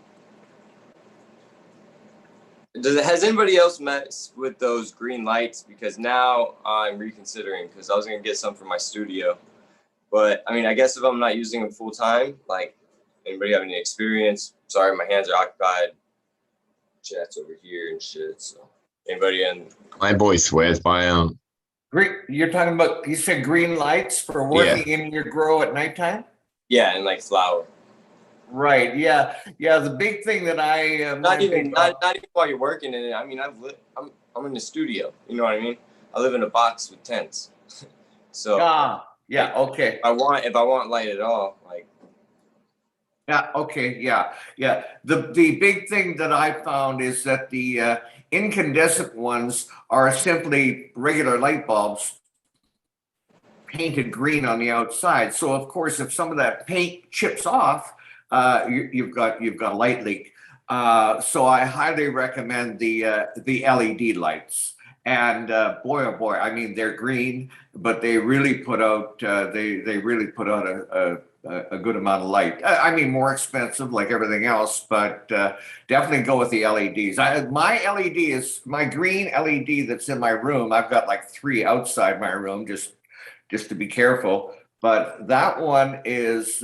[SPEAKER 1] Has anybody else messed with those green lights? Because now I'm reconsidering, because I was going to get some for my studio. But, I mean, I guess if I'm not using them full time, like, anybody have any experience? Sorry, my hands are occupied. Chat's over here and shit, so. Anybody in?
[SPEAKER 7] My boy swears by them.
[SPEAKER 12] You're talking about, you said green lights for working in your grow at nighttime?
[SPEAKER 1] Yeah, and like flower.
[SPEAKER 12] Right. Yeah. Yeah. The big thing that I
[SPEAKER 1] not even while you're working in it. I mean, I'm in the studio. You know what I mean? I live in a box with tents. So
[SPEAKER 12] yeah. Okay.
[SPEAKER 1] If I want light at all, like.
[SPEAKER 12] Yeah. Okay. Yeah. Yeah. The big thing that I found is that the incandescent ones are simply regular light bulbs painted green on the outside. So of course, if some of that paint chips off, you've got a light leak. So I highly recommend the LED lights. And boy, oh boy, I mean, they're green, but they really put out a good amount of light. I mean, more expensive like everything else, but definitely go with the LEDs. My green LED that's in my room. I've got like 3 outside my room just to be careful. But that one is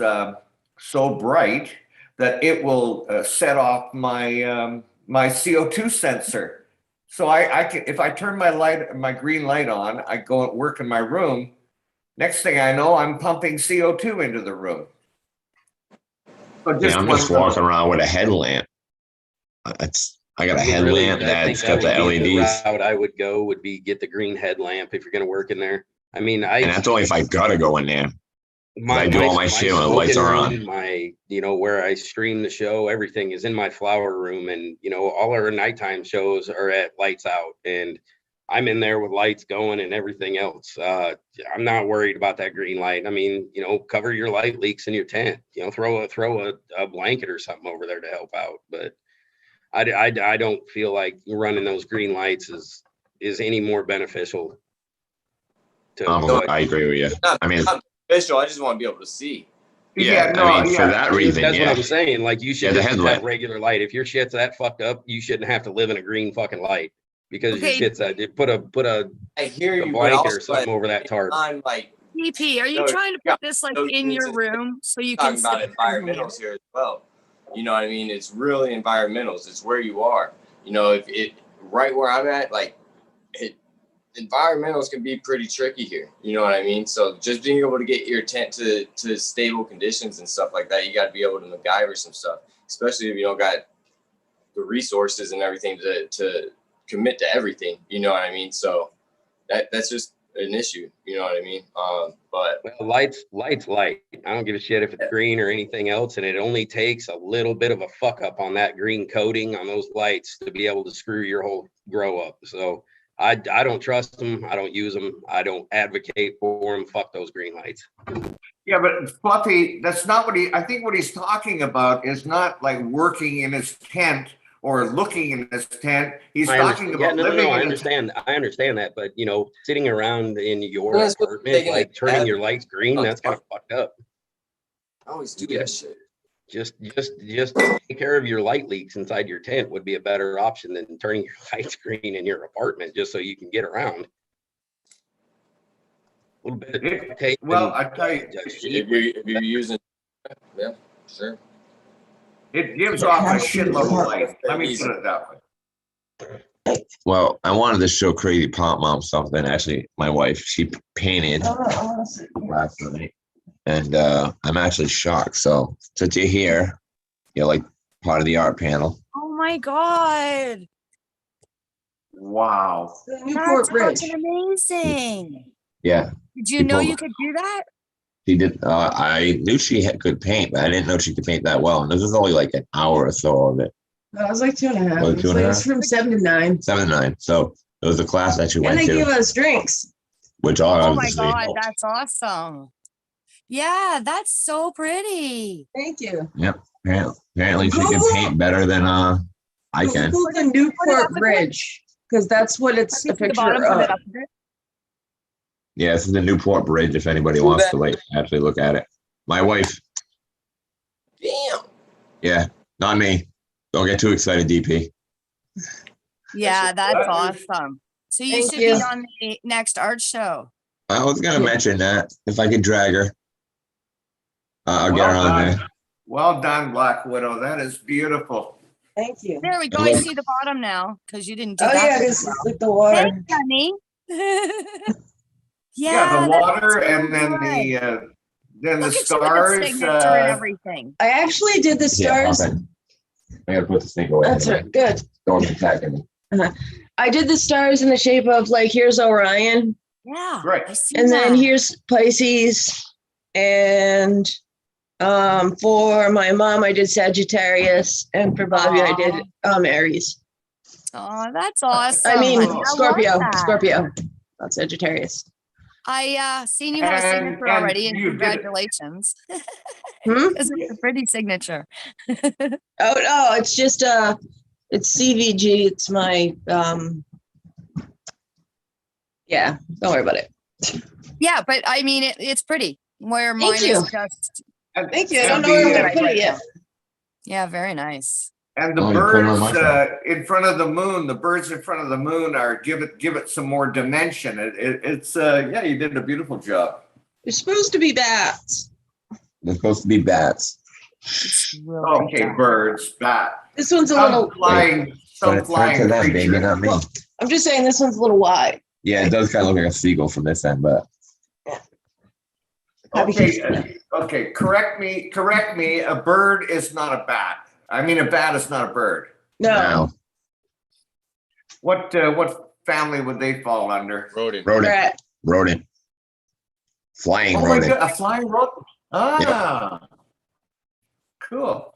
[SPEAKER 12] so bright that it will set off my my CO2 sensor. So I can, if I turn my green light on, I go and work in my room. Next thing I know, I'm pumping CO2 into the room. So
[SPEAKER 7] Yeah, I'm just walking around with a headlamp. I got a headlamp that's got the LEDs.
[SPEAKER 11] Route I would go would be get the green headlamp if you're going to work in there. I mean,
[SPEAKER 7] And that's only if I gotta go in there. I do all my shit when the lights
[SPEAKER 11] smoking
[SPEAKER 7] are on.
[SPEAKER 11] room, my, where I stream the show, everything is in my flower room, and all our nighttime shows are at lights out, and I'm in there with lights going and everything else. I'm not worried about that green light. I mean, cover your light leaks in your tent. Throw a blanket or something over there to help out. But I don't feel like running those green lights is any more beneficial.
[SPEAKER 7] I agree with you. I mean,
[SPEAKER 1] official. I just want to be able to see.
[SPEAKER 7] Yeah, I mean, for that reason,
[SPEAKER 11] that's
[SPEAKER 7] yeah.
[SPEAKER 11] what I'm saying. Like, you should
[SPEAKER 7] the
[SPEAKER 11] just
[SPEAKER 7] headlight.
[SPEAKER 11] have regular light. If your shit's that fucked up, you shouldn't have to live in a green fucking light because your
[SPEAKER 8] Okay.
[SPEAKER 11] shit's that. Put a
[SPEAKER 1] I hear you, but
[SPEAKER 11] blanket
[SPEAKER 1] also
[SPEAKER 11] or something over that tarp.
[SPEAKER 1] I'm like
[SPEAKER 8] DP, are you
[SPEAKER 1] No,
[SPEAKER 8] trying to
[SPEAKER 1] yeah,
[SPEAKER 8] put this like
[SPEAKER 1] no,
[SPEAKER 8] in your
[SPEAKER 1] it's-
[SPEAKER 8] room so you can
[SPEAKER 1] talking about
[SPEAKER 8] sit there and
[SPEAKER 1] environmentals here as well. You know what I mean? It's really environmentals. It's where you are. If it right where I'm at, like environmentals can be pretty tricky here. You know what I mean? So just being able to get your tent to stable conditions and stuff like that, you got to be able to MacGyver some stuff, especially if you don't got the resources and everything to commit to everything. You know what I mean? So that's just an issue. You know what I mean? But
[SPEAKER 11] Well, light's light. I don't give a shit if it's green or anything else, and it only takes a little bit of a fuck up on that green coating on those lights to be able to screw your whole grow up. So I don't trust them. I don't use them. I don't advocate for them. Fuck those green lights.
[SPEAKER 12] Yeah, but Fluffy, that's not I think what he's talking about is not like working in his tent or looking in his tent. He's talking about living
[SPEAKER 11] I
[SPEAKER 12] in
[SPEAKER 11] understand. I understand that, but sitting around in your
[SPEAKER 1] Well, that's what
[SPEAKER 11] apartment,
[SPEAKER 1] taking
[SPEAKER 11] like
[SPEAKER 1] a
[SPEAKER 11] turning
[SPEAKER 1] bath-
[SPEAKER 11] your lights green, that's kind of fucked up.
[SPEAKER 1] I always do that shit.
[SPEAKER 11] Just take care of your light leaks inside your tent would be a better option than turning your lights green in your apartment just so you can get around. A little bit of duct tape.
[SPEAKER 12] Well,
[SPEAKER 11] and,
[SPEAKER 12] I tell you,
[SPEAKER 1] If you're using, yeah, sure.
[SPEAKER 12] it gives off a shitload of light. Let me put it that way.
[SPEAKER 7] Well, I wanted to show Crazy Pop Mom something. Actually, my wife, she painted last night, and I'm actually shocked. So since you're here, you're like part of the art panel.
[SPEAKER 8] Oh my God.
[SPEAKER 12] Wow.
[SPEAKER 8] That's fucking amazing.
[SPEAKER 7] Yeah,
[SPEAKER 8] Did you
[SPEAKER 7] She
[SPEAKER 8] know
[SPEAKER 7] told
[SPEAKER 8] you
[SPEAKER 7] me.
[SPEAKER 8] could do that?
[SPEAKER 7] she did. I knew she could paint, but I didn't know she could paint that well. And this was only like an hour or so of it.
[SPEAKER 13] No, it was like 2.5.
[SPEAKER 7] Oh, 2.5?
[SPEAKER 13] It's from 7 to 9.
[SPEAKER 7] 7 to 9. So it was a class that you
[SPEAKER 13] And
[SPEAKER 7] went
[SPEAKER 13] they give
[SPEAKER 7] to,
[SPEAKER 13] us drinks.
[SPEAKER 7] which
[SPEAKER 8] Oh my
[SPEAKER 7] obviously
[SPEAKER 8] God,
[SPEAKER 7] helped.
[SPEAKER 8] that's awesome. Yeah, that's so pretty.
[SPEAKER 13] Thank you.
[SPEAKER 7] Yep. Apparently she can paint better than I can.
[SPEAKER 13] Google the Newport Bridge, because that's what it's a
[SPEAKER 8] Let me see the
[SPEAKER 13] picture
[SPEAKER 8] bottom, put it
[SPEAKER 13] of.
[SPEAKER 8] up a bit.
[SPEAKER 7] Yeah, this is the Newport Bridge. If anybody wants to like actually look at it, my wife.
[SPEAKER 1] Damn.
[SPEAKER 7] Yeah, not me. Don't get too excited, DP.
[SPEAKER 8] Yeah, that's awesome. So you
[SPEAKER 13] Thank
[SPEAKER 8] should
[SPEAKER 13] you.
[SPEAKER 8] be on the next art show.
[SPEAKER 7] I was gonna mention that if I could drag her, I'll get her
[SPEAKER 12] Well
[SPEAKER 7] on
[SPEAKER 12] done.
[SPEAKER 7] there.
[SPEAKER 12] Well done, Black Widow. That is beautiful.
[SPEAKER 13] Thank you.
[SPEAKER 8] There we go.
[SPEAKER 7] And
[SPEAKER 8] I
[SPEAKER 7] look-
[SPEAKER 8] see the bottom now because you didn't do
[SPEAKER 13] Oh,
[SPEAKER 8] that.
[SPEAKER 13] yeah,
[SPEAKER 8] very
[SPEAKER 13] because
[SPEAKER 8] well.
[SPEAKER 13] with the water.
[SPEAKER 8] Thanks, honey.
[SPEAKER 12] Yeah, the
[SPEAKER 8] that's
[SPEAKER 12] water
[SPEAKER 8] so
[SPEAKER 12] and then
[SPEAKER 8] good.
[SPEAKER 12] the
[SPEAKER 8] Look at you with the
[SPEAKER 12] stars.
[SPEAKER 8] signature and everything.
[SPEAKER 13] I actually did the
[SPEAKER 7] Yeah,
[SPEAKER 13] stars.
[SPEAKER 7] okay. I gotta put this thing away.
[SPEAKER 13] That's right. Good.
[SPEAKER 7] Don't attack me.
[SPEAKER 13] I did the stars in the shape of like, here's Orion.
[SPEAKER 8] Yeah.
[SPEAKER 12] Great.
[SPEAKER 8] I see
[SPEAKER 13] And then
[SPEAKER 8] that.
[SPEAKER 13] here's Pisces. And for my mom, I did Sagittarius. And for Bobby, I did Aries.
[SPEAKER 8] Oh, that's awesome.
[SPEAKER 13] I mean,
[SPEAKER 8] love
[SPEAKER 13] Scorpio.
[SPEAKER 8] that.
[SPEAKER 13] Scorpio. Not Sagittarius.
[SPEAKER 8] I seen you have a
[SPEAKER 12] And-
[SPEAKER 8] signature
[SPEAKER 12] and
[SPEAKER 8] already, and
[SPEAKER 12] you did it.
[SPEAKER 8] congratulations.
[SPEAKER 13] Hmm?
[SPEAKER 8] Because it's a pretty signature.
[SPEAKER 13] Oh no, it's just it's CVG. It's my yeah, don't worry about it.
[SPEAKER 8] Yeah, but I mean, it's pretty. Where
[SPEAKER 13] Thank
[SPEAKER 8] mine
[SPEAKER 13] you.
[SPEAKER 8] is just
[SPEAKER 13] Thank you. I don't
[SPEAKER 12] And
[SPEAKER 13] know where I'm
[SPEAKER 12] the,
[SPEAKER 13] gonna put it yet.
[SPEAKER 8] Yeah, very nice.
[SPEAKER 12] And the
[SPEAKER 7] Oh, you put it on
[SPEAKER 12] birds
[SPEAKER 7] my phone.
[SPEAKER 12] in front of the moon, the birds in front of the moon are give it some more dimension. It's yeah, you did a beautiful job.
[SPEAKER 13] They're supposed to be bats.
[SPEAKER 7] They're supposed to be bats.
[SPEAKER 12] Okay, birds, bat.
[SPEAKER 13] This one's a
[SPEAKER 12] Some
[SPEAKER 13] little.
[SPEAKER 12] flying, some
[SPEAKER 7] Turn
[SPEAKER 12] flying
[SPEAKER 7] to them, baby,
[SPEAKER 12] creature.
[SPEAKER 7] not me.
[SPEAKER 13] Well, I'm just saying this one's a little wide.
[SPEAKER 7] Yeah, it does kind of look like a seagull from this end, but
[SPEAKER 12] Okay, okay. Correct me. A bird is not a bat. I mean, a bat is not a bird.
[SPEAKER 13] No.
[SPEAKER 7] now
[SPEAKER 12] What family would they fall under?
[SPEAKER 4] Rodent.
[SPEAKER 7] rodent,
[SPEAKER 13] Rat.
[SPEAKER 7] rodent, flying
[SPEAKER 12] Oh my
[SPEAKER 7] rodent.
[SPEAKER 12] god, a flying rodent. Ah, cool.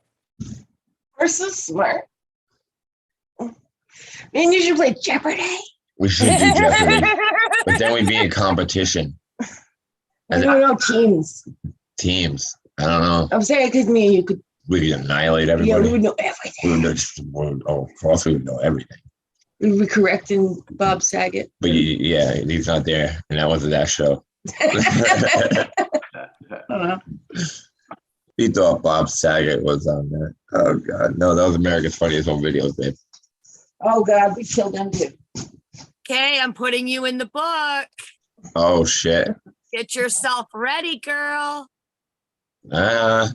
[SPEAKER 13] We're so smart. Man, you should play Jeopardy.
[SPEAKER 7] We should do Jeopardy, but then we'd be in competition.
[SPEAKER 13] I don't know teams.
[SPEAKER 7] Teams. I don't know.
[SPEAKER 13] I'm saying because me and you could.
[SPEAKER 7] We could annihilate
[SPEAKER 13] Yeah,
[SPEAKER 7] everybody.
[SPEAKER 13] we would know everything.
[SPEAKER 7] We would know, of course, we would know everything.
[SPEAKER 13] We would be correcting Bob Saget.
[SPEAKER 7] But yeah, he's not there, and that wasn't that show. He thought Bob Saget was on there. Oh God, no, that was America's Funniest Home Videos, babe.
[SPEAKER 13] Oh God, we killed them too.
[SPEAKER 8] Okay, I'm putting you in the book.
[SPEAKER 7] Oh shit.
[SPEAKER 8] Get yourself ready, girl.
[SPEAKER 7] That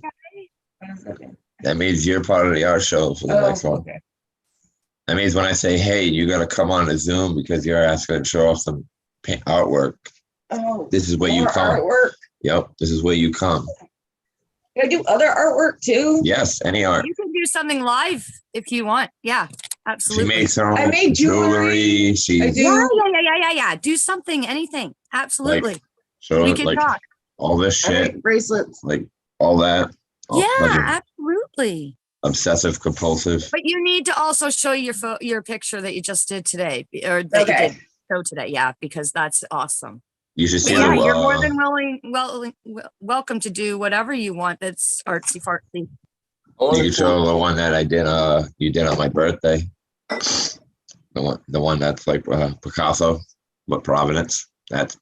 [SPEAKER 7] means you're part of the art show for the next one.
[SPEAKER 13] Okay.
[SPEAKER 7] That means when I say, hey, you got to come on to Zoom because you're asking to show off some artwork.
[SPEAKER 13] Oh.
[SPEAKER 7] This is where you
[SPEAKER 13] more
[SPEAKER 7] come.
[SPEAKER 13] Artwork.
[SPEAKER 7] Yep, this is where you come.
[SPEAKER 13] Can I do other artwork too?
[SPEAKER 7] Yes, any art.
[SPEAKER 8] You can do something live if you want. Yeah,
[SPEAKER 7] She
[SPEAKER 8] absolutely.
[SPEAKER 7] makes her own
[SPEAKER 13] I made jewelry.
[SPEAKER 7] She
[SPEAKER 13] I do.
[SPEAKER 8] Yeah. Do something, anything. Absolutely.
[SPEAKER 7] shows
[SPEAKER 8] We can
[SPEAKER 7] like
[SPEAKER 8] talk.
[SPEAKER 7] all this
[SPEAKER 13] I
[SPEAKER 7] shit,
[SPEAKER 13] make bracelets.
[SPEAKER 7] like all that. Like
[SPEAKER 8] Yeah, absolutely.
[SPEAKER 7] obsessive compulsive.
[SPEAKER 8] But you need to also show your picture that you just did today, or that you
[SPEAKER 13] Okay.
[SPEAKER 8] did show today. Yeah, because that's awesome.
[SPEAKER 7] You should see
[SPEAKER 8] Yeah,
[SPEAKER 7] the
[SPEAKER 8] you're more than welcome to do whatever you want. That's artsy fartsy.
[SPEAKER 7] you can show the one that I did you did on my birthday. The one that's like Picasso, but Providence. That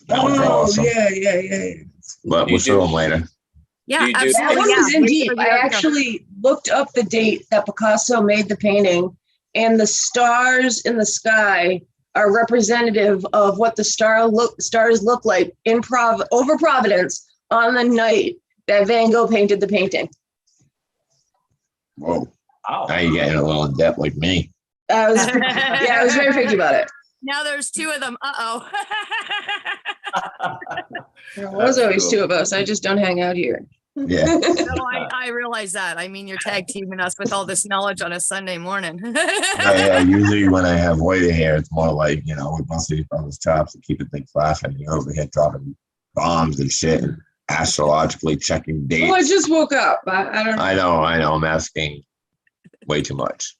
[SPEAKER 7] was awesome.
[SPEAKER 13] Yeah.
[SPEAKER 7] But we'll show them later.
[SPEAKER 8] Yeah,
[SPEAKER 1] You do-
[SPEAKER 13] That
[SPEAKER 8] absolutely.
[SPEAKER 13] one
[SPEAKER 8] Yeah.
[SPEAKER 13] was in
[SPEAKER 8] Wait
[SPEAKER 13] deep.
[SPEAKER 8] for the
[SPEAKER 13] I
[SPEAKER 8] other-
[SPEAKER 13] actually looked up the date that Picasso made the painting, and the stars in the sky are representative of what the stars look like over Providence on the night that Van Gogh painted the painting.
[SPEAKER 7] Whoa. Now you're getting a little in depth like me.
[SPEAKER 13] I was very picky about it.
[SPEAKER 8] Now there's two of them. Uh-oh.
[SPEAKER 13] There was always two of us. I just don't hang out here.
[SPEAKER 7] Yeah.
[SPEAKER 8] No, I realize that. I mean, you're tag teaming us with all this knowledge on a Sunday morning.
[SPEAKER 7] Yeah, usually when I have white hair, it's more like, we bust each other's chops and keep the thing flashing. You're over here dropping bombs and shit and astrologically checking dates.
[SPEAKER 13] Well, I just woke up. I don't know.
[SPEAKER 7] I know. I'm asking way too much.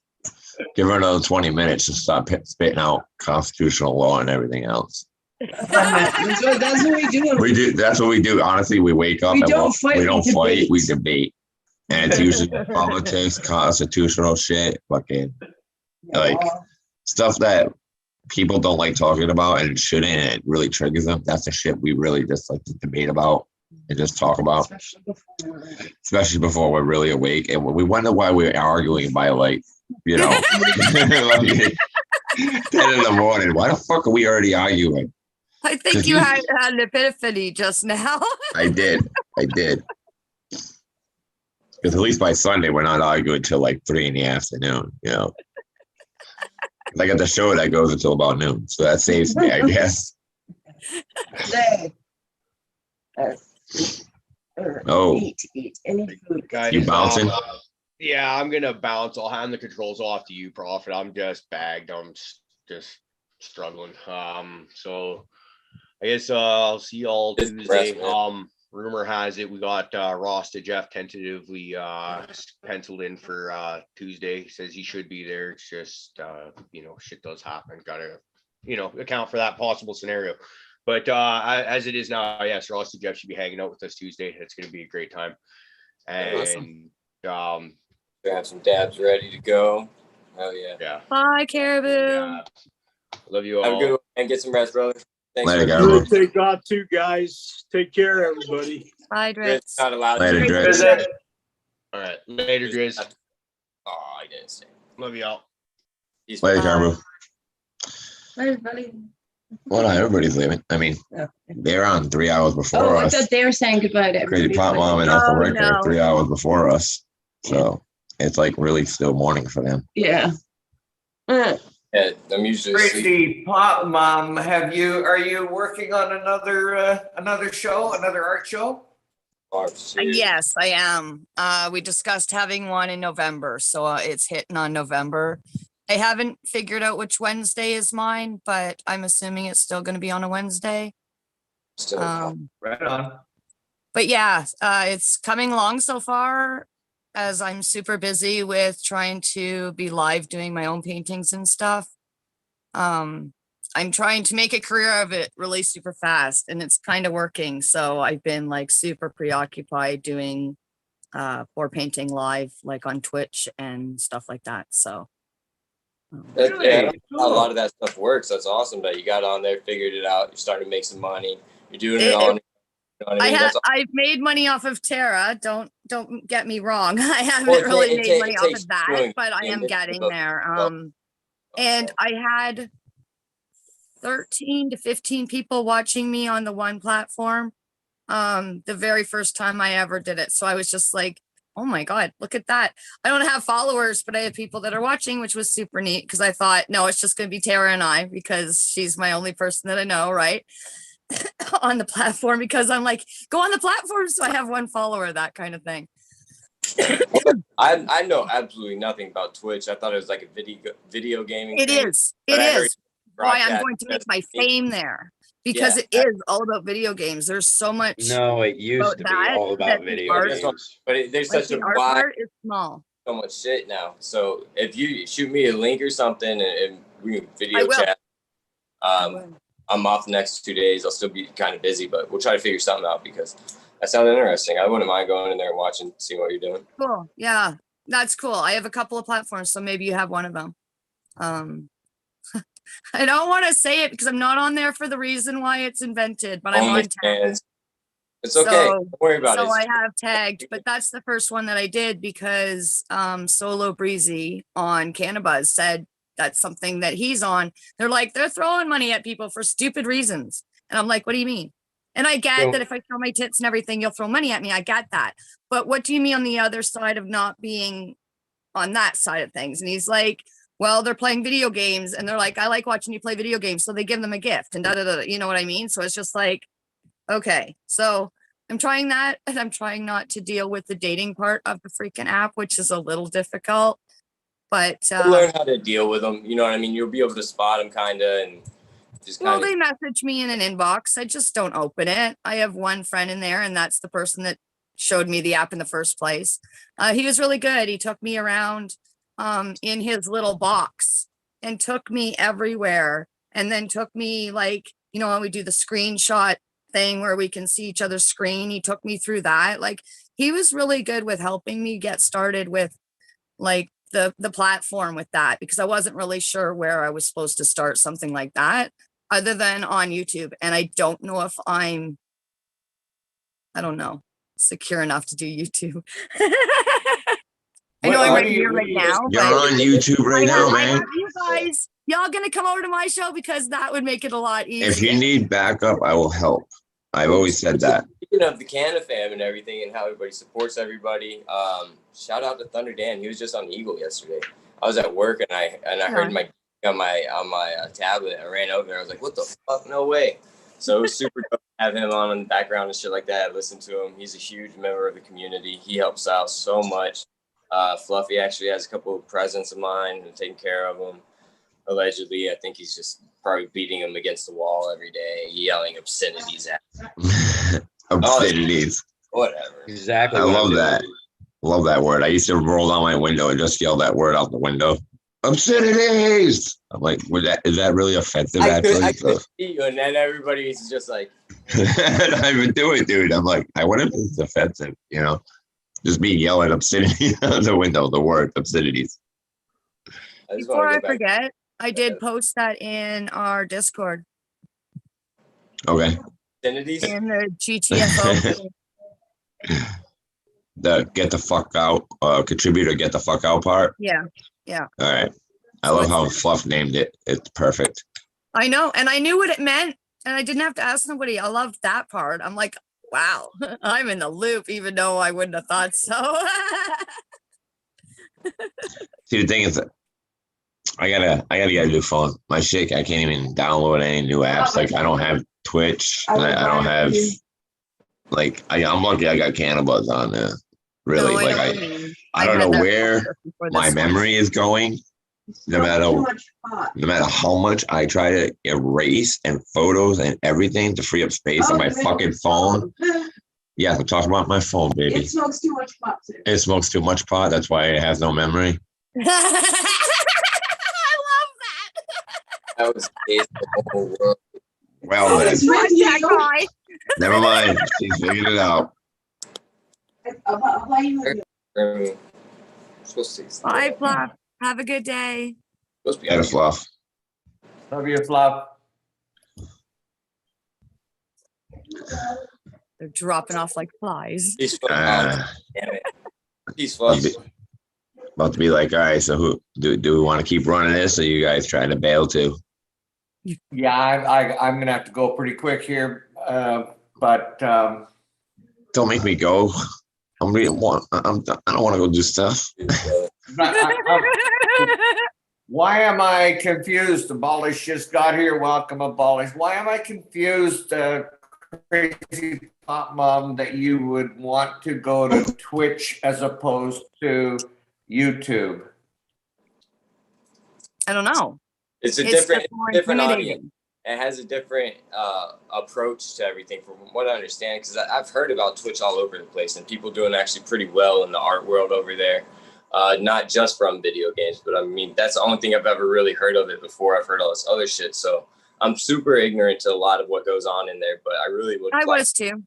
[SPEAKER 7] Give her another 20 minutes to stop spitting out constitutional law and everything else.
[SPEAKER 13] That's what we do.
[SPEAKER 7] We do. That's what we do. Honestly, we wake up
[SPEAKER 13] We
[SPEAKER 7] and
[SPEAKER 13] don't fight,
[SPEAKER 7] we
[SPEAKER 13] we
[SPEAKER 7] don't fight.
[SPEAKER 13] debate.
[SPEAKER 7] We debate, and it's usually politics, constitutional shit, fucking like stuff that people don't like talking about and it shouldn't. And it really triggers them. That's the shit we really just like to debate about and just talk about, especially before we're really awake. And we wonder why we're arguing by like 10 in the morning. Why the fuck are we already arguing?
[SPEAKER 8] I think you had an epiphany just now.
[SPEAKER 7] I did. Because at least by Sunday, we're not arguing till like 3 in the afternoon, I got the show that goes until about noon. So that saves me, I guess. Oh.
[SPEAKER 13] Eat any food.
[SPEAKER 4] Guys,
[SPEAKER 7] You bouncing?
[SPEAKER 4] Yeah, I'm gonna bounce. I'll hand the controls off to you, Prophet. I'm just bagged. I'm just struggling. So I guess I'll see y'all Tuesday. Rumor has it we got Ross to Jeff tentatively penciled in for Tuesday. Says he should be there. It's just shit does happen. Gotta account for that possible scenario. But as it is now, yes, Ross to Jeff should be hanging out with us Tuesday. It's gonna be a great time. And
[SPEAKER 1] have some dabs ready to go. Hell yeah.
[SPEAKER 4] Yeah.
[SPEAKER 8] Bye, Caribou.
[SPEAKER 4] Love you all.
[SPEAKER 1] Have a good one and get some rest, brother. Thanks.
[SPEAKER 7] Later,
[SPEAKER 1] for
[SPEAKER 7] guys.
[SPEAKER 10] Take off too, guys. Take care, everybody.
[SPEAKER 8] Bye,
[SPEAKER 1] It's
[SPEAKER 8] Dritz.
[SPEAKER 1] not allowed.
[SPEAKER 7] Later,
[SPEAKER 1] to.
[SPEAKER 7] Dritz.
[SPEAKER 4] All right, later, Grizz.
[SPEAKER 1] Oh, I didn't say.
[SPEAKER 4] Love y'all.
[SPEAKER 1] He's
[SPEAKER 7] Later,
[SPEAKER 8] Bye.
[SPEAKER 7] Carbo.
[SPEAKER 13] Bye, everybody.
[SPEAKER 7] Well, not everybody's leaving. I mean,
[SPEAKER 13] Oh,
[SPEAKER 7] they're on 3 hours before
[SPEAKER 13] Oh, I
[SPEAKER 7] us.
[SPEAKER 13] thought they were saying goodbye to
[SPEAKER 7] Crazy
[SPEAKER 13] everybody.
[SPEAKER 7] Pop Mom and Uncle
[SPEAKER 8] Oh,
[SPEAKER 7] Rick are
[SPEAKER 8] no.
[SPEAKER 7] 3 hours before us. So it's like really still morning for them.
[SPEAKER 13] Yeah.
[SPEAKER 1] Yeah, I'm usually asleep.
[SPEAKER 12] Crazy Pop Mom, are you working on another show, another art show?
[SPEAKER 8] Yes, I am. We discussed having one in November, so it's hitting on November. I haven't figured out which Wednesday is mine, but I'm assuming it's still going to be on a Wednesday.
[SPEAKER 12] Right on.
[SPEAKER 8] But yeah, it's coming along so far, as I'm super busy with trying to be live doing my own paintings and stuff. I'm trying to make a career of it really super fast, and it's kind of working. So I've been like super preoccupied doing pour painting live, like on Twitch and stuff like that. So
[SPEAKER 1] Yeah, a lot of that stuff works. That's awesome that you got on there, figured it out. You're starting to make some money. You're doing it on. You know what I mean?
[SPEAKER 8] I've made money off of Terra. Don't get me wrong. I haven't
[SPEAKER 1] Well,
[SPEAKER 8] really
[SPEAKER 1] it
[SPEAKER 8] made money off
[SPEAKER 1] takes
[SPEAKER 8] of that,
[SPEAKER 1] doing
[SPEAKER 8] but I
[SPEAKER 1] it.
[SPEAKER 8] am getting
[SPEAKER 1] Well,
[SPEAKER 8] there. And I had 13 to 15 people watching me on the one platform. The very first time I ever did it. So I was just like, oh my God, look at that. I don't have followers, but I have people that are watching, which was super neat because I thought, no, it's just going to be Tara and I because she's my only person that I know, right? On the platform, because I'm like, go on the platform. So I have one follower, that kind of thing.
[SPEAKER 1] I know absolutely nothing about Twitch. I thought it was like a video gaming.
[SPEAKER 8] It
[SPEAKER 1] thing,
[SPEAKER 8] is.
[SPEAKER 1] but
[SPEAKER 8] It
[SPEAKER 1] I heard
[SPEAKER 8] is why I'm
[SPEAKER 1] broadcast
[SPEAKER 8] going to make my
[SPEAKER 1] doesn't mean-
[SPEAKER 8] fame there because
[SPEAKER 1] Yeah.
[SPEAKER 8] it is all about video games. There's so much.
[SPEAKER 11] No, it used
[SPEAKER 8] about
[SPEAKER 11] to be
[SPEAKER 8] that
[SPEAKER 11] all about
[SPEAKER 8] that the
[SPEAKER 11] video
[SPEAKER 8] art-
[SPEAKER 11] games.
[SPEAKER 1] But there's
[SPEAKER 8] Like
[SPEAKER 1] such a
[SPEAKER 8] the art
[SPEAKER 1] wide,
[SPEAKER 8] part is small.
[SPEAKER 1] so much shit now. So if you shoot me a link or something and we can
[SPEAKER 8] I
[SPEAKER 1] video
[SPEAKER 8] will.
[SPEAKER 1] chat, I'm off the next 2 days. I'll still be kind of busy, but we'll try to figure something out because that sounds interesting. I wouldn't mind going in there and watching, seeing what you're doing.
[SPEAKER 8] Cool. Yeah, that's cool. I have a couple of platforms, so maybe you have one of them. I don't want to say it because I'm not on there for the reason why it's invented, but I'm on tag.
[SPEAKER 1] OnlyFans. It's okay. Don't worry about it.
[SPEAKER 8] So I have tagged, but that's the first one that I did because Solo Breezy on Cannabuzz said that's something that he's on. They're like, they're throwing money at people for stupid reasons. And I'm like, what do you mean? And I get that if I show my tits and everything, you'll throw money at me. I get that. But what do you mean on the other side of not being on that side of things? And he's like, well, they're playing video games and they're like, I like watching you play video games. So they give them a gift and you know what I mean? So it's just like, okay, so I'm trying that and I'm trying not to deal with the dating part of the freaking app, which is a little difficult, but
[SPEAKER 1] You'll learn how to deal with them. You know what I mean? You'll be able to spot them kind of and just
[SPEAKER 8] well,
[SPEAKER 1] kind of.
[SPEAKER 8] they message me in an inbox. I just don't open it. I have one friend in there and that's the person that showed me the app in the first place. He was really good. He took me around in his little box and took me everywhere and then took me like, you know, when we do the screenshot thing where we can see each other's screen, he took me through that. Like he was really good with helping me get started with like the platform with that because I wasn't really sure where I was supposed to start something like that other than on YouTube. And I don't know if I don't know, secure enough to do YouTube. I know I'm right here right now.
[SPEAKER 7] You're on YouTube right now,
[SPEAKER 8] I
[SPEAKER 7] man.
[SPEAKER 8] love you guys. Y'all gonna come over to my show because that would make it a lot easier.
[SPEAKER 7] If you need backup, I will help. I've always said that.
[SPEAKER 1] Speaking of the Canna fam and everything and how everybody supports everybody, shout out to Thunder Dan. He was just on the Eagle yesterday. I was at work and I heard my on my tablet. I ran over there. I was like, what the fuck? No way. So it was super dope to have him on in the background and shit like that. Listen to him. He's a huge member of the community. He helps out so much. Fluffy actually has a couple of presents of mine and taking care of them. Allegedly, I think he's just probably beating him against the wall every day, yelling obscenities at him.
[SPEAKER 7] Obscenities.
[SPEAKER 1] Whatever.
[SPEAKER 11] Exactly.
[SPEAKER 7] I
[SPEAKER 11] what
[SPEAKER 7] love
[SPEAKER 11] I'm
[SPEAKER 7] that.
[SPEAKER 11] doing.
[SPEAKER 7] Love that word. I used to roll down my window and just yell that word out the window. Obscenities. I'm like, is that really offensive?
[SPEAKER 1] I could
[SPEAKER 7] Actually,
[SPEAKER 1] see you, and then everybody's just like,
[SPEAKER 7] I would do it, dude. I'm like, I wonder if it's offensive, you know? Just me yelling obscenity out the window, the word obscenities.
[SPEAKER 8] Before I forget, I did post that in our Discord.
[SPEAKER 7] Okay.
[SPEAKER 1] Obscenities?
[SPEAKER 8] In the GTFO.
[SPEAKER 7] The get the fuck out, contributor get the fuck out part.
[SPEAKER 8] Yeah. Yeah.
[SPEAKER 7] All right. I
[SPEAKER 8] So
[SPEAKER 7] love
[SPEAKER 8] it's
[SPEAKER 7] how
[SPEAKER 8] like-
[SPEAKER 7] Fluff named it. It's perfect.
[SPEAKER 8] I know. And I knew what it meant. And I didn't have to ask nobody. I loved that part. I'm like, wow, I'm in the loop, even though I wouldn't have thought so.
[SPEAKER 7] See, the thing is that I gotta get a new phone. My shit, I can't even download any new apps. Like I don't have Twitch. And I don't have like I'm lucky I got Cannabis on there. Really,
[SPEAKER 8] No, I
[SPEAKER 7] like
[SPEAKER 8] know what you mean.
[SPEAKER 7] I don't
[SPEAKER 8] had
[SPEAKER 7] know
[SPEAKER 8] that
[SPEAKER 7] where
[SPEAKER 8] folder before
[SPEAKER 7] my
[SPEAKER 8] this one.
[SPEAKER 7] memory is going. No matter how much I try to erase and photos and everything to free up space on my fucking phone. Yeah, I'm talking about my phone, baby.
[SPEAKER 13] It smokes too much pot. Sir.
[SPEAKER 7] It smokes too much pot. That's why it has no memory.
[SPEAKER 1] That was the case for the whole world.
[SPEAKER 7] Well then,
[SPEAKER 8] That guy.
[SPEAKER 7] never mind. She's figured it out.
[SPEAKER 13] I'll buy you a
[SPEAKER 1] Supposed to say
[SPEAKER 8] Bye, Fluff. Have a good day.
[SPEAKER 1] supposed to be
[SPEAKER 7] Get a Fluff.
[SPEAKER 12] Love you, Fluff.
[SPEAKER 8] They're dropping off like flies.
[SPEAKER 1] peaceful.
[SPEAKER 7] Uh,
[SPEAKER 1] Damn it. Peaceful.
[SPEAKER 7] About to be like, all right, so who do we want to keep running this, or you guys trying to bail too?
[SPEAKER 12] Yeah, I'm gonna have to go pretty quick here, but
[SPEAKER 7] Don't make me go. I don't want to go do stuff.
[SPEAKER 12] why am I confused? Abolish just got here. Welcome, Abolish. Why am I confused, crazy pop mom, that you would want to go to Twitch as opposed to YouTube?
[SPEAKER 8] I don't know.
[SPEAKER 1] It's a
[SPEAKER 8] It's
[SPEAKER 1] different,
[SPEAKER 8] just more
[SPEAKER 1] different
[SPEAKER 8] intimidating.
[SPEAKER 1] audience. It has a different approach to everything, from what I understand. Because I've heard about Twitch all over the place, and people doing actually pretty well in the art world over there. Not just from video games, but I mean that's the only thing I've ever really heard of it before. I've heard all this other shit, so I'm super ignorant to a lot of what goes on in there. But I really would.
[SPEAKER 8] I
[SPEAKER 1] like,
[SPEAKER 8] was too.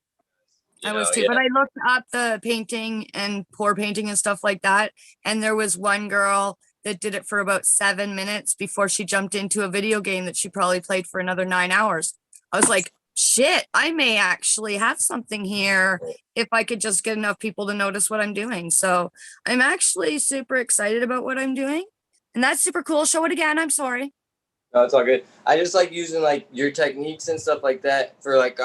[SPEAKER 8] I
[SPEAKER 1] you
[SPEAKER 8] was
[SPEAKER 1] know,
[SPEAKER 8] too.
[SPEAKER 1] yeah.
[SPEAKER 8] But I looked up the painting and pour painting and stuff like that. And there was one girl that did it for about 7 minutes before she jumped into a video game that she probably played for another 9 hours. I was like, shit, I may actually have something here if I could just get enough people to notice what I'm doing. So I'm actually super excited about what I'm doing. And that's super cool. Show it again. I'm sorry.
[SPEAKER 1] No, it's all good. I just like using like your techniques and stuff like that for like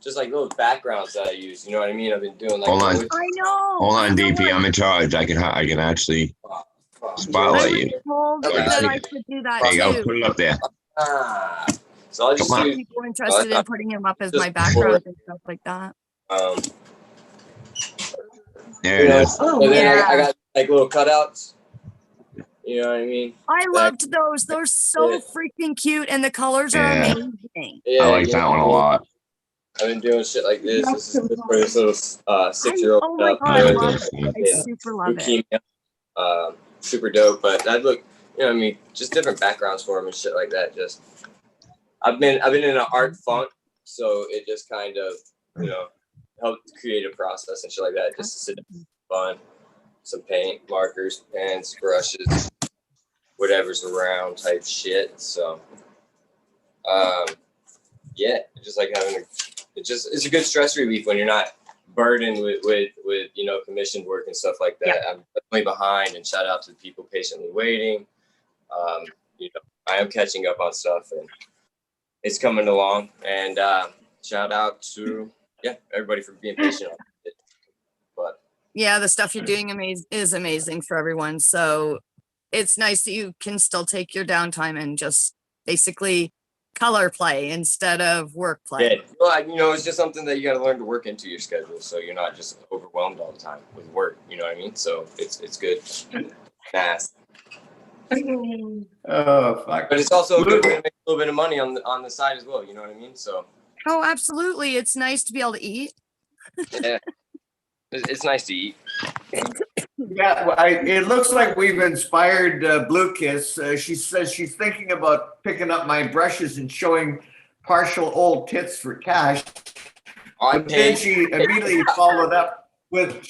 [SPEAKER 1] just like little backgrounds that I use. You know what I mean? I've been doing like.
[SPEAKER 7] Hold on.
[SPEAKER 8] I know.
[SPEAKER 7] Hold on,
[SPEAKER 8] I know
[SPEAKER 7] DP.
[SPEAKER 8] what-
[SPEAKER 7] I'm in charge. I can actually spotlight
[SPEAKER 8] I
[SPEAKER 7] you.
[SPEAKER 8] was told
[SPEAKER 7] Oh,
[SPEAKER 8] that
[SPEAKER 7] yeah.
[SPEAKER 8] I could do that
[SPEAKER 7] There you go.
[SPEAKER 8] too.
[SPEAKER 7] Put it up there.
[SPEAKER 1] So I'll just
[SPEAKER 7] Come on.
[SPEAKER 1] do
[SPEAKER 8] People interested in putting him up as
[SPEAKER 1] Just
[SPEAKER 8] my background and stuff like that.
[SPEAKER 7] There it is.
[SPEAKER 8] Oh,
[SPEAKER 1] and then
[SPEAKER 8] yeah.
[SPEAKER 1] I got like little cutouts. You know what I mean?
[SPEAKER 8] I loved those. They're so freaking cute, and the colors are
[SPEAKER 7] Yeah.
[SPEAKER 8] amazing.
[SPEAKER 1] Yeah,
[SPEAKER 7] I like that one a lot.
[SPEAKER 1] I've been doing shit like this. This is for this little 6-year-old.
[SPEAKER 8] Oh my God, I love it. I super love it.
[SPEAKER 1] Leukemia. Super dope. But I'd look, you know what I mean? Just different backgrounds for them and shit like that. Just I've been in an art funk, so it just kind of, you know, helped the creative process and shit like that. Just to sit down, fun, some paint, markers, pens, brushes, whatever's around type shit. So yeah, just like having it's a good stress relief when you're not burdened with you know, commissioned work and stuff like that. I'm definitely behind, and shout out to the people patiently waiting. You know, I am catching up on stuff, and it's coming along. And shout out to everybody for being patient on it. But
[SPEAKER 8] Yeah, the stuff you're doing is amazing for everyone. So it's nice that you can still take your downtime and just basically color play instead of work play.
[SPEAKER 1] yeah, well, you know, it's just something that you got to learn to work into your schedule, so you're not just overwhelmed all the time with work. You know what I mean? So it's good. Fast.
[SPEAKER 12] Oh fuck!
[SPEAKER 1] But it's also a good way to make a little bit of money on the side as well. You know what I mean? So
[SPEAKER 8] Oh, absolutely. It's nice to be able to eat.
[SPEAKER 1] yeah, it's nice to eat.
[SPEAKER 12] Yeah, well, it looks like we've inspired Blue Kiss. She says she's thinking about picking up my brushes and showing partial old tits for cash. But then she immediately followed up with,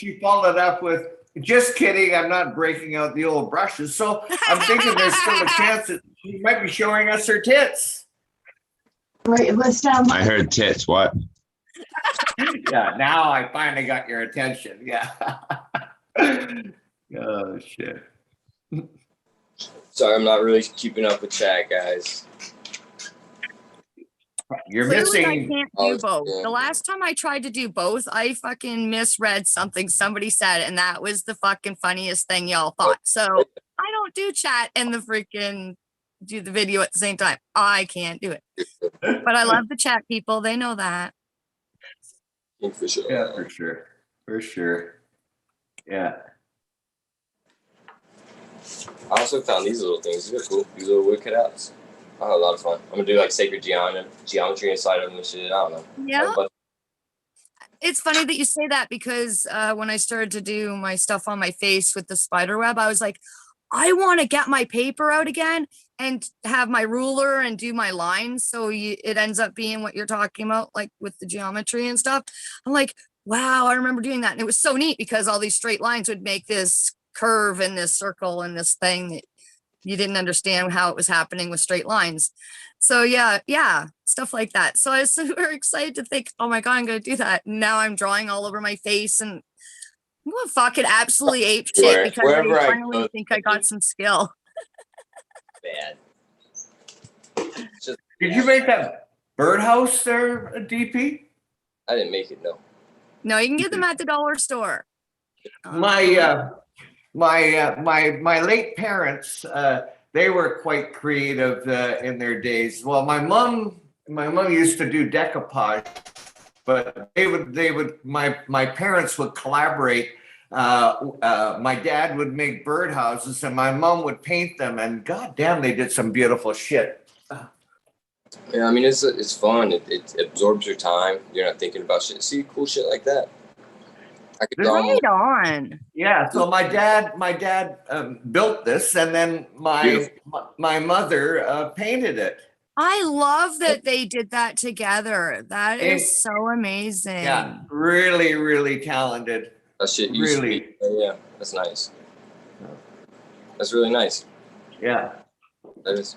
[SPEAKER 12] just kidding, I'm not breaking out the old brushes. So I'm thinking there's still a chance that she might be showing us her tits.
[SPEAKER 13] Right, let's down.
[SPEAKER 7] I heard tits. What?
[SPEAKER 12] Yeah, now I finally got your attention. Yeah. Oh shit.
[SPEAKER 1] Sorry, I'm not really keeping up with chat, guys.
[SPEAKER 12] You're
[SPEAKER 8] Clearly, I
[SPEAKER 12] missing.
[SPEAKER 8] can't do both. The last time I tried to do both, I fucking misread something somebody said, and that was the fucking funniest thing y'all thought. So I don't do chat and the freaking do the video at the same time. I can't do it. But I love the chat people. They know that.
[SPEAKER 1] For sure.
[SPEAKER 12] Yeah, for sure. For sure. Yeah.
[SPEAKER 1] I also found these little things. These are cool. These little wood cutouts. I had a lot of fun. I'm gonna do like sacred geometry inside of them and shit. I don't know.
[SPEAKER 8] Yeah. It's funny that you say that because when I started to do my stuff on my face with the spider web, I was like, I want to get my paper out again and have my ruler and do my lines. So it ends up being what you're talking about, like with the geometry and stuff. I'm like, wow, I remember doing that. And it was so neat because all these straight lines would make this curve and this circle and this thing that you didn't understand how it was happening with straight lines. So yeah, stuff like that. So I was super excited to think, oh my God, I'm going to do that. And now I'm drawing all over my face and I'm going to fucking absolutely ape shit because
[SPEAKER 1] Wherever
[SPEAKER 8] I
[SPEAKER 1] I
[SPEAKER 8] finally
[SPEAKER 1] go,
[SPEAKER 8] think I got some skill.
[SPEAKER 1] Bad.
[SPEAKER 12] Did you make that birdhouse there, DP?
[SPEAKER 1] I didn't make it, no.
[SPEAKER 8] No, you can get them at the dollar store.
[SPEAKER 12] My late parents, they were quite creative in their days. Well, my mom used to do decoupage, but my parents would collaborate. My dad would make birdhouses and my mom would paint them, and goddamn, they did some beautiful shit.
[SPEAKER 1] Yeah, I mean it's fun. It absorbs your time. You're not thinking about shit. See cool shit like that. I could draw
[SPEAKER 8] Right on.
[SPEAKER 12] Yeah, so my dad built this, and then my mother painted it.
[SPEAKER 8] I love that they did that together. That is so amazing.
[SPEAKER 12] Yeah, really, really talented.
[SPEAKER 1] That shit used to be. Yeah, that's nice. That's really nice.
[SPEAKER 12] Yeah.
[SPEAKER 1] That is.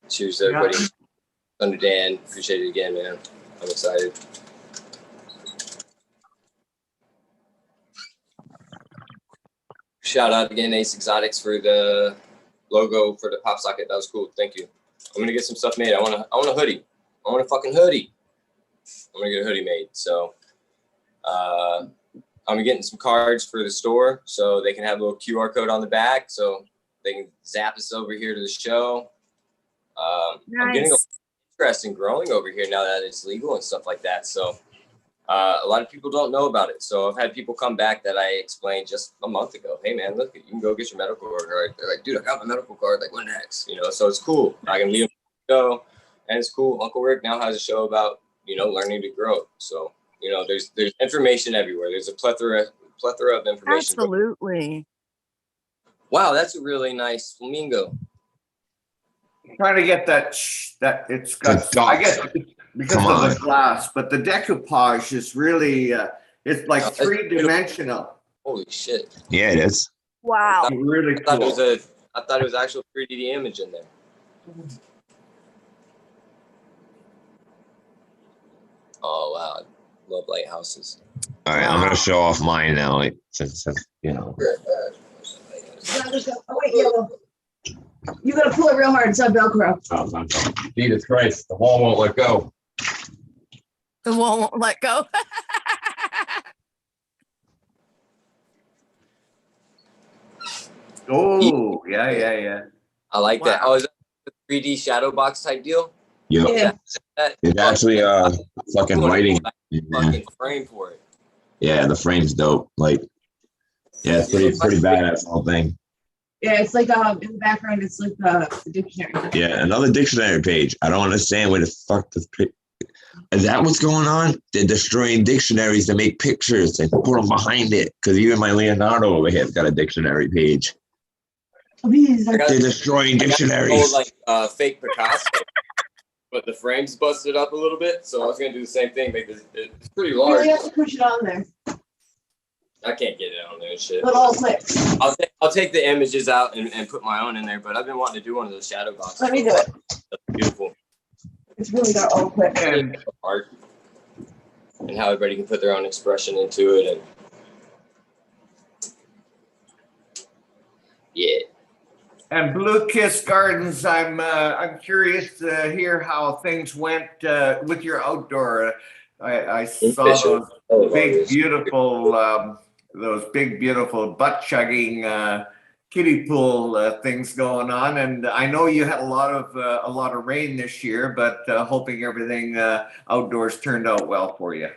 [SPEAKER 1] Cheers to everybody. Thunder Dan, appreciate it again, man. I'm excited. Shout out again, Ace Exotics, for the logo for the pop socket. That was cool. Thank you. I'm gonna get some stuff made. I want a hoodie. I want a fucking hoodie. I'm gonna get a hoodie made. So I'm getting some cards for the store so they can have a little QR code on the back so they can zap us over here to the show. I'm getting interest in growing over here now that it's legal and stuff like that. So a lot of people don't know about it. So I've had people come back that I explained just a month ago. Hey man, look, you can go get your medical card. They're like, dude, I got my medical card. Like, what next? So it's cool. I can leave them go, and it's cool. Uncle Rick now has a show about learning to grow. So there's information everywhere. There's a plethora of information.
[SPEAKER 8] Absolutely.
[SPEAKER 1] Wow, that's a really nice flamingo.
[SPEAKER 12] Trying to get that it's got, I guess, because of the glass, but the decoupage is really it's like 3-dimensional.
[SPEAKER 1] Holy shit!
[SPEAKER 7] Yeah, it is.
[SPEAKER 8] Wow.
[SPEAKER 12] Really cool.
[SPEAKER 1] I thought it was actual 3D image in there. Oh wow, I love lighthouses.
[SPEAKER 7] All right, I'm gonna show off mine now. Like, since
[SPEAKER 13] Oh, wait, Yellow. You gotta pull it real hard. It's on Velcro.
[SPEAKER 7] Oh, Jesus Christ, the wall won't let go.
[SPEAKER 8] The wall won't let go.
[SPEAKER 12] Oh, yeah.
[SPEAKER 1] I like that. Oh, is that a 3D shadow box type deal?
[SPEAKER 7] Yeah. It's actually fucking writing.
[SPEAKER 1] Fucking frame for it.
[SPEAKER 7] Yeah, the frame's dope. Like, yeah, it's pretty badass whole thing.
[SPEAKER 13] Yeah, it's like in the background, it's like the dictionary.
[SPEAKER 7] Yeah, another dictionary page. I don't understand where the fuck this. Is that what's going on? They're destroying dictionaries to make pictures and put them behind it. Because even my Leonardo over here has got a dictionary page. They're destroying dictionaries.
[SPEAKER 1] Like fake Picasso, but the frame's busted up a little bit. So I was gonna do the same thing. Because it's pretty
[SPEAKER 13] You
[SPEAKER 1] large.
[SPEAKER 13] really have to push it on there.
[SPEAKER 1] I can't get it on there and shit.
[SPEAKER 13] But all clicks.
[SPEAKER 1] I'll take the images out and put my own in there. But I've been wanting to do one of those shadow boxes.
[SPEAKER 13] Let me do it.
[SPEAKER 1] That's beautiful.
[SPEAKER 13] It's really got all quick.
[SPEAKER 12] And
[SPEAKER 1] art and how everybody can put their own expression into it. And yeah.
[SPEAKER 12] And Blue Kiss Gardens, I'm curious to hear how things went with your outdoor. I saw those big beautiful butt chugging kiddie pool things going on, and I know you had a lot of rain this year, but hoping everything outdoors turned out well for you.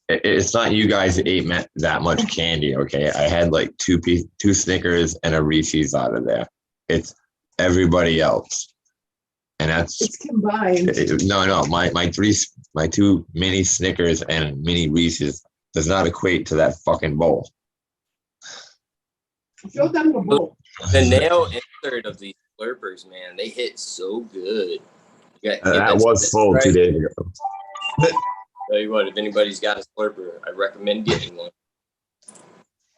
[SPEAKER 7] It's not you guys that ate that much candy, okay? I had like two Snickers and a Reese's out of there. It's everybody else, and that's
[SPEAKER 13] It's combined.
[SPEAKER 7] no. My two mini Snickers and mini Reese's does not equate to that fucking bowl.
[SPEAKER 13] Show them the bowl.
[SPEAKER 1] The nail insert of these slurpers, man, they hit so good.
[SPEAKER 7] That was full 2 days ago.
[SPEAKER 1] Tell you what, if anybody's got a slurper, I recommend getting one.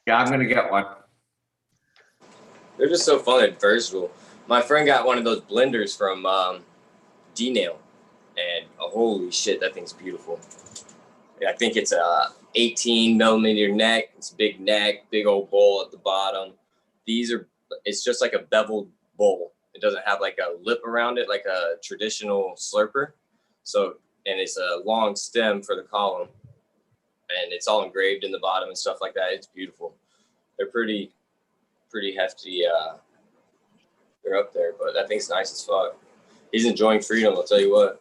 [SPEAKER 12] Yeah, I'm gonna get one.
[SPEAKER 1] They're just so fun and versatile. My friend got one of those blenders from D-Nail, and holy shit, that thing's beautiful. I think it's a 18 millimeter neck. It's a big neck, big old bowl at the bottom. It's just like a beveled bowl. It doesn't have like a lip around it like a traditional slurper. So, and it's a long stem for the column, and it's all engraved in the bottom and stuff like that. It's beautiful. They're pretty hefty. They're up there, but that thing's nice as fuck. He's enjoying freedom, I'll tell you what.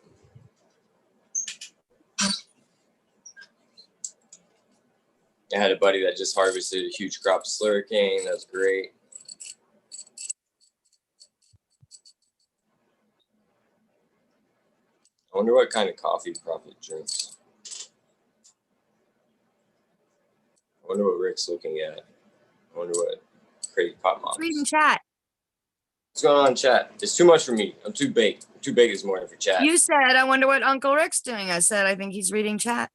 [SPEAKER 1] I had a buddy that just harvested a huge crop of slurricane. That's great. I wonder what kind of coffee Prophet drinks. I wonder what Rick's looking at. I wonder what Crazy Pop Mom.
[SPEAKER 8] Reading chat.
[SPEAKER 1] What's going on, chat? It's too much for me. I'm too baked. I'm too baked this morning for chat.
[SPEAKER 8] You said, I wonder what Uncle Rick's doing. I said, I think he's reading chat.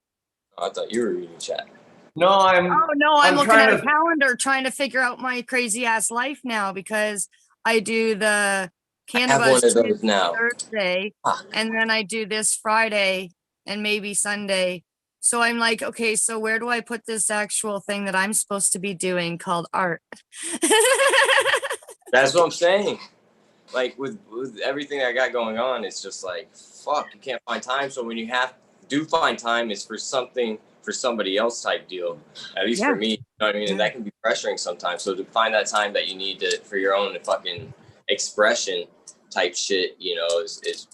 [SPEAKER 1] Oh, I thought you were reading chat.
[SPEAKER 12] No, I'm
[SPEAKER 8] looking
[SPEAKER 12] trying
[SPEAKER 8] at a calendar trying to figure out my crazy ass life now because I do the
[SPEAKER 1] one of those
[SPEAKER 8] cannabis
[SPEAKER 1] now.
[SPEAKER 8] Thursday and then I do this Friday and maybe Sunday. So I'm like, okay, so where do I put this actual thing that I'm supposed to be doing called art?
[SPEAKER 1] That's what I'm saying. Like with everything I got going on, it's just like, fuck, you can't find time. So when you do find time, it's for something for somebody else type deal. At least for me, you know what I mean? And that can be pressuring sometimes. So to find that time that you need to for your own fucking expression type shit, you know, is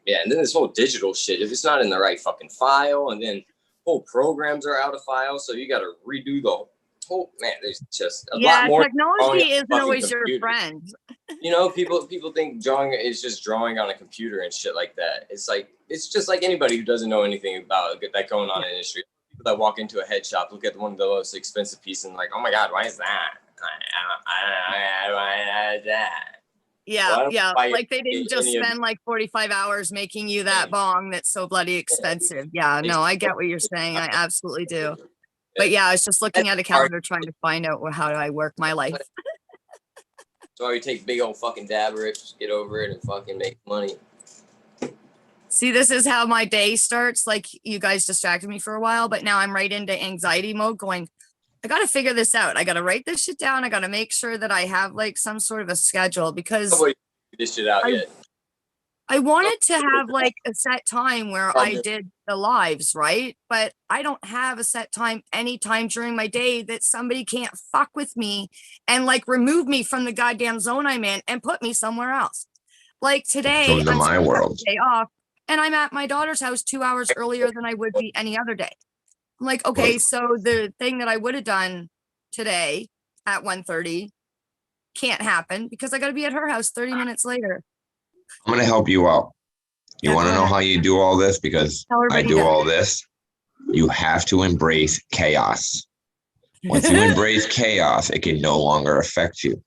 [SPEAKER 1] yeah. And then this whole digital shit, if it's not in the right fucking file, and then whole programs are out of file, so you got to redo the whole, man, there's just a lot more.
[SPEAKER 8] Technology isn't always your friend.
[SPEAKER 1] You know, people think drawing is just drawing on a computer and shit like that. It's like, it's just like anybody who doesn't know anything about that going on in the industry. People that walk into a head shop, look at one of the most expensive pieces and like, oh my God, why is that? Why is that?
[SPEAKER 8] Yeah, yeah. Like they didn't just spend like 45 hours making you that bong that's so bloody expensive. Yeah, no, I get what you're saying. I absolutely do. But yeah, I was just looking at a calendar trying to find out how do I work my life.
[SPEAKER 1] So you take big old fucking dab rips, get over it, and fucking make money.
[SPEAKER 8] See, this is how my day starts. Like you guys distracted me for a while, but now I'm right into anxiety mode going, I got to figure this out. I got to write this shit down. I got to make sure that I have like some sort of a schedule because
[SPEAKER 1] this shit out yet.
[SPEAKER 8] I wanted to have like a set time where I did the lives, right? But I don't have a set time anytime during my day that somebody can't fuck with me and like remove me from the goddamn zone I'm in and put me somewhere else. Like today,
[SPEAKER 7] Welcome to
[SPEAKER 8] I'm
[SPEAKER 7] my
[SPEAKER 8] supposed to have
[SPEAKER 7] world.
[SPEAKER 8] a day off and I'm at my daughter's house 2 hours earlier than I would be any other day. I'm like, okay, so the thing that I would have done today at 1:30 can't happen because I got to be at her house 30 minutes later.
[SPEAKER 7] I'm gonna help you out. You want to know how you do all this? Because I do all this. You have to embrace chaos. Once you embrace chaos, it can no longer affect you.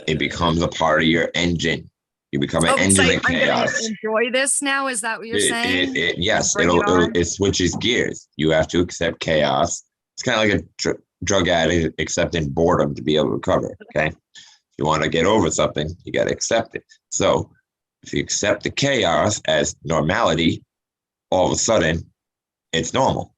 [SPEAKER 7] It becomes a part of your engine. You become an
[SPEAKER 8] Oh, so
[SPEAKER 7] engine
[SPEAKER 8] I'm
[SPEAKER 7] of
[SPEAKER 8] gonna
[SPEAKER 7] chaos.
[SPEAKER 8] enjoy this now. Is that what you're saying?
[SPEAKER 7] Yes,
[SPEAKER 8] Bring it on?
[SPEAKER 7] it switches gears. You have to accept chaos. It's kind of like a drug addict accepting boredom to be able to recover. Okay, if you want to get over something, you got to accept it. So if you accept the chaos as normality, all of a sudden, it's normal.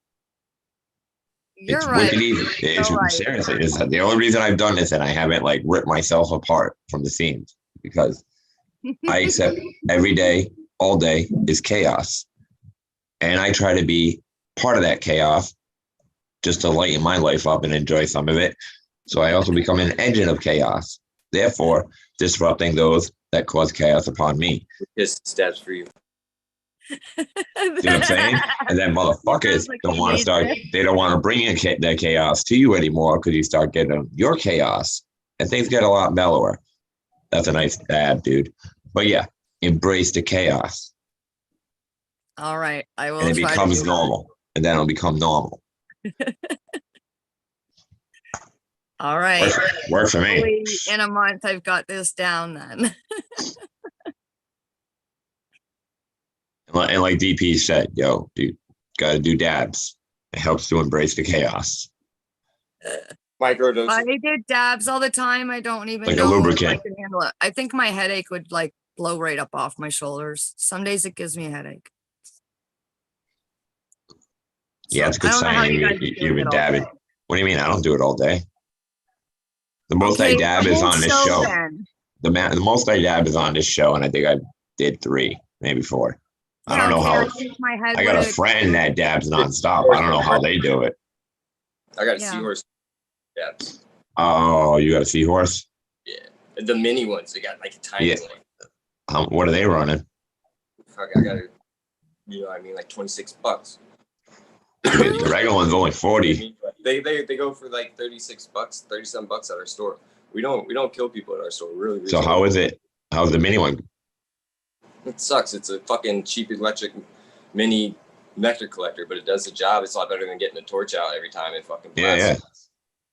[SPEAKER 8] You're
[SPEAKER 7] It's
[SPEAKER 8] right.
[SPEAKER 7] wicked easy. It's
[SPEAKER 8] You're right.
[SPEAKER 7] seriously, it's the only reason I've done this and I haven't like ripped myself apart from the seams because I accept every day, all day is chaos. And I try to be part of that chaos just to lighten my life up and enjoy some of it. So I also become an engine of chaos, therefore disrupting those that cause chaos upon me.
[SPEAKER 1] Just steps for you.
[SPEAKER 7] See what I'm saying? And then motherfuckers don't want to start, they don't want to bring in that chaos to you anymore because you start getting your chaos and things get a lot mellower. That's a nice dab, dude. But yeah, embrace the chaos.
[SPEAKER 8] All right, I will.
[SPEAKER 7] And it
[SPEAKER 8] try to
[SPEAKER 7] becomes
[SPEAKER 8] do
[SPEAKER 7] normal. And then it'll become normal.
[SPEAKER 8] All right.
[SPEAKER 7] Work for me.
[SPEAKER 8] Hopefully in a month, I've got this down then.
[SPEAKER 7] And like DP said, yo, dude, gotta do dabs. It helps to embrace the chaos.
[SPEAKER 1] Microdose.
[SPEAKER 8] I did dabs all the time. I don't even
[SPEAKER 7] Like a
[SPEAKER 8] know if I
[SPEAKER 7] lubricant.
[SPEAKER 8] can handle it. I think my headache would like blow right up off my shoulders. Some days it gives me a headache.
[SPEAKER 7] Yeah, it's a
[SPEAKER 8] I
[SPEAKER 7] good
[SPEAKER 8] don't know how
[SPEAKER 7] sign
[SPEAKER 8] you
[SPEAKER 7] you've
[SPEAKER 8] guys are
[SPEAKER 7] you've
[SPEAKER 8] doing
[SPEAKER 7] been
[SPEAKER 8] it all
[SPEAKER 7] dabbing.
[SPEAKER 8] day.
[SPEAKER 7] What do you mean? I don't do it all day. The most I
[SPEAKER 8] Okay,
[SPEAKER 7] dab
[SPEAKER 8] the
[SPEAKER 7] is
[SPEAKER 8] whole
[SPEAKER 7] on this show.
[SPEAKER 8] then.
[SPEAKER 7] The most I dab is on this show, and I think I did 3, maybe 4. I
[SPEAKER 8] Yeah,
[SPEAKER 7] don't know
[SPEAKER 8] okay,
[SPEAKER 7] how.
[SPEAKER 8] I think my head
[SPEAKER 7] I got a
[SPEAKER 8] would-
[SPEAKER 7] friend that dabs nonstop. I don't know how they do it.
[SPEAKER 1] I got a
[SPEAKER 8] Yeah.
[SPEAKER 1] seahorse dabs.
[SPEAKER 7] Oh, you got a seahorse?
[SPEAKER 1] Yeah. The mini ones. They got like a tiny
[SPEAKER 7] Yeah.
[SPEAKER 1] one.
[SPEAKER 7] What are they running?
[SPEAKER 1] Fuck, I got it. You know what I mean? Like $26.
[SPEAKER 7] The regular one's only 40.
[SPEAKER 1] They go for like $36, $37 at our store. We don't kill people at our store. Really.
[SPEAKER 7] So how is it? How's the mini one?
[SPEAKER 1] It sucks. It's a fucking cheap electric mini nectar collector, but it does the job. It's a lot better than getting a torch out every time and fucking
[SPEAKER 7] Yeah, yeah.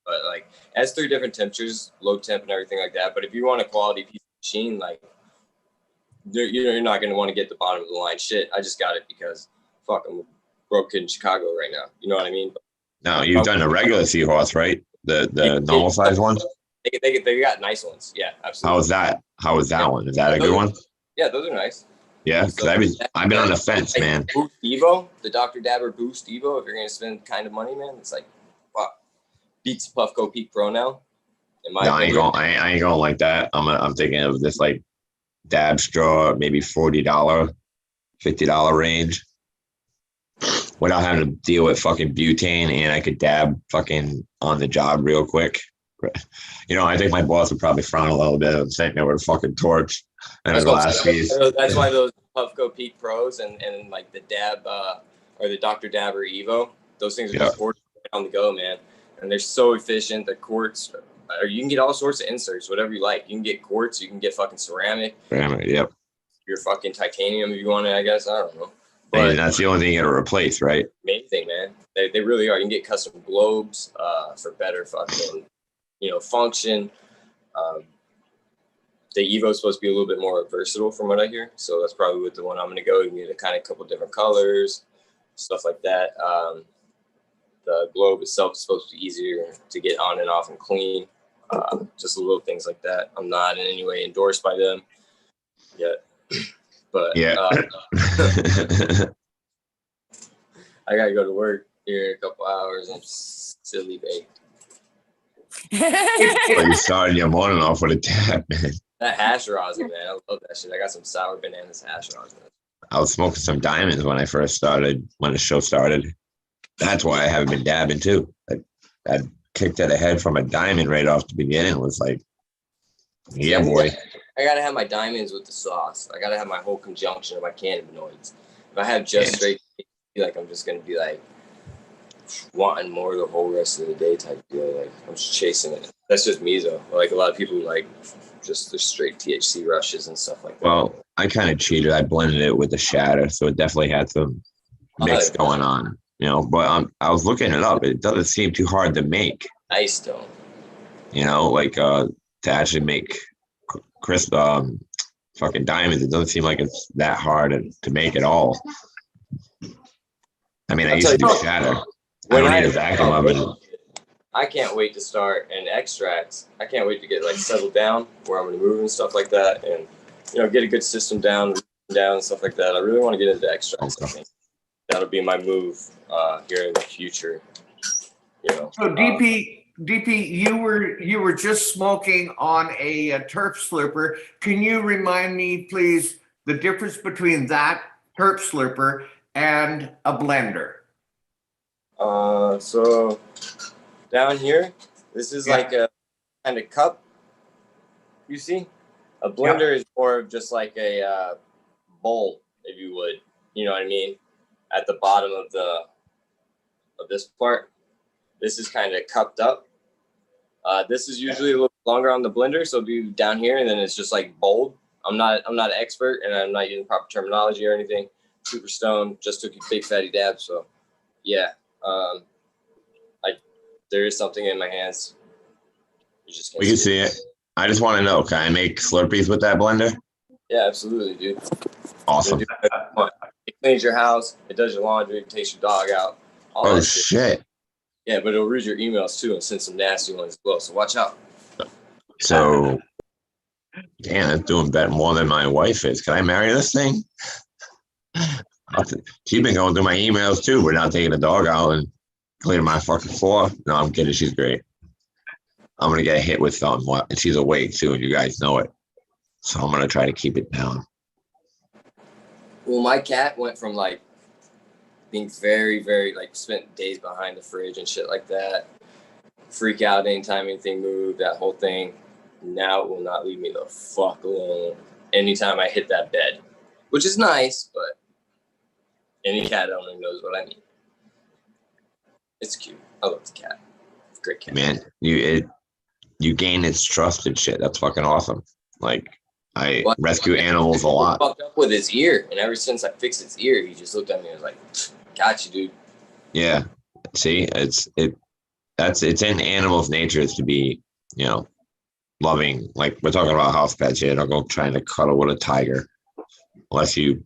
[SPEAKER 1] But like, it has 3 different temperatures, low temp and everything like that. But if you want a quality piece of machine, like you're not gonna want to get the bottom of the line shit. I just got it because fuck, I'm a broke kid in Chicago right now. You know what I mean?
[SPEAKER 7] No, you've done a regular seahorse, right? The normal size one.
[SPEAKER 1] They got nice ones. Yeah, absolutely.
[SPEAKER 7] How was that? How was that one? Is that a good one?
[SPEAKER 1] Yeah, those are nice.
[SPEAKER 7] Yeah, because I've been on the fence, man.
[SPEAKER 1] Boost Evo, the Dr. Dabber Boost Evo. If you're gonna spend kind of money, man, it's like, fuck, beats Puffco Peak Pro now. In my
[SPEAKER 7] No, I ain't
[SPEAKER 1] opinion.
[SPEAKER 7] going. I ain't going like that. I'm thinking of this like dab straw, maybe $40, $50 range, without having to deal with fucking butane, and I could dab fucking on the job real quick. You know, I think my boss would probably frown a little bit. I'm sitting there with a fucking torch and a glass piece.
[SPEAKER 1] That's why those Puffco Peak Pros and like the Dab or the Dr. Dabber Evo, those things are just on the go, man. And they're so efficient. The quartz, or you can get all sorts of inserts, whatever you like. You can get quartz, you can get fucking ceramic,
[SPEAKER 7] Yep.
[SPEAKER 1] your fucking titanium if you want it, I guess. I don't know.
[SPEAKER 7] And that's the only thing you got to replace, right?
[SPEAKER 1] Amazing, man. They really are. You can get custom globes for better fucking, function. The Evo is supposed to be a little bit more versatile from what I hear. So that's probably with the one I'm going to go. You can get a kind of couple different colors, stuff like that. The globe itself is supposed to be easier to get on and off and clean. Just little things like that. I'm not in any way endorsed by them yet. But
[SPEAKER 7] yeah.
[SPEAKER 1] I got to go to work here in a couple hours. I'm silly baked.
[SPEAKER 7] But you started your morning off with a dab, man.
[SPEAKER 1] That hash rosin, man. I love that shit. I got some sour bananas hash rosin.
[SPEAKER 7] I was smoking some diamonds when I first started, when the show started. That's why I haven't been dabbing too. I kicked it ahead from a diamond right off the beginning. It was like, yeah, boy.
[SPEAKER 1] I gotta have my diamonds with the sauce. I gotta have my whole conjunction of my cannabinoids. If I have just straight, I feel like I'm just gonna be like wanting more the whole rest of the day type deal. Like I'm just chasing it. That's just me though. Like a lot of people like just the straight THC rushes and stuff like that.
[SPEAKER 7] Well, I kind of cheated. I blended it with the shatter, so it definitely had some mix going on, But I was looking it up. It doesn't seem too hard to make.
[SPEAKER 1] Nice though.
[SPEAKER 7] Like to actually make crisp fucking diamonds. It doesn't seem like it's that hard to make at all. I mean, I
[SPEAKER 1] I'll
[SPEAKER 7] used to do
[SPEAKER 1] tell you,
[SPEAKER 7] shatter. I
[SPEAKER 1] when
[SPEAKER 7] don't
[SPEAKER 1] I-
[SPEAKER 7] need a vacuum oven.
[SPEAKER 1] I can't wait to start an extract. I can't wait to get like settled down where I'm gonna move and stuff like that, and get a good system down and stuff like that. I really want to get into extracts. I think that'll be my move here in the future.
[SPEAKER 12] So DP, you were just smoking on a terp slurper. Can you remind me, please, the difference between that terp slurper and a blender?
[SPEAKER 1] So down here, this is like a kind of cup. You see, a blender is more of just like a bowl, if you would. You know what I mean? At the bottom of this part, this is kind of cupped up. This is usually a little longer on the blender, so it'll be down here, and then it's just like bowled. I'm not an expert, and I'm not using proper terminology or anything. Super stoned, just took a big fatty dab, so yeah. There is something in my hands. You just can't
[SPEAKER 7] We can see it. I just want to know, can I make Slurpees with that blender?
[SPEAKER 1] Yeah, absolutely, dude.
[SPEAKER 7] Awesome.
[SPEAKER 1] It cleans your house. It does your laundry. It takes your dog out. All
[SPEAKER 7] Oh
[SPEAKER 1] that
[SPEAKER 7] shit.
[SPEAKER 1] Yeah, but it'll read your emails too and send some nasty ones as well. So watch out.
[SPEAKER 7] So, damn, it's doing better more than my wife is. Can I marry this thing? She's been going through my emails too. We're not taking the dog out and cleaning my fucking floor. No, I'm kidding. She's great. I'm gonna get hit with something, and she's awake too, and you guys know it. So I'm gonna try to keep it down.
[SPEAKER 1] Well, my cat went from like being very, very like spent days behind the fridge and shit like that. Freak out anytime anything moved, that whole thing. Now it will not leave me the fuck alone anytime I hit that bed, which is nice, but any cat owner knows what I mean. It's cute. I love the cat. Great cat.
[SPEAKER 7] Man, you gain its trust and shit. That's fucking awesome. Like, I rescue animals a lot.
[SPEAKER 1] Fucked up with his ear, and ever since I fixed his ear, he just looked at me and was like, "Got you, dude."
[SPEAKER 7] Yeah. See, it's in animals' natures to be, loving. Like, we're talking about house pets here. Don't go trying to cuddle with a tiger, unless you.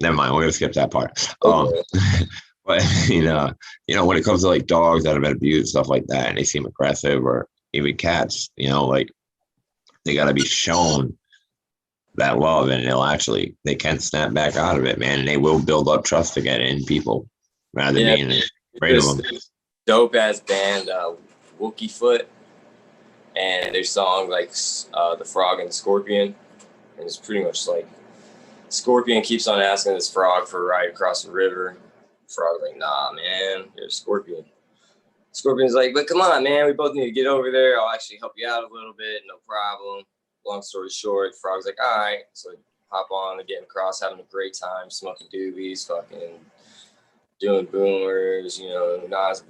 [SPEAKER 7] Never mind. We're gonna skip that part. But when it comes to like dogs that have been abused, stuff like that, and they seem aggressive, or even cats, like they gotta be shown that love, and they can snap back out of it, man, and they will build up trust again in people rather than being afraid of them.
[SPEAKER 1] Dope ass band, Wookie Foot, and their song like the Frog and Scorpion, and it's pretty much like Scorpion keeps on asking this frog for a ride across the river. Frog's like, "Nah, man, you're a scorpion." Scorpion's like, "But come on, man, we both need to get over there. I'll actually help you out a little bit, no problem." Long story short, Frog's like, "All right." So hop on, getting across, having a great time, smoking doobies, fucking doing boomers, nos,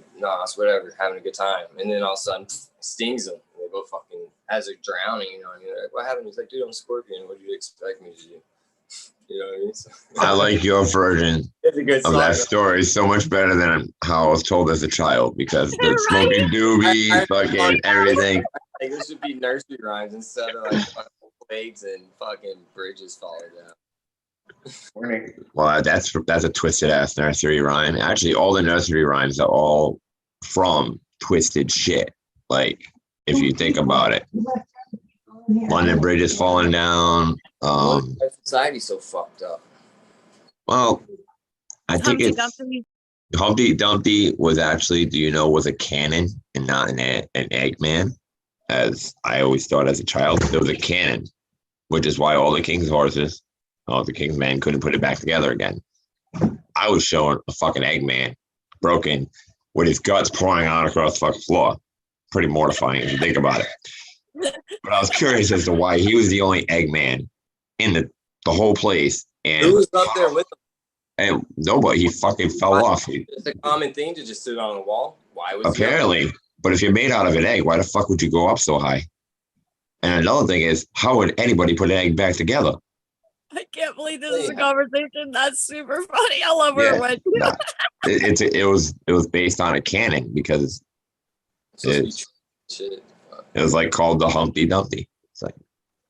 [SPEAKER 1] whatever, having a good time. And then all of a sudden, stings them. And they both fucking, as they're drowning, they're like, "What happened?" He's like, "Dude, I'm a scorpion. What do you expect me to do?" You know what I mean? So,
[SPEAKER 7] I like your version
[SPEAKER 1] it's a good
[SPEAKER 7] of
[SPEAKER 1] song,
[SPEAKER 7] that
[SPEAKER 1] though.
[SPEAKER 7] story so much better than how I was told as a child, because the smoking doobie, fucking everything.
[SPEAKER 1] Like, this should be nursery rhymes instead of like fucking plagues and fucking bridges falling down.
[SPEAKER 7] Well, that's a twisted ass nursery rhyme. Actually, all the nursery rhymes are all from twisted shit. Like, if you think about it, London Bridge is falling down.
[SPEAKER 1] Society's so fucked up.
[SPEAKER 7] Well, I think it's Humpty Dumpty was actually, was a cannon and not an Eggman, as I always thought as a child. It was a cannon, which is why all the king's horses, all the king's men couldn't put it back together again. I was showing a fucking Eggman broken with his guts pouring out across the fucking floor. Pretty mortifying if you think about it. But I was curious as to why he was the only Eggman in the whole place. And
[SPEAKER 1] Who was up there with him?
[SPEAKER 7] and nobody, he fucking fell off.
[SPEAKER 1] It's a common thing to just sit on a wall. Why was
[SPEAKER 7] Apparently. But if you're made out of an egg, why the fuck would you go up so high? And another thing is, how would anybody put an egg back together?
[SPEAKER 8] I can't believe this is a conversation. That's super funny. I love where it went.
[SPEAKER 7] Nah, it was based on a cannon, because it was like called the Humpty Dumpty. It's like,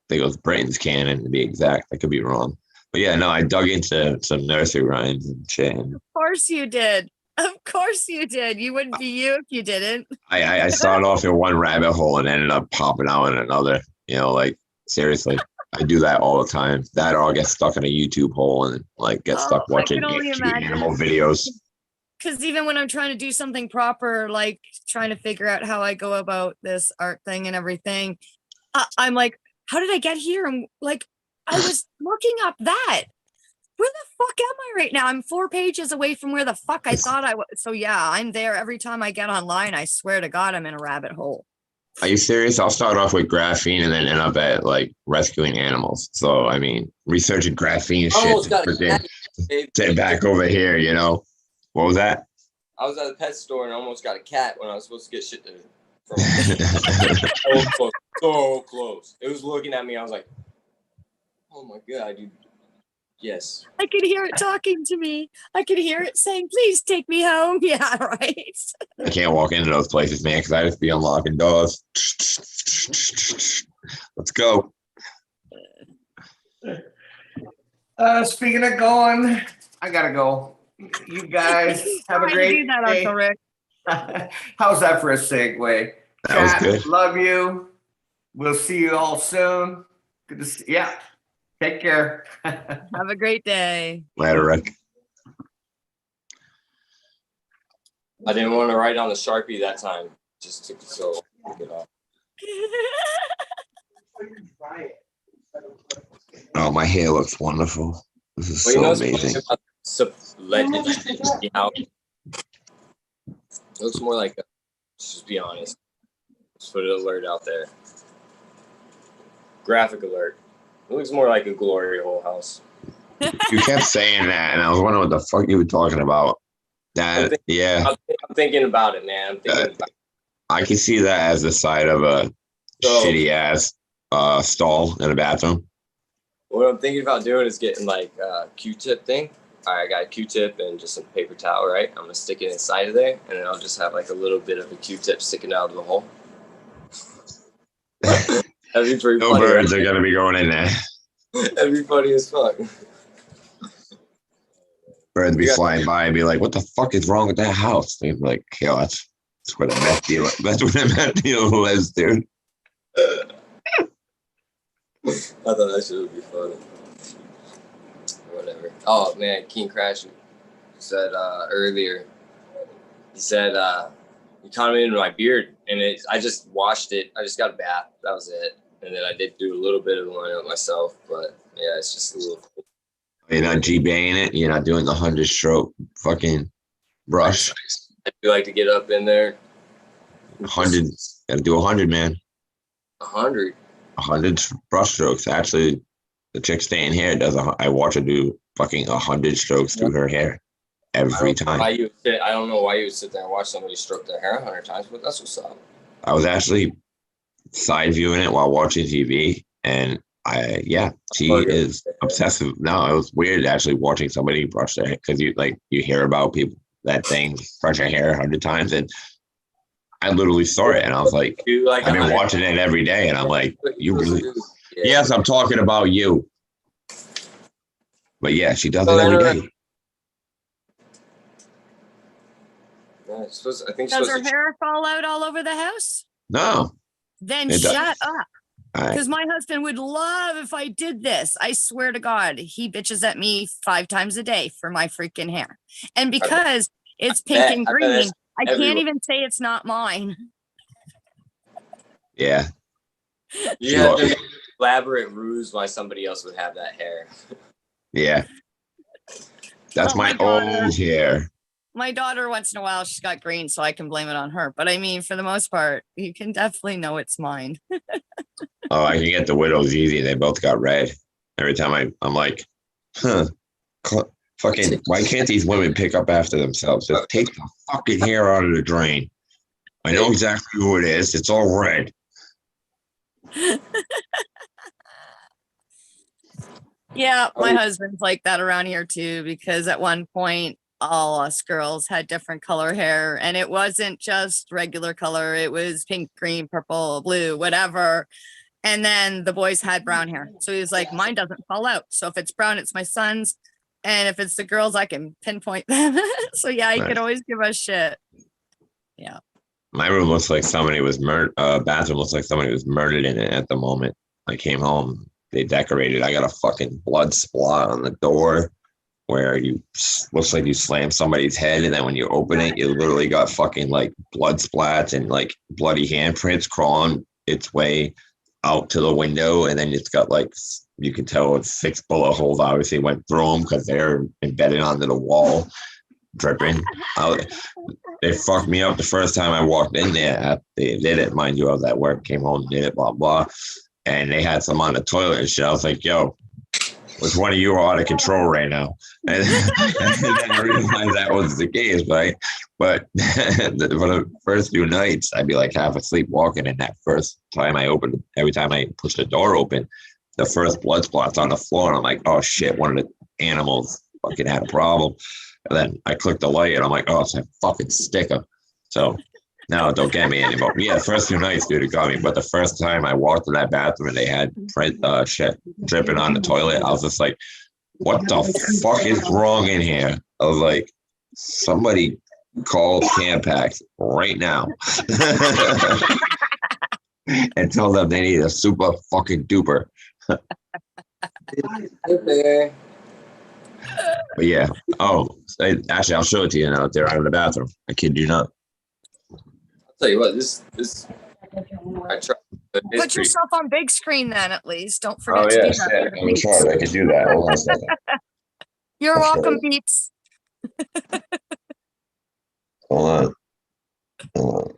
[SPEAKER 7] think it was Britain's Canon to be exact. I could be wrong. But yeah, no, I dug into some nursery rhymes and shit. And
[SPEAKER 8] Of course you did. Of course you did. You wouldn't be you if you didn't.
[SPEAKER 7] I started off in one rabbit hole and ended up popping out in another. You know, like seriously, I do that all the time. That or I'll get stuck in a YouTube hole and like get stuck
[SPEAKER 8] Oh, I
[SPEAKER 7] watching
[SPEAKER 8] can only
[SPEAKER 7] cute
[SPEAKER 8] imagine.
[SPEAKER 7] animal videos.
[SPEAKER 8] Because even when I'm trying to do something proper, like trying to figure out how I go about this art thing and everything, I'm like, how did I get here? I'm like, I was looking up that. Where the fuck am I right now? I'm 4 pages away from where the fuck I thought I was. So yeah, I'm there every time I get online. I swear to God, I'm in a rabbit hole.
[SPEAKER 7] Are you serious? I'll start off with graphene and then end up at like rescuing animals. So I mean, researching graphene
[SPEAKER 1] Almost
[SPEAKER 7] shit.
[SPEAKER 1] got a
[SPEAKER 7] freaking
[SPEAKER 1] cat, babe.
[SPEAKER 7] Sit back over here, you know. What was that?
[SPEAKER 1] I was at the pet store and almost got a cat when I was supposed to get shit there. So close. So close. It was looking at me. I was like, oh my God, dude. Yes.
[SPEAKER 8] I could hear it talking to me. I could hear it saying, please take me home. Yeah, right.
[SPEAKER 7] I can't walk into those places, man, because I just be unlocking doors. Let's go.
[SPEAKER 12] Speaking of going, I gotta go. You guys have a
[SPEAKER 8] Trying to
[SPEAKER 12] great
[SPEAKER 8] do that,
[SPEAKER 12] day.
[SPEAKER 8] Uncle Rick.
[SPEAKER 12] How's that for a segue?
[SPEAKER 7] That was
[SPEAKER 12] Chat,
[SPEAKER 7] good.
[SPEAKER 12] love you. We'll see you all soon. Good to see. Yeah. Take care.
[SPEAKER 8] Have a great day.
[SPEAKER 7] Later, Rick.
[SPEAKER 1] I didn't want to write on the Sharpie that time. Just took it so took it off.
[SPEAKER 7] Oh, my hair looks wonderful. This is
[SPEAKER 1] Well, you
[SPEAKER 7] so
[SPEAKER 1] know what's funny
[SPEAKER 7] amazing.
[SPEAKER 1] about legend? It looks more like just be honest. Just put an alert out there. Graphic alert. It looks more like a glory hole house.
[SPEAKER 7] You kept saying that, and I was wondering what the fuck you were talking about. That, yeah,
[SPEAKER 1] I'm thinking about it, man. I'm thinking about it.
[SPEAKER 7] I can see that as the side of a
[SPEAKER 1] So-
[SPEAKER 7] shitty ass stall in a bathroom.
[SPEAKER 1] What I'm thinking about doing is getting like a Q-tip thing. All right, I got a Q-tip and just some paper towel, right? I'm gonna stick it inside of there, and then I'll just have like a little bit of a Q-tip sticking out of the hole. That'd be pretty
[SPEAKER 7] No
[SPEAKER 1] funny.
[SPEAKER 7] birds are gonna be going in there.
[SPEAKER 1] That'd be funny as fuck.
[SPEAKER 7] Birds be flying by and be like, "What the fuck is wrong with that house?" They'd be like, "Yo, that's where the meth dealer. That's where the meth dealer lives, dude."
[SPEAKER 1] I thought that shit would be funny. Whatever. Oh man, King Crash said earlier. He said he commented into my beard, and I just washed it. I just got a bath. That was it. And then I did do a little bit of line up myself, but yeah, it's just a little.
[SPEAKER 7] You're not G-baying it. You're not doing the 100-stroke fucking brush.
[SPEAKER 1] I do like to get up in there.
[SPEAKER 7] 100. Gotta do 100, man.
[SPEAKER 1] 100.
[SPEAKER 7] 100 brush strokes. Actually, the chick staying here does. I watch her do fucking 100 strokes through her hair every time.
[SPEAKER 1] I don't know why you would sit there and watch somebody stroke their hair 100 times, but that's what's up.
[SPEAKER 7] I was actually side viewing it while watching TV, and she is obsessive. No, it was weird actually watching somebody brush their hair because you hear about people that thing brush their hair 100 times, and I literally saw it, and I was like, I've been watching it every day, and I'm like, you really? Yes, I'm talking about you. But yeah, she does it every day.
[SPEAKER 1] Yeah, I think
[SPEAKER 8] Does her hair fall out all over the house?
[SPEAKER 7] No.
[SPEAKER 8] Then
[SPEAKER 7] It does.
[SPEAKER 8] shut up.
[SPEAKER 7] All right.
[SPEAKER 8] Because my husband would love if I did this. I swear to God, he bitches at me 5 times a day for my freaking hair. And because it's pink
[SPEAKER 1] bet-
[SPEAKER 8] and
[SPEAKER 1] I bet
[SPEAKER 8] green,
[SPEAKER 1] that's
[SPEAKER 8] I can't
[SPEAKER 1] everyone.
[SPEAKER 8] even say it's not mine.
[SPEAKER 7] Yeah.
[SPEAKER 1] You have to make an elaborate ruse why somebody else would have that hair.
[SPEAKER 7] Yeah. That's
[SPEAKER 8] Oh,
[SPEAKER 7] my
[SPEAKER 8] my daughter.
[SPEAKER 7] old hair.
[SPEAKER 8] My daughter, once in a while, she's got green, so I can blame it on her. But I mean, for the most part, you can definitely know it's mine.
[SPEAKER 7] Oh, I can get the widows easy. They both got red. Every time I'm like, fucking, why can't these women pick up after themselves? Just take the fucking hair out of the drain. I know exactly who it is. It's all red.
[SPEAKER 8] Yeah, my husband's like that around here too, because at one point, all us girls had different color hair, and it wasn't just regular color, it was pink, green, purple, blue, whatever. And then the boys had brown hair. So he was like, mine doesn't fall out. So if it's brown, it's my son's. And if it's the girls, I can pinpoint them. So yeah, he could
[SPEAKER 7] Nice.
[SPEAKER 8] always give us shit. Yeah.
[SPEAKER 7] My room looks like somebody was murdered. Bathroom looks like somebody was murdered in it at the moment. I came home. They decorated. I got a fucking blood spot on the door where you looks like you slammed somebody's head, and then when you open it, you literally got fucking like blood splats and like bloody handprints crawling its way out to the window, and then it's got like you can tell it's 6 bullet holes obviously went through them because they're embedded onto the wall, dripping out. They fucked me up the first time I walked in there. They did it, mind you. I was at work, came home, did it, blah blah, and they had some on the toilet and shit. I was like, yo, which one of you are out of control right now? And then I realized that was the case, right? But for the first few nights, I'd be like half asleep walking, and that first time I opened, every time I pushed the door open, the first blood splots on the floor, and I'm like, oh shit, one of the animals fucking had a problem. And then I clicked the light, and I'm like, oh, it's a fucking sticker. So no, don't get me anymore. Yeah, the first few nights, dude, it got me. But the first time I walked in that bathroom and they had shit dripping on the toilet, I was just like, what the fuck is wrong in here? I was like, somebody call Tampax right now and tell them they need a super fucking duper. But yeah. Oh, actually, I'll show it to you now. They're out of the bathroom. I kid you not.
[SPEAKER 1] I'll tell you what, this I tried.
[SPEAKER 8] Put yourself on big screen then, at least. Don't forget
[SPEAKER 7] Oh
[SPEAKER 8] to
[SPEAKER 7] yeah,
[SPEAKER 8] do that.
[SPEAKER 7] shit.
[SPEAKER 8] for the
[SPEAKER 7] I'm
[SPEAKER 8] peeps.
[SPEAKER 7] sorry, I could do that. Hold on a second.
[SPEAKER 8] You're
[SPEAKER 7] I'll show
[SPEAKER 8] welcome,
[SPEAKER 7] you.
[SPEAKER 8] peeps.
[SPEAKER 7] Hold on.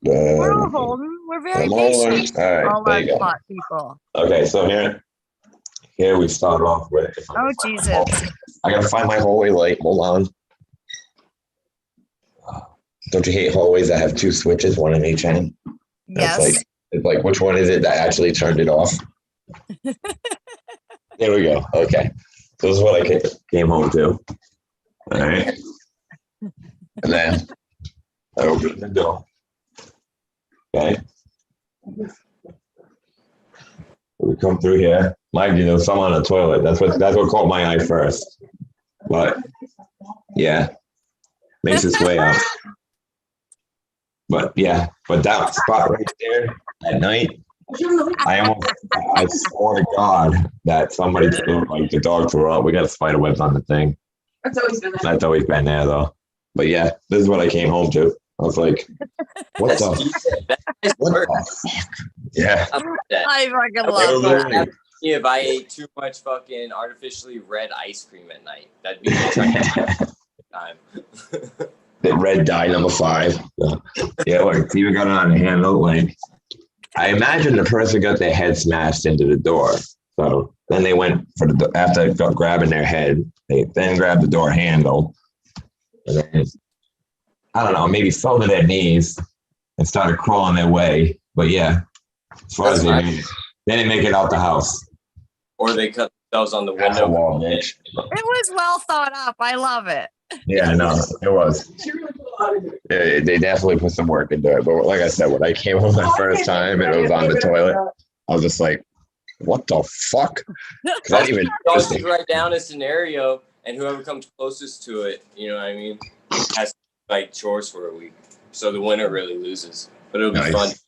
[SPEAKER 8] We're all holding. We're very
[SPEAKER 7] I'm holding.
[SPEAKER 8] patient.
[SPEAKER 7] All right,
[SPEAKER 8] All
[SPEAKER 7] there
[SPEAKER 8] our
[SPEAKER 7] you go.
[SPEAKER 8] spot people.
[SPEAKER 7] Okay, so here we start off with.
[SPEAKER 8] Oh, Jesus.
[SPEAKER 7] I gotta find my hallway light. Hold on. Don't you hate hallways that have 2 switches, one in each end?
[SPEAKER 8] Yes.
[SPEAKER 7] It's like which one is it that actually turned it off? There we go. Okay, so this is what I came home to. All right, and then I opened the door. Okay, we come through here. Mind you, there's some on the toilet. That's what caught my eye first. But yeah, makes its way out. But yeah, but that spot right there at night, I swear to God that somebody threw, like the dog threw up. We got spider webs on the thing.
[SPEAKER 13] That's always been
[SPEAKER 7] That's always been there though. But yeah, this is what I came home to. I was like, what the? What the fuck? Yeah.
[SPEAKER 8] I fucking
[SPEAKER 1] It
[SPEAKER 8] love
[SPEAKER 1] would
[SPEAKER 8] that.
[SPEAKER 1] happen to me if I ate too much fucking artificially red ice cream at night. That'd be me trying to time.
[SPEAKER 7] The red dye number 5. Yeah, like even got it on the handle. Like, I imagine the person got their head smashed into the door. So then they went for the after grabbing their head, they then grabbed the door handle, and then I don't know, maybe fell to their knees and started crawling their way. But yeah, as far as they didn't make it out the house.
[SPEAKER 1] Or they cut themselves on the
[SPEAKER 7] That's a
[SPEAKER 1] window.
[SPEAKER 7] wall, bitch.
[SPEAKER 8] It was well thought up. I love it.
[SPEAKER 7] Yeah, no, it was. Yeah, they definitely put some work into it. But like I said, when I came home the first time and it was on the toilet, I was just like, what the fuck? Not even
[SPEAKER 1] I'll just write down a scenario, and whoever comes closest to it, you know what I mean, has to like chores for a week. So the winner really loses. But it'll be
[SPEAKER 7] Nice.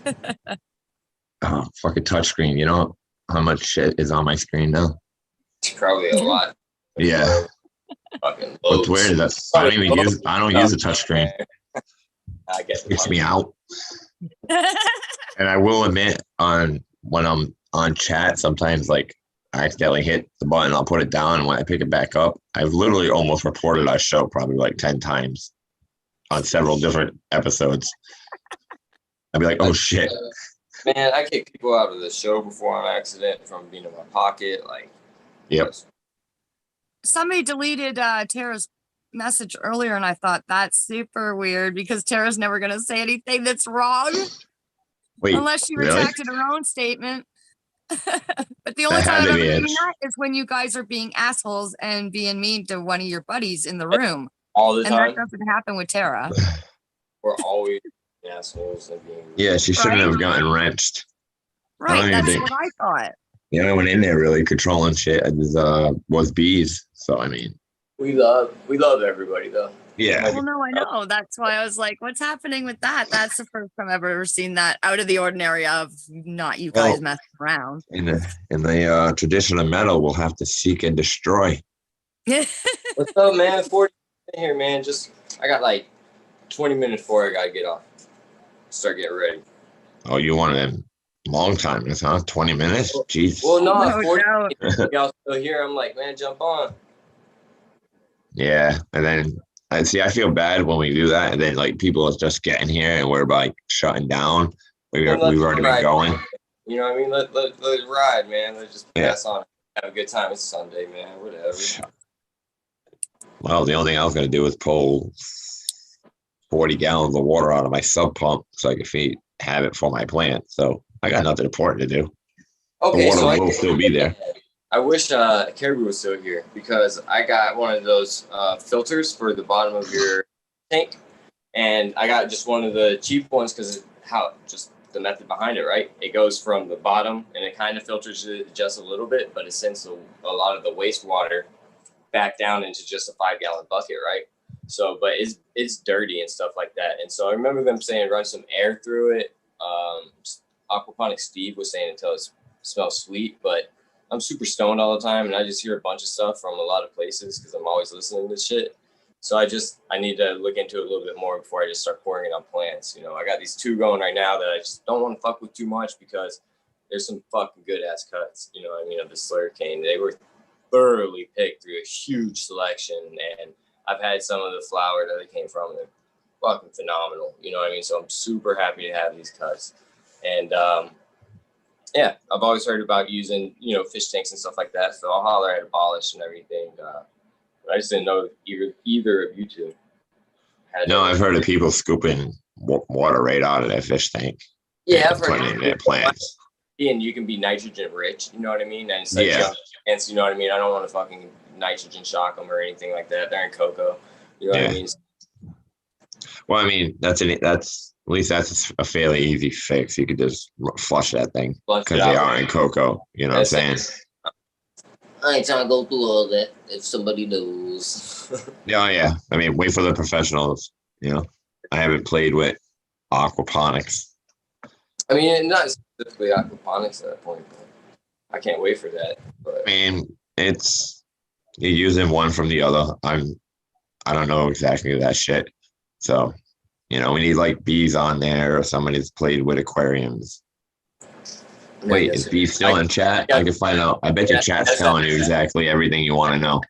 [SPEAKER 1] fun.
[SPEAKER 7] Oh, fucking touchscreen. You know how much shit is on my screen now?
[SPEAKER 1] It's probably a lot.
[SPEAKER 7] Yeah.
[SPEAKER 1] Fucking
[SPEAKER 7] What's weird is that I don't use a touchscreen.
[SPEAKER 1] I guess
[SPEAKER 7] It freaks me out. And I will admit, when I'm on chat, sometimes like I accidentally hit the button, I'll put it down, and when I pick it back up, I've literally almost reported our show probably like 10 times on several different episodes. I'd be like, oh shit.
[SPEAKER 1] Man, I kick people out of the show before on accident from being in my pocket. Like,
[SPEAKER 7] Yep.
[SPEAKER 8] Somebody deleted Tara's message earlier, and I thought that's super weird because Tara's never going to say anything that's wrong
[SPEAKER 7] Wait,
[SPEAKER 8] unless she
[SPEAKER 7] really?
[SPEAKER 8] retracted her own statement. But the only
[SPEAKER 7] That had
[SPEAKER 8] time
[SPEAKER 7] to
[SPEAKER 8] I've
[SPEAKER 7] be
[SPEAKER 8] ever
[SPEAKER 7] it.
[SPEAKER 8] seen that is when you guys are being assholes and being mean to one of your buddies in the room.
[SPEAKER 1] all the
[SPEAKER 8] And
[SPEAKER 1] time.
[SPEAKER 8] that doesn't happen with Tara.
[SPEAKER 1] We're always assholes and being
[SPEAKER 7] Yeah, she shouldn't
[SPEAKER 8] Right.
[SPEAKER 7] have gotten wrenched.
[SPEAKER 8] Right,
[SPEAKER 7] even
[SPEAKER 8] that's
[SPEAKER 7] think-
[SPEAKER 8] what I thought.
[SPEAKER 7] The only one in there really controlling shit was bees. So I mean,
[SPEAKER 1] We love everybody though.
[SPEAKER 7] yeah.
[SPEAKER 8] Well, no, I know. That's why I was like, what's happening with that? That's the first time I've ever seen that out of the ordinary of not you guys
[SPEAKER 7] Well,
[SPEAKER 8] messing around.
[SPEAKER 7] In the tradition of metal, we'll have to seek and destroy.
[SPEAKER 1] What's up, man? 40 here, man. Just I got like 20 minutes before I gotta get off. Start getting ready.
[SPEAKER 7] Oh, you wanted them long time, huh? 20 minutes? Jeez.
[SPEAKER 1] Well, no,
[SPEAKER 8] No
[SPEAKER 1] 40
[SPEAKER 8] doubt.
[SPEAKER 1] y'all still here. I'm like, man, jump on.
[SPEAKER 7] Yeah. And then I see, I feel bad when we do that. And then like people are just getting here and we're like shutting down. We've already been going.
[SPEAKER 1] You know what I mean? Let it ride, man. Let's just
[SPEAKER 7] Yeah.
[SPEAKER 1] pass on. Have a good time. It's Sunday, man. Whatever.
[SPEAKER 7] Well, the only thing I was going to do is pull 40 gallons of water out of my sub pump so I could have it for my plant. So I got nothing important to do.
[SPEAKER 1] Okay,
[SPEAKER 7] the
[SPEAKER 1] so
[SPEAKER 7] water will still be there.
[SPEAKER 1] I wish Caribou was still here because I got one of those filters for the bottom of your tank, and I got just one of the cheap ones because just the method behind it, right? It goes from the bottom and it kind of filters it just a little bit, but it sends a lot of the wastewater back down into just a 5-gallon bucket, right? So, but it's dirty and stuff like that. And so I remember them saying run some air through it. Aquaponic Steve was saying until it smells sweet, but I'm super stoned all the time and I just hear a bunch of stuff from a lot of places because I'm always listening to shit. So I need to look into it a little bit more before I just start pouring it on plants. You know, I got these 2 going right now that I just don't want to fuck with too much because there's some fucking good ass cuts, you know what I mean, of the Slurricane. They were thoroughly picked through a huge selection, and I've had some of the flower that they came from. They're fucking phenomenal, you know what I mean? So I'm super happy to have these cuts. And yeah, I've always heard about using, you know, fish tanks and stuff like that. So I'll holler at Abolish and everything. But I just didn't know either of you two had.
[SPEAKER 7] No, I've heard of people scooping water right out of their fish tank.
[SPEAKER 1] Yeah,
[SPEAKER 7] and
[SPEAKER 1] I've heard
[SPEAKER 7] putting it in their plants.
[SPEAKER 1] And you can be nitrogen rich, you know what I mean? And instead
[SPEAKER 7] Yeah.
[SPEAKER 1] of plants, you know what I mean? I don't want to fucking nitrogen shock them or anything like that. They're in cocoa, you know what I
[SPEAKER 7] Yeah.
[SPEAKER 1] mean?
[SPEAKER 7] Well, I mean, that's at least that's a fairly easy fix. You could just flush that thing
[SPEAKER 1] Flush it
[SPEAKER 7] because they
[SPEAKER 1] out.
[SPEAKER 7] are in cocoa. You know what I'm saying?
[SPEAKER 1] I ain't trying to go through all that if somebody knows.
[SPEAKER 7] Yeah, yeah. I mean, wait for the professionals. You know, I haven't played with aquaponics.
[SPEAKER 1] I mean, not specifically aquaponics at that point, but I can't wait for that. But
[SPEAKER 7] I mean, you're using one from the other. I don't know exactly that shit. So, you know, we need like bees on there or somebody that's played with aquariums. Wait, is B still in chat? I can find out. I bet your chat's telling you exactly everything you want to know.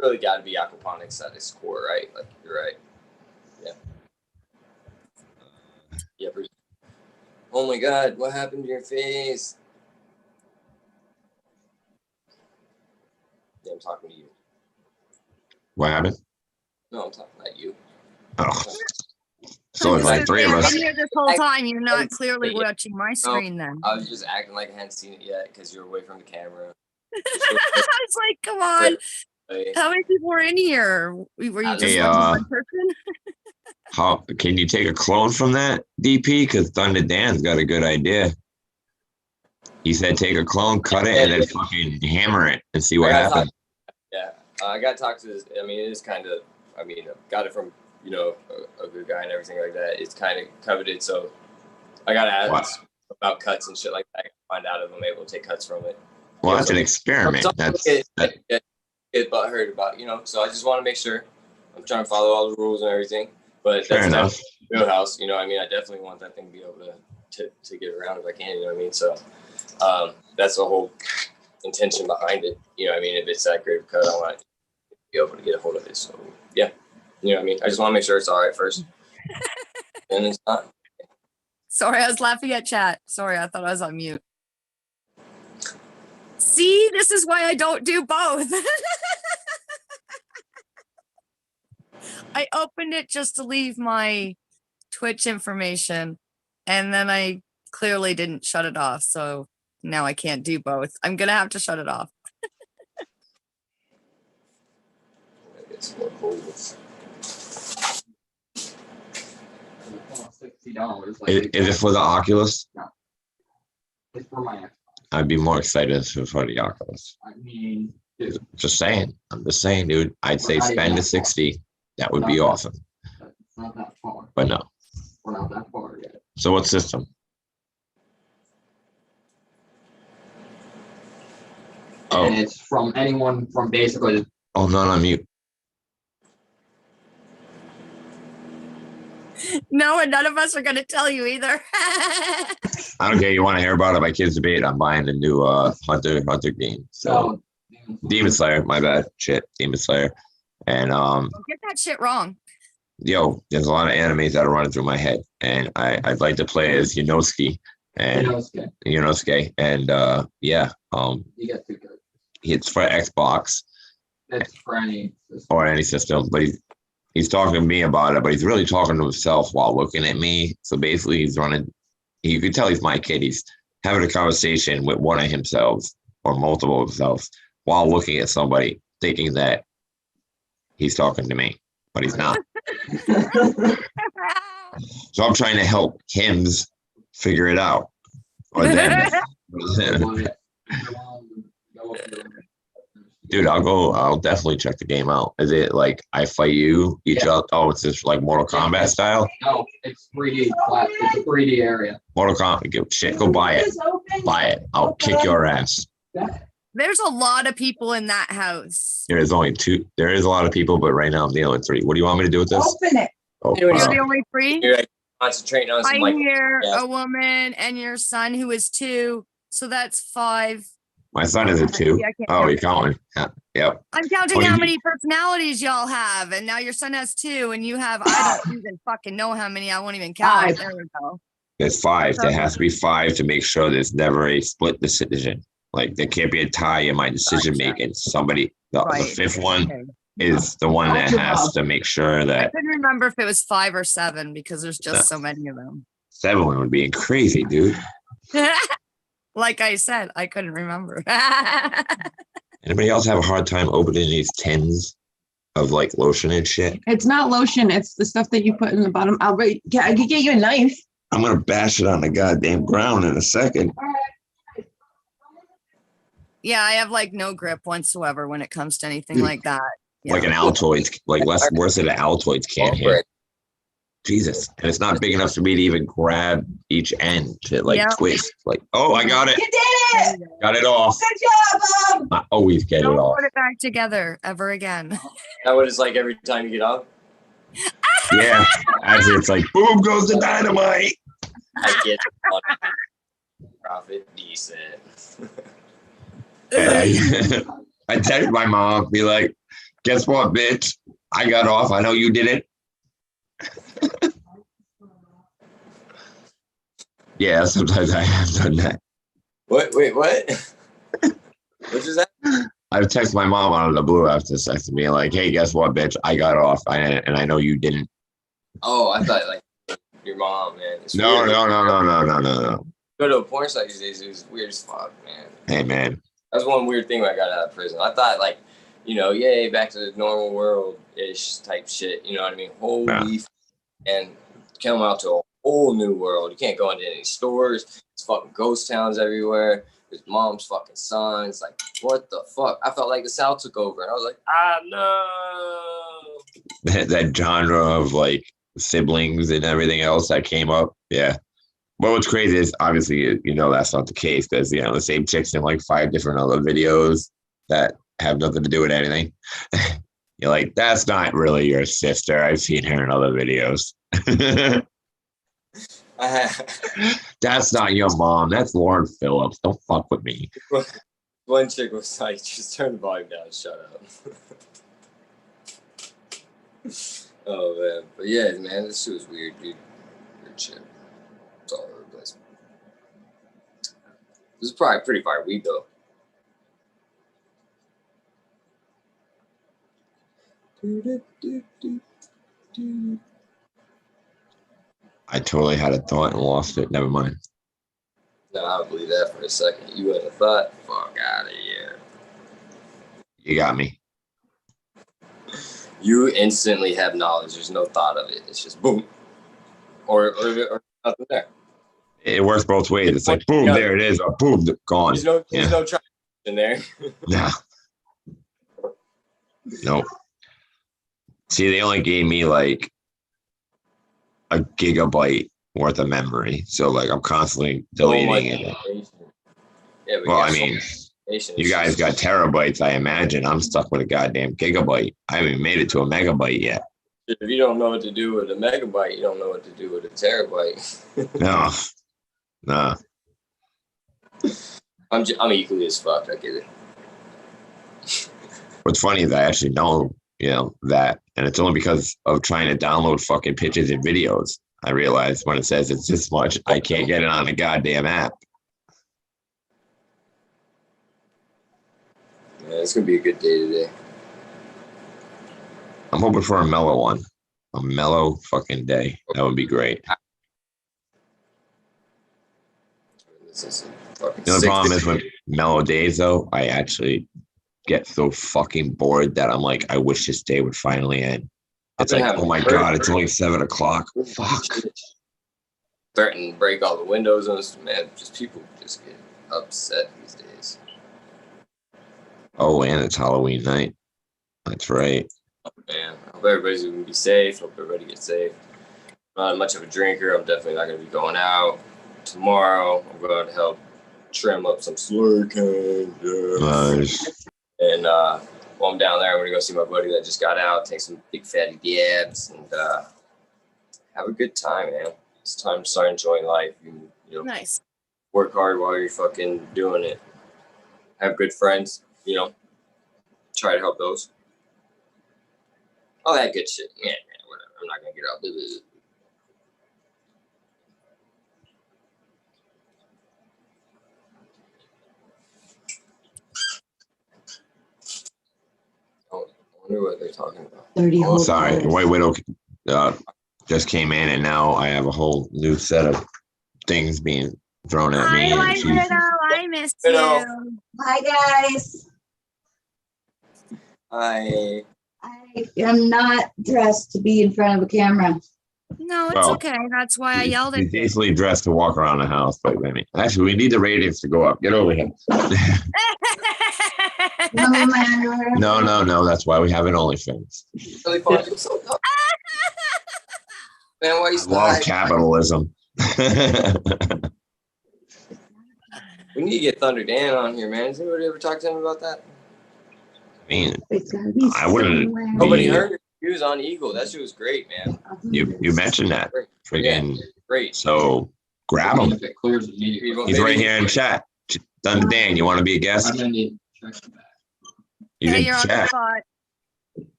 [SPEAKER 1] really got to be aquaponics at its core, right? Like you're right. Yeah. Yeah. Oh my God! What happened to your face? Yeah, I'm talking to you.
[SPEAKER 7] What happened?
[SPEAKER 1] No, I'm talking at you.
[SPEAKER 7] Oh. So it's like 3 of
[SPEAKER 8] I've
[SPEAKER 7] us.
[SPEAKER 8] been here this whole time. You're not clearly watching my screen then.
[SPEAKER 1] I was just acting like I hadn't seen it yet because you're away from the camera.
[SPEAKER 8] I was like, come on. How many people were in here? Were you just
[SPEAKER 7] Hey,
[SPEAKER 8] watching one person?
[SPEAKER 7] How can you take a clone from that, DP? Because Thunder Dan's got a good idea. He said take a clone, cut it, and then fucking hammer it and see what happens.
[SPEAKER 1] Yeah, I got to talk to this. I mean, it is kind of. I mean, I got it from a good guy and everything like that. It's kind of coveted, so I got to ask about cuts and shit like that. Find out if I'm able to take cuts from it.
[SPEAKER 7] Well, that's an experiment.
[SPEAKER 1] Get butthurt about, so I just want to make sure I'm trying to follow all the rules and everything. But
[SPEAKER 7] Fair enough.
[SPEAKER 1] Wheelhouse, I mean, I definitely want that thing to be able to get around if I can, you know what I mean? So that's the whole intention behind it. You know what I mean? If it's that great of a cut, I want to be able to get a hold of it. So yeah, you know what I mean? I just want to make sure it's all right first. And it's not.
[SPEAKER 8] Sorry, I was laughing at chat. Sorry, I thought I was on mute. See, this is why I don't do both. I opened it just to leave my Twitch information, and then I clearly didn't shut it off. So now I can't do both. I'm going to have to shut it off.
[SPEAKER 7] Is it for the Oculus?
[SPEAKER 3] It's for my Xbox.
[SPEAKER 7] I'd be more excited for the Oculus.
[SPEAKER 3] I mean, dude,
[SPEAKER 7] Just saying. I'm just saying, dude. I'd say
[SPEAKER 3] We're not even
[SPEAKER 7] spend the
[SPEAKER 3] that far.
[SPEAKER 7] 60. That would
[SPEAKER 3] Not
[SPEAKER 7] be
[SPEAKER 3] that-
[SPEAKER 7] awesome.
[SPEAKER 3] it's not that far.
[SPEAKER 7] But no.
[SPEAKER 3] We're not that far yet.
[SPEAKER 7] So what system? Oh.
[SPEAKER 3] And it's from anyone from basically.
[SPEAKER 7] Oh, not on mute.
[SPEAKER 8] No, and none of us are gonna tell you either.
[SPEAKER 7] I don't care. You want to hear about it? My kids debate. I'm buying the new Hunter game. So Demon Slayer. My bad. Shit. Demon Slayer. And
[SPEAKER 8] Don't get that shit wrong.
[SPEAKER 7] yo, there's a lot of animes that are running through my head, and I'd like to play as Yunosuke and Yunosuke, and yeah,
[SPEAKER 3] You get two good.
[SPEAKER 7] it's for Xbox
[SPEAKER 3] It's for any system.
[SPEAKER 7] or any system, but he's talking to me about it, but he's really talking to himself while looking at me. So basically, he's running. You could tell he's my kid. He's having a conversation with one of himself or multiple of himself while looking at somebody, thinking that he's talking to me, but he's not. So I'm trying to help him figure it out. Or them. Dude, I'll definitely check the game out. Is it like I fight you each other? Oh, it's just like Mortal Kombat style?
[SPEAKER 3] No, it's 3D. It's a 3D area.
[SPEAKER 7] Mortal Kombat, go buy it. Buy it. I'll kick your ass.
[SPEAKER 8] There's a lot of people in that house.
[SPEAKER 7] There is only two. There is a lot of people, but right now I'm dealing with three. What do you want me to do with this?
[SPEAKER 13] Open it.
[SPEAKER 7] Oh,
[SPEAKER 8] You're
[SPEAKER 7] wow.
[SPEAKER 8] the only three?
[SPEAKER 1] You're like concentrating on
[SPEAKER 8] I
[SPEAKER 1] some like
[SPEAKER 8] hear
[SPEAKER 1] yeah.
[SPEAKER 8] a woman and your son who is 2, so that's 5.
[SPEAKER 7] My son is a 2.
[SPEAKER 8] Yeah, I can't
[SPEAKER 7] Oh,
[SPEAKER 8] count.
[SPEAKER 7] you're counting. Yeah. Yep.
[SPEAKER 8] I'm counting
[SPEAKER 7] Oh,
[SPEAKER 8] how
[SPEAKER 7] you-
[SPEAKER 8] many personalities y'all have, and now your son has 2, and you have, I don't even fucking know how many. I won't even count.
[SPEAKER 13] 5.
[SPEAKER 8] There we go.
[SPEAKER 7] There's 5. There has to be 5 to make sure there's never a split decision. Like there can't be a tie in my decision making. Somebody, the
[SPEAKER 8] Right.
[SPEAKER 7] 5th one
[SPEAKER 8] Okay.
[SPEAKER 7] is the one that has to make sure
[SPEAKER 8] I
[SPEAKER 7] that
[SPEAKER 8] couldn't remember if it was 5 or 7 because there's just so many of them.
[SPEAKER 7] 7 would be crazy, dude.
[SPEAKER 8] Like I said, I couldn't remember.
[SPEAKER 7] Anybody else have a hard time opening these tins of like lotion and shit?
[SPEAKER 13] It's not lotion. It's the stuff that you put in the bottom. I could get you a knife.
[SPEAKER 7] I'm gonna bash it on the goddamn ground in a second.
[SPEAKER 8] Yeah, I have like no grip whatsoever when it comes to anything like that.
[SPEAKER 7] Like an Altoids, like worse than an Altoids can here. Jesus. And it's not big enough for me to even grab each end to like
[SPEAKER 8] Yep.
[SPEAKER 7] twist. Like, oh, I got it.
[SPEAKER 13] You did it.
[SPEAKER 7] Got it off.
[SPEAKER 13] Good job, Bob.
[SPEAKER 7] I always get it
[SPEAKER 8] Don't
[SPEAKER 7] off.
[SPEAKER 8] put it back together ever again.
[SPEAKER 1] that what it's like every time you get up.
[SPEAKER 7] Yeah. Actually, it's like, boom goes the dynamite.
[SPEAKER 1] I get profit decent.
[SPEAKER 7] And I text my mom, be like, guess what, bitch? I got off. I know you did it. Yeah, sometimes I have done that.
[SPEAKER 1] What? Wait, what? What is that?
[SPEAKER 7] I've texted my mom out of the blue after texting me like, hey, guess what, bitch? I got off. And I know you didn't.
[SPEAKER 1] Oh, I thought like your mom, man. It's
[SPEAKER 7] No.
[SPEAKER 1] weird.
[SPEAKER 7] Go
[SPEAKER 1] Go to a porn site these days. It was weird as fuck, man.
[SPEAKER 7] Hey, man.
[SPEAKER 1] That was one weird thing when I got out of prison. I thought like, yay, back to the normal world ish type shit. You know what I mean? Holy f- and come out to a whole new world. You can't go into any stores. It's fucking ghost towns everywhere. There's mom's fucking sons. Like, what the fuck? I felt like the South took over, and I was like, no.
[SPEAKER 7] That genre of like siblings and everything else that came up. Yeah. But what's crazy is obviously, that's not the case because, the same chicks in like 5 different other videos that have nothing to do with anything. You're like, that's not really your sister. I've seen her in other videos. That's not your mom. That's Lauren Phillips. Don't fuck with me.
[SPEAKER 1] One chick was like, just turn the volume down and shut up. Oh, man. But yeah, man, this shit was weird, dude. Weird shit. It's all over the place. This is probably pretty far weed, though.
[SPEAKER 7] I totally had a thought and lost it. Never mind.
[SPEAKER 1] No, I don't believe that for a second. You wouldn't have thought, fuck out of here.
[SPEAKER 7] You got me.
[SPEAKER 1] You instantly have knowledge. There's no thought of it. It's just boom. Or nothing there.
[SPEAKER 7] It works both ways. It's like boom,
[SPEAKER 1] Yeah.
[SPEAKER 7] there it is, or boom, gone.
[SPEAKER 1] There's
[SPEAKER 7] Yeah.
[SPEAKER 1] no traction in there.
[SPEAKER 7] Nah. Nope. See, they only gave me like a gigabyte worth of memory. So like I'm constantly deleting it.
[SPEAKER 1] Yeah, but
[SPEAKER 7] Well, I
[SPEAKER 1] got so
[SPEAKER 7] mean,
[SPEAKER 1] much information.
[SPEAKER 7] you guys got terabytes, I imagine. I'm stuck with a goddamn gigabyte. I haven't even made it to a megabyte yet.
[SPEAKER 1] If you don't know what to do with a megabyte, you don't know what to do with a terabyte.
[SPEAKER 7] No. Nah.
[SPEAKER 1] I'm equally as fucked. I get it.
[SPEAKER 7] What's funny is I actually know, that. And it's only because of trying to download fucking pictures and videos. I realized when it says it's this much, I can't get it on the goddamn app.
[SPEAKER 1] Yeah, it's gonna be a good day today.
[SPEAKER 7] I'm hoping for a mellow one. A mellow fucking day. That would be great.
[SPEAKER 1] This is fucking
[SPEAKER 7] The only
[SPEAKER 1] 6
[SPEAKER 7] problem is
[SPEAKER 1] days.
[SPEAKER 7] with mellow days, though, I actually get so fucking bored that I'm like, I wish this day would finally end. It's like, oh my God, it's only 7 o'clock. Fuck.
[SPEAKER 1] Threaten to break all the windows on us, man. Just people just get upset these days.
[SPEAKER 7] Oh, and it's Halloween night. That's right.
[SPEAKER 1] Man, I hope everybody's gonna be safe. Hope everybody gets safe. I'm not much of a drinker. I'm definitely not gonna be going out tomorrow. I'm going to help trim up some slurricane.
[SPEAKER 7] Nice.
[SPEAKER 1] And while I'm down there, I'm gonna go see my buddy that just got out, take some big fatty dabs, and have a good time, man. It's time to start enjoying life.
[SPEAKER 8] Nice.
[SPEAKER 1] Work hard while you're fucking doing it. Have good friends, try to help those. All that good shit. Yeah, whatever. I'm not gonna get out. Oh, I wonder what they're talking about.
[SPEAKER 7] Oh, sorry. White Widow just came in, and now I have a whole new set of things being thrown at me.
[SPEAKER 8] Hi,
[SPEAKER 7] And
[SPEAKER 8] White
[SPEAKER 7] she's,
[SPEAKER 8] Widow. I missed
[SPEAKER 1] Widow.
[SPEAKER 8] you.
[SPEAKER 14] Hi, guys.
[SPEAKER 1] I
[SPEAKER 14] I am not dressed to be in front of a camera.
[SPEAKER 8] No, it's
[SPEAKER 7] Well,
[SPEAKER 8] okay. That's why I yelled at
[SPEAKER 7] she's
[SPEAKER 8] you.
[SPEAKER 7] easily dressed to walk around the house. But I mean, actually, we need the ratings to go up. Get over here. No. That's why we have an OnlyFans.
[SPEAKER 1] really fun. You're so dumb. Man, why you
[SPEAKER 7] I love
[SPEAKER 1] hide?
[SPEAKER 7] capitalism.
[SPEAKER 1] We need to get Thunder Dan on here, man. Has anybody ever talked to him about that?
[SPEAKER 7] I mean,
[SPEAKER 14] It's gotta be
[SPEAKER 7] I wouldn't.
[SPEAKER 14] somewhere.
[SPEAKER 1] Nobody
[SPEAKER 7] be-
[SPEAKER 1] heard it. He was on Eagle. That shit was great, man.
[SPEAKER 7] You mentioned that. Freaking.
[SPEAKER 1] Great.
[SPEAKER 7] So grab him.
[SPEAKER 1] People-
[SPEAKER 7] He's right
[SPEAKER 1] maybe-
[SPEAKER 7] here in chat. Thunder Dan, you want to be a guest? You
[SPEAKER 8] Hey,
[SPEAKER 7] can
[SPEAKER 8] you're on the
[SPEAKER 7] chat.
[SPEAKER 8] spot.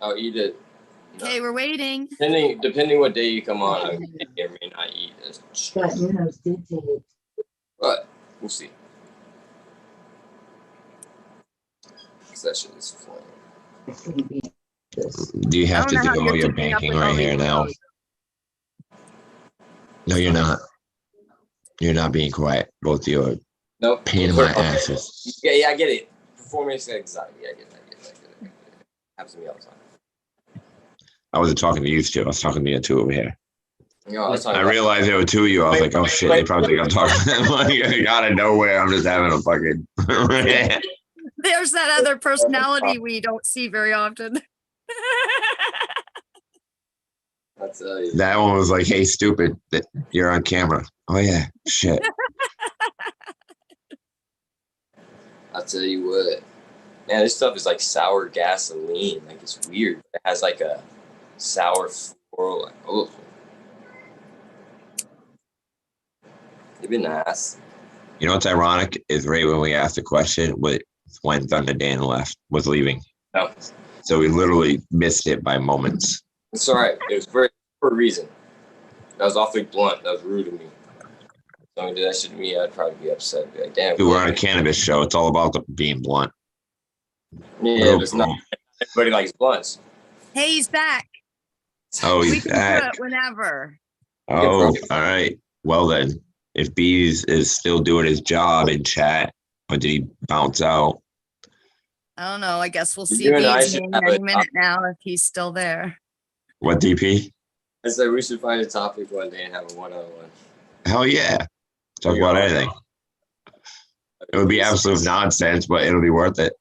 [SPEAKER 1] I'll eat it.
[SPEAKER 8] Okay, we're waiting.
[SPEAKER 1] Depending what day you come on, I may or may not eat as much.
[SPEAKER 14] But Nuno's did take it.
[SPEAKER 1] But we'll see. 'Cause that shit is fun.
[SPEAKER 14] It's gonna be this.
[SPEAKER 7] Do you have
[SPEAKER 8] I
[SPEAKER 7] to
[SPEAKER 8] don't know
[SPEAKER 7] do
[SPEAKER 8] how
[SPEAKER 7] all
[SPEAKER 8] you're
[SPEAKER 7] your
[SPEAKER 8] keeping up
[SPEAKER 7] banking
[SPEAKER 8] with all
[SPEAKER 7] right here
[SPEAKER 8] these
[SPEAKER 7] now?
[SPEAKER 8] shows.
[SPEAKER 7] No, you're not. You're not being quiet. Both of you are
[SPEAKER 1] Nope.
[SPEAKER 7] pain in my asses.
[SPEAKER 1] Yeah, I get it. Performance anxiety. I get it. Happens to me all the time.
[SPEAKER 7] I wasn't talking to you two. I was talking to you two over here.
[SPEAKER 1] You know, I was talking
[SPEAKER 7] I
[SPEAKER 1] about-
[SPEAKER 7] realized there were two of you. I was like, oh shit, they probably think I'm talking to them. Like, out of nowhere, I'm just having a fucking.
[SPEAKER 8] There's that other personality we don't see very often.
[SPEAKER 1] I tell you.
[SPEAKER 7] That one was like, hey, stupid, that you're on camera. Oh yeah, shit.
[SPEAKER 1] I'll tell you what. Man, this stuff is like sour gasoline. Like it's weird. It has like a sour floral. Like, oh. You've been nice.
[SPEAKER 7] You know what's ironic is right when we asked the question, when Thunder Dan was leaving.
[SPEAKER 1] No,
[SPEAKER 7] So we literally missed it by moments.
[SPEAKER 1] it's all right. It was for a reason. That was awfully blunt. That was rude of me. If someone did that shit to me, I'd probably be upset. Be like, damn.
[SPEAKER 7] We were on a cannabis show. It's all about being blunt.
[SPEAKER 1] Yeah, but it's not. Everybody likes blunts.
[SPEAKER 8] Hey, he's back.
[SPEAKER 7] Oh,
[SPEAKER 8] We
[SPEAKER 7] he's
[SPEAKER 8] can do
[SPEAKER 7] back.
[SPEAKER 8] it whenever.
[SPEAKER 7] Oh, all right. Well then, if Bees is still doing his job in chat, or did he bounce out?
[SPEAKER 8] I don't know. I guess we'll see
[SPEAKER 1] You and I
[SPEAKER 8] Bees
[SPEAKER 1] should
[SPEAKER 8] in
[SPEAKER 1] have
[SPEAKER 8] any
[SPEAKER 1] a-
[SPEAKER 8] minute now if he's still there.
[SPEAKER 7] What DP?
[SPEAKER 1] I said we should find a topic one day and have a one-on-one.
[SPEAKER 7] Hell yeah. Talk about anything. It would be absolute nonsense, but it'll be worth it.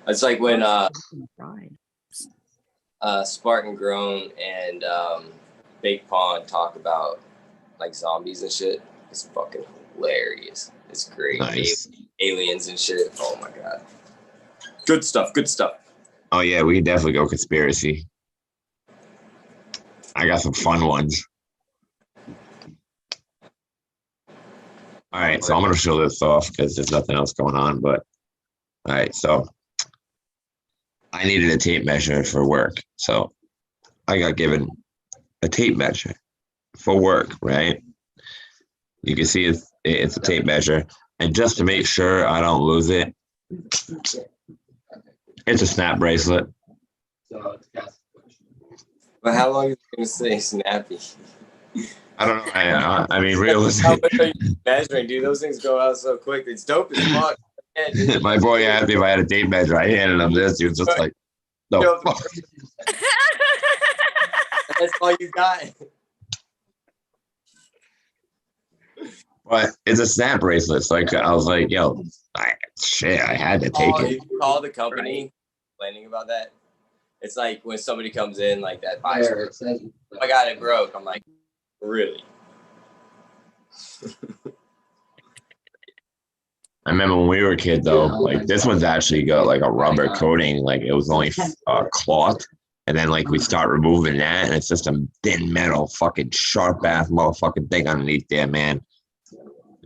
[SPEAKER 1] It's like when Spartan Grown and Big Pond talk about like zombies and shit. It's fucking hilarious. It's great.
[SPEAKER 7] Nice.
[SPEAKER 1] Aliens and shit. Oh my god. Good stuff. Good stuff.
[SPEAKER 7] Oh yeah, we can definitely go conspiracy. I got some fun ones. All right, so I'm gonna show this off because there's nothing else going on. But all right, so I needed a tape measure for work, so I got given a tape measure for work. Right? You can see it's a tape measure, and just to make sure I don't lose it, it's a snap bracelet.
[SPEAKER 1] But how long is it gonna stay snappy?
[SPEAKER 7] I don't know. I mean,
[SPEAKER 1] How
[SPEAKER 7] realistically,
[SPEAKER 1] much are you measuring, dude? Those things go out so quick. It's dope as fuck. Yeah, dude.
[SPEAKER 7] my boy asked me if I had a tape measure. I handed him this. He was just like, "No,
[SPEAKER 1] Yo,
[SPEAKER 7] fuck."
[SPEAKER 1] That's all you got.
[SPEAKER 7] But it's a snap bracelet. So I was like, "Yo, I had to take it."
[SPEAKER 1] You call the company complaining about that. It's like when somebody comes in like that buys it. Oh my god, it broke. I'm like, really?
[SPEAKER 7] I remember when we were a kid, though. Like this one's actually got like a rubber coating. Like it was only cloth, and then like we start removing that, and it's just a thin metal, fucking sharp ass motherfucking thing underneath there, man.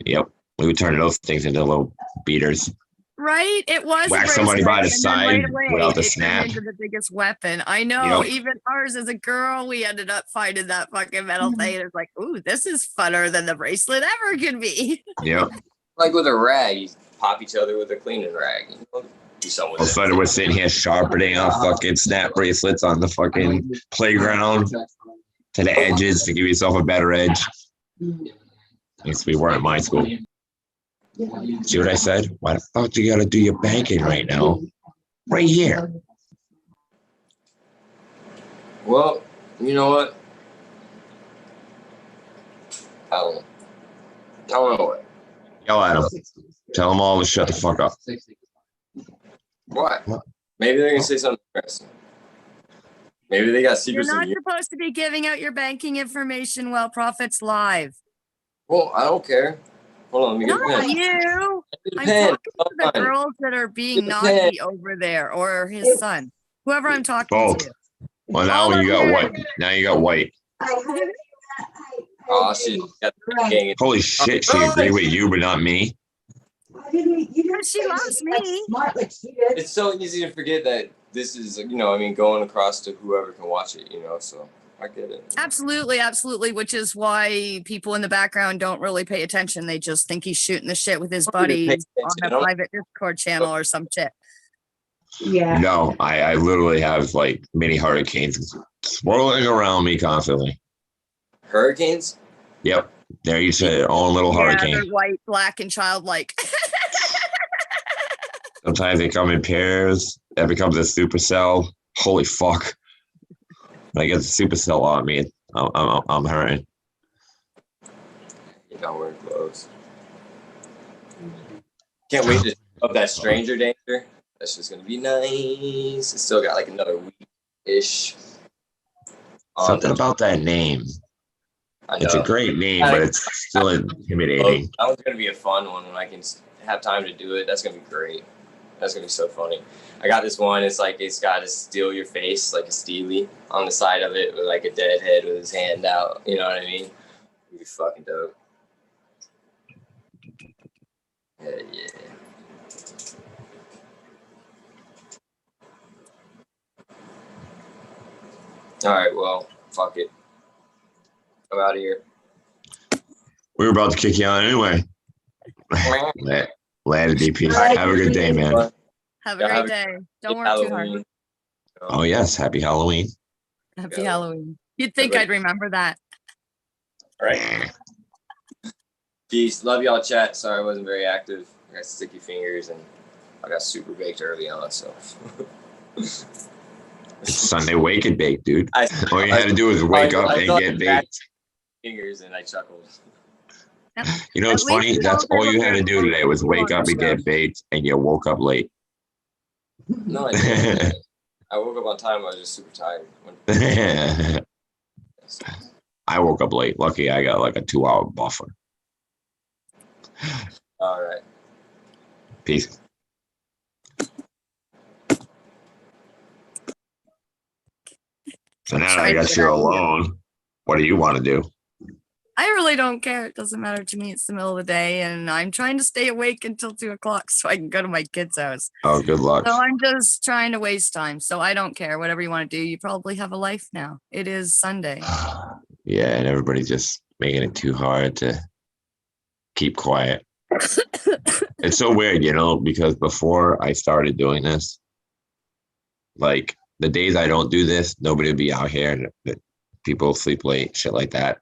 [SPEAKER 7] Yep, we would turn those things into little beaters.
[SPEAKER 8] Right? It was
[SPEAKER 7] Whack
[SPEAKER 8] a
[SPEAKER 7] somebody by the
[SPEAKER 8] bracelet, and then
[SPEAKER 7] side
[SPEAKER 8] right away,
[SPEAKER 7] without the
[SPEAKER 8] it turned
[SPEAKER 7] snap.
[SPEAKER 8] into the biggest weapon. I know.
[SPEAKER 7] Yep.
[SPEAKER 8] Even ours as a girl, we ended up finding that fucking metal thing. It's like, ooh, this is funner than the bracelet ever could be.
[SPEAKER 7] Yep.
[SPEAKER 1] Like with a rag, you pop each other with a cleaning rag. You know? Do something with
[SPEAKER 7] All of a
[SPEAKER 1] it.
[SPEAKER 7] sudden, we're sitting here sharpening our fucking snap bracelets on the fucking playground to the edges to give yourself a better edge. At least we weren't at my school. See what I said? Why the fuck do you gotta do your banking right now? Right here.
[SPEAKER 1] Well, you know what? I don't know what.
[SPEAKER 7] Yell at them. Tell them all to shut the fuck up.
[SPEAKER 1] What? Maybe they're gonna say something interesting. Maybe they got
[SPEAKER 8] You're
[SPEAKER 1] secrets
[SPEAKER 8] not
[SPEAKER 1] in you.
[SPEAKER 8] supposed to be giving out your banking information while Profits live.
[SPEAKER 1] Well, I don't care. Hold on, let me get a
[SPEAKER 8] Not
[SPEAKER 1] pen.
[SPEAKER 8] you.
[SPEAKER 1] Get a
[SPEAKER 8] I'm
[SPEAKER 1] pen.
[SPEAKER 8] talking to the
[SPEAKER 1] Come on.
[SPEAKER 8] girls that are being
[SPEAKER 1] Get a pen.
[SPEAKER 8] naughty over there, or his son, whoever I'm talking
[SPEAKER 7] Both.
[SPEAKER 8] to.
[SPEAKER 7] Well, now
[SPEAKER 8] All
[SPEAKER 7] you
[SPEAKER 8] of
[SPEAKER 7] got
[SPEAKER 8] you.
[SPEAKER 7] white. Now you got white.
[SPEAKER 1] Oh shit! You got the gang.
[SPEAKER 7] Holy shit, she agreed with you, but not me.
[SPEAKER 8] Because she loves me.
[SPEAKER 1] It's so easy to forget that this is, going across to whoever can watch it, so I get it.
[SPEAKER 8] Absolutely, absolutely. Which is why people in the background don't really pay attention. They just think he's shooting the shit with his
[SPEAKER 1] I don't even pay
[SPEAKER 8] buddies on a
[SPEAKER 1] attention.
[SPEAKER 8] private Discord channel or some shit.
[SPEAKER 14] Yeah.
[SPEAKER 7] No, I literally have like mini hurricanes swirling around me constantly.
[SPEAKER 1] Hurricanes?
[SPEAKER 7] Yep. They're each their own little
[SPEAKER 8] Yeah,
[SPEAKER 7] hurricane.
[SPEAKER 8] they're white, black, and childlike.
[SPEAKER 7] Sometimes they come in pairs. That becomes a supercell. Holy fuck. When I get the supercell on me, I'm hurting.
[SPEAKER 1] You're not wearing clothes. Can't wait to up that Stranger Danger. That's just gonna be nice. It's still got like another week-ish.
[SPEAKER 7] Something about that name.
[SPEAKER 1] I
[SPEAKER 7] It's a
[SPEAKER 1] know.
[SPEAKER 7] great name, but it's still intimidating.
[SPEAKER 1] That one's gonna be a fun one when I can have time to do it. That's gonna be great. That's gonna be so funny. I got this one. It's like it's got to steal your face, like a Steely on the side of it with like a dead head with his hand out. You know what I mean? It'd be fucking dope. Yeah. All right. Well, fuck it. I'm out of here.
[SPEAKER 7] We were about to kick you out anyway. Later, DP. Have a good day, man.
[SPEAKER 8] Have a great day. Don't work too hard.
[SPEAKER 7] Oh, yes. Happy Halloween.
[SPEAKER 8] Happy Halloween. You'd think I'd remember that.
[SPEAKER 1] All right. Peace. Love y'all, chat. Sorry I wasn't very active. I got sticky fingers and I got super baked early on, so.
[SPEAKER 7] It's Sunday wake and bake, dude.
[SPEAKER 1] I,
[SPEAKER 7] All you had to do is wake up and get baked.
[SPEAKER 1] Fingers and I chuckled.
[SPEAKER 7] You know, it's
[SPEAKER 8] At least
[SPEAKER 7] funny.
[SPEAKER 8] you
[SPEAKER 7] That's
[SPEAKER 8] don't
[SPEAKER 7] all you
[SPEAKER 8] have
[SPEAKER 7] had to
[SPEAKER 8] a
[SPEAKER 7] do today was wake
[SPEAKER 8] on
[SPEAKER 7] up and
[SPEAKER 8] the show.
[SPEAKER 7] get baked, and you woke up late.
[SPEAKER 1] No, I didn't. I woke up on time. I was just super tired.
[SPEAKER 7] I woke up late. Lucky I got like a 2-hour buffer.
[SPEAKER 1] All right.
[SPEAKER 7] Peace. So now that I guess you're alone, what do you want to do?
[SPEAKER 8] I really don't care. It doesn't matter to me. It's the middle of the day, and I'm trying to stay awake until 2:00 so I can go to my kid's house.
[SPEAKER 7] Oh, good luck.
[SPEAKER 8] So I'm just trying to waste time. So I don't care. Whatever you want to do, you probably have a life now. It is Sunday.
[SPEAKER 7] Yeah, and everybody's just making it too hard to keep quiet. It's so weird, you know, because before I started doing this, like the days I don't do this, nobody would be out here and people sleep late, shit like that.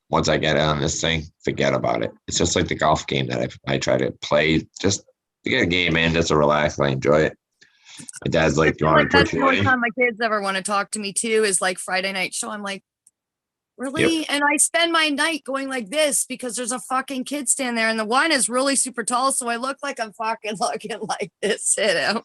[SPEAKER 7] Once I get on this thing, forget about it. It's just like the golf game that I try to play just to get a game in, just to relax. I enjoy it. My dad's like, "Do you want to
[SPEAKER 8] That's
[SPEAKER 7] put
[SPEAKER 8] the
[SPEAKER 7] you
[SPEAKER 8] only
[SPEAKER 7] in?"
[SPEAKER 8] time my kids ever want to talk to me too is like Friday night show. I'm like, really? And I spend my night going like this because there's a fucking kid stand there, and the one is really super tall, so I look like I'm fucking looking like this, you know.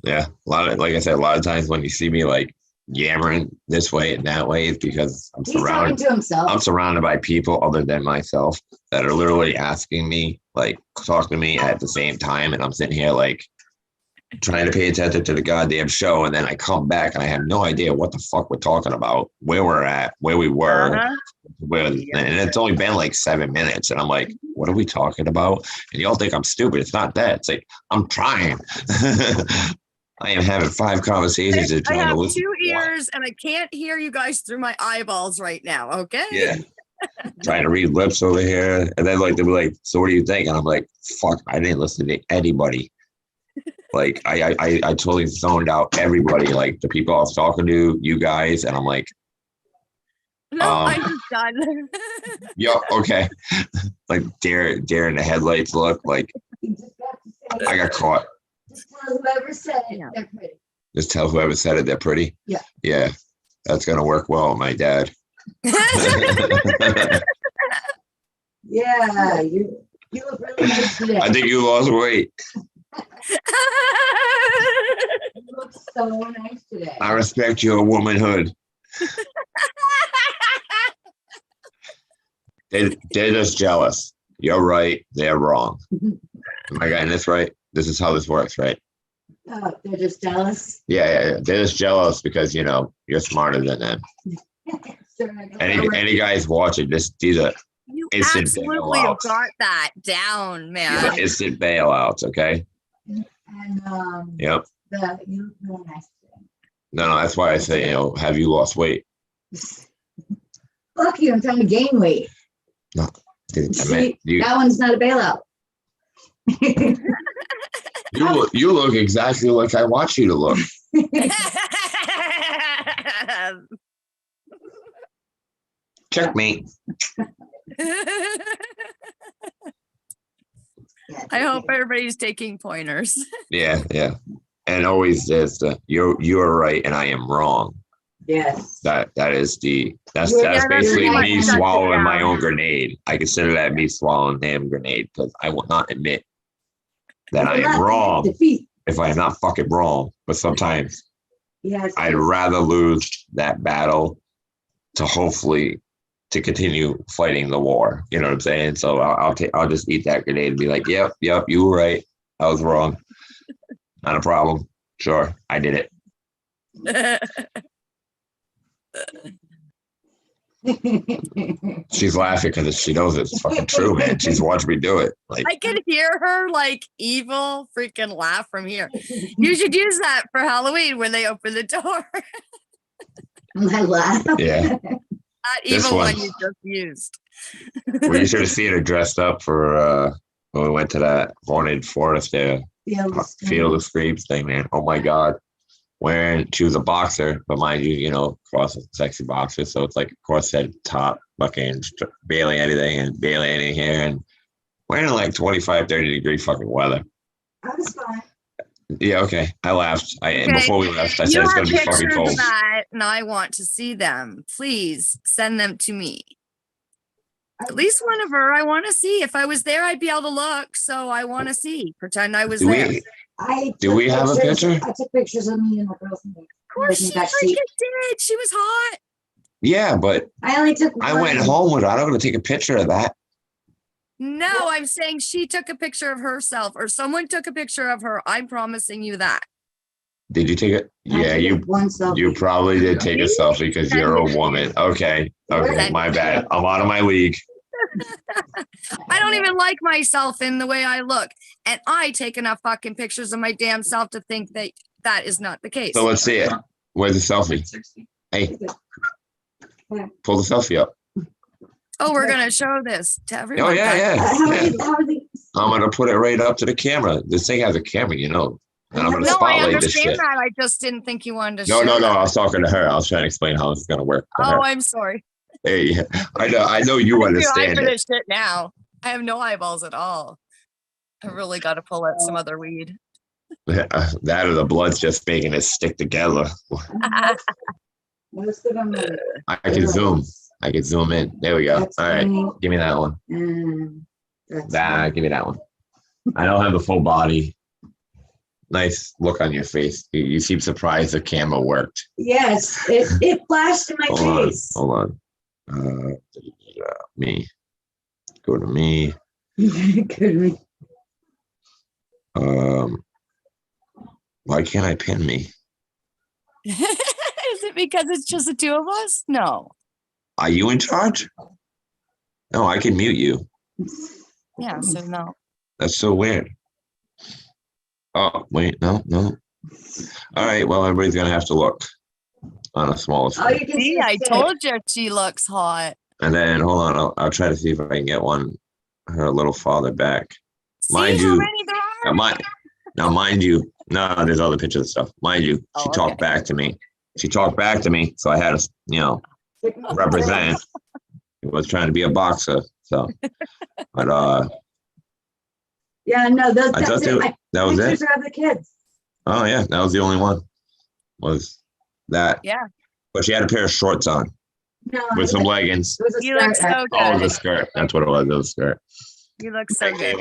[SPEAKER 7] Yeah, a lot of, like I said, a lot of times when you see me like yammering this way and that way, it's because I'm
[SPEAKER 14] He's talking
[SPEAKER 7] surrounded.
[SPEAKER 14] to himself.
[SPEAKER 7] I'm surrounded by people other than myself that are literally asking me, like, talking to me at the same time, and I'm sitting here like trying to pay attention to the goddamn show, and then I come back and I have no idea what the fuck we're talking about, where we're at, where we were, and it's only been like 7 minutes, and I'm like, what are we talking about? And y'all think I'm stupid. It's not that. It's like I'm trying. I am having 5 conversations and
[SPEAKER 8] I
[SPEAKER 7] trying to
[SPEAKER 8] have
[SPEAKER 7] listen.
[SPEAKER 8] 2 ears and I can't hear you guys through my eyeballs right now. Okay.
[SPEAKER 7] Yeah. Trying to read lips over here. And then like they'll be like, so what do you think? And I'm like, fuck, I didn't listen to anybody. Like I totally zoned out everybody, like the people I was talking to, you guys, and I'm like,
[SPEAKER 8] No, I'm just done.
[SPEAKER 7] yo, okay. Like deer in the headlights look like I got caught.
[SPEAKER 14] Just tell whoever said it, they're pretty.
[SPEAKER 7] Just tell whoever said it they're pretty.
[SPEAKER 14] Yeah.
[SPEAKER 7] Yeah. That's gonna work well with my dad.
[SPEAKER 14] Yeah, you look really nice today.
[SPEAKER 7] I think you lost weight.
[SPEAKER 14] You look so nice today.
[SPEAKER 7] I respect your womanhood. They're just jealous. You're right. They're wrong. Am I getting this right? This is how this works, right?
[SPEAKER 14] Oh, they're just jealous.
[SPEAKER 7] Yeah. They're just jealous because, you know, you're smarter than them. Any guys watching this, these are
[SPEAKER 8] You
[SPEAKER 7] instant
[SPEAKER 8] absolutely have
[SPEAKER 7] bailouts.
[SPEAKER 8] got that down,
[SPEAKER 7] These
[SPEAKER 8] man.
[SPEAKER 7] are instant bailouts, okay?
[SPEAKER 14] And
[SPEAKER 7] Yep.
[SPEAKER 14] you look really nice today.
[SPEAKER 7] No, that's why I say, you know, have you lost weight?
[SPEAKER 14] Fuck you, I'm trying to gain weight.
[SPEAKER 7] No. I meant,
[SPEAKER 14] See,
[SPEAKER 7] you,
[SPEAKER 14] that one's not a bailout.
[SPEAKER 7] you look exactly like I want you to look. Checkmate.
[SPEAKER 8] I hope everybody's taking pointers.
[SPEAKER 7] Yeah. And always there's the you are right and I am wrong.
[SPEAKER 14] Yes.
[SPEAKER 7] That's
[SPEAKER 14] Yeah,
[SPEAKER 7] that's
[SPEAKER 14] that's
[SPEAKER 7] basically
[SPEAKER 14] right.
[SPEAKER 7] me
[SPEAKER 14] Shut it
[SPEAKER 7] swallowing my
[SPEAKER 8] down.
[SPEAKER 7] own grenade. I consider that me swallowing a damn grenade because I will not admit that I am wrong
[SPEAKER 14] Defeat.
[SPEAKER 7] if I am not fucking wrong. But sometimes
[SPEAKER 14] Yes.
[SPEAKER 7] I'd rather lose that battle to hopefully to continue fighting the war. You know what I'm saying? So I'll just eat that grenade and be like, yep, you were right. I was wrong. Not a problem. Sure, I did it. She's laughing because she knows it's fucking true, man. She's watched me do it. Like,
[SPEAKER 8] I can hear her like evil freaking laugh from here. You should use that for Halloween when they open the door.
[SPEAKER 14] I laugh.
[SPEAKER 7] yeah.
[SPEAKER 8] That
[SPEAKER 7] This
[SPEAKER 8] evil
[SPEAKER 7] one.
[SPEAKER 8] one you just used.
[SPEAKER 7] Well, you should have seen her dressed up for when we went to that haunted forest there. Field of Screams thing, man. Oh my God. She was a boxer, but mind you, you know, cross sexy boxer. So it's like corset top, fucking barely anything and barely any hair and wearing like 25, 30 degree fucking weather.
[SPEAKER 14] I was fine.
[SPEAKER 7] Yeah, okay. I laughed.
[SPEAKER 8] Okay.
[SPEAKER 7] Before we left, I said
[SPEAKER 8] You
[SPEAKER 7] it's
[SPEAKER 8] have
[SPEAKER 7] gonna be fucking
[SPEAKER 8] pictures
[SPEAKER 7] cold.
[SPEAKER 8] of that, and I want to see them. Please send them to me. At least one of her. I want to see. If I was there, I'd be able to look. So I want to see. Pretend I was
[SPEAKER 7] Do
[SPEAKER 8] there.
[SPEAKER 7] we? Do we have a picture?
[SPEAKER 14] I took pictures of me and the girls.
[SPEAKER 8] Of course, she freaking did. She was hot.
[SPEAKER 7] Yeah, but
[SPEAKER 14] I only took.
[SPEAKER 7] I went home with her. I'm not gonna take a picture of that.
[SPEAKER 8] No, I'm saying she took a picture of herself, or someone took a picture of her. I'm promising you that.
[SPEAKER 7] Did you take it? Yeah, you probably did take a selfie because you're a woman. Okay. Okay, my bad. I'm out of my league.
[SPEAKER 8] I don't even like myself in the way I look, and I take enough fucking pictures of my damn self to think that that is not the case.
[SPEAKER 7] So let's see it. Where's the selfie? Hey, pull the selfie up.
[SPEAKER 8] Oh, we're gonna show this to everyone.
[SPEAKER 7] Oh yeah, yeah.
[SPEAKER 14] How are they?
[SPEAKER 7] I'm gonna put it right up to the camera. This thing has a camera, you know. And I'm gonna
[SPEAKER 8] No, I
[SPEAKER 7] spotlight this
[SPEAKER 8] understand
[SPEAKER 7] shit.
[SPEAKER 8] that. I just didn't think you wanted to.
[SPEAKER 7] No,
[SPEAKER 8] share
[SPEAKER 7] no, no.
[SPEAKER 8] that.
[SPEAKER 7] I was talking to her. I was trying to explain how this is gonna work. to
[SPEAKER 8] Oh,
[SPEAKER 7] her.
[SPEAKER 8] I'm sorry.
[SPEAKER 7] Hey, I know you
[SPEAKER 8] I feel
[SPEAKER 7] understand
[SPEAKER 8] for
[SPEAKER 7] it.
[SPEAKER 8] this shit now. I have no eyeballs at all. I really got to pull out some other weed.
[SPEAKER 7] That or the blood's just making it stick together.
[SPEAKER 14] Most of them are.
[SPEAKER 7] I can zoom. I can zoom in. There we go.
[SPEAKER 14] That's
[SPEAKER 7] All right,
[SPEAKER 14] funny.
[SPEAKER 7] give me that one. Give me that one. I don't have the full body. Nice look on your face. You seem surprised the camera worked.
[SPEAKER 14] Yes, it flashed in my face.
[SPEAKER 7] Hold on. Me. Go to me.
[SPEAKER 14] Good.
[SPEAKER 7] Why can't I pin me?
[SPEAKER 8] Is it because it's just the two of us? No.
[SPEAKER 7] Are you in charge? No, I can mute you.
[SPEAKER 8] Yeah, so no.
[SPEAKER 7] That's so weird. Oh, wait, no. All right, well, everybody's gonna have to look on a smaller
[SPEAKER 14] Oh,
[SPEAKER 7] screen.
[SPEAKER 14] you can
[SPEAKER 8] See, I
[SPEAKER 14] it.
[SPEAKER 8] told you she looks hot.
[SPEAKER 7] And then hold on, I'll try to see if I can get her a little farther back.
[SPEAKER 8] See
[SPEAKER 7] Mind
[SPEAKER 8] how
[SPEAKER 7] you,
[SPEAKER 8] many there are?
[SPEAKER 7] mind you, no, there's other pictures and stuff. Mind you, she talked back to me. She talked back to me, so I had to, represent. I was trying to be a boxer, so. But
[SPEAKER 14] Yeah, no, those.
[SPEAKER 7] I just do. That was
[SPEAKER 14] pictures
[SPEAKER 7] it.
[SPEAKER 14] are of the kids.
[SPEAKER 7] Oh yeah, that was the only one. Was that?
[SPEAKER 8] Yeah.
[SPEAKER 7] But she had a pair of shorts on
[SPEAKER 14] No,
[SPEAKER 7] with some leggings.
[SPEAKER 14] it was a
[SPEAKER 8] You look
[SPEAKER 14] skirt.
[SPEAKER 8] so
[SPEAKER 7] Oh, it was
[SPEAKER 8] good.
[SPEAKER 7] a skirt. That's what it was. It was a skirt.
[SPEAKER 8] You look so good.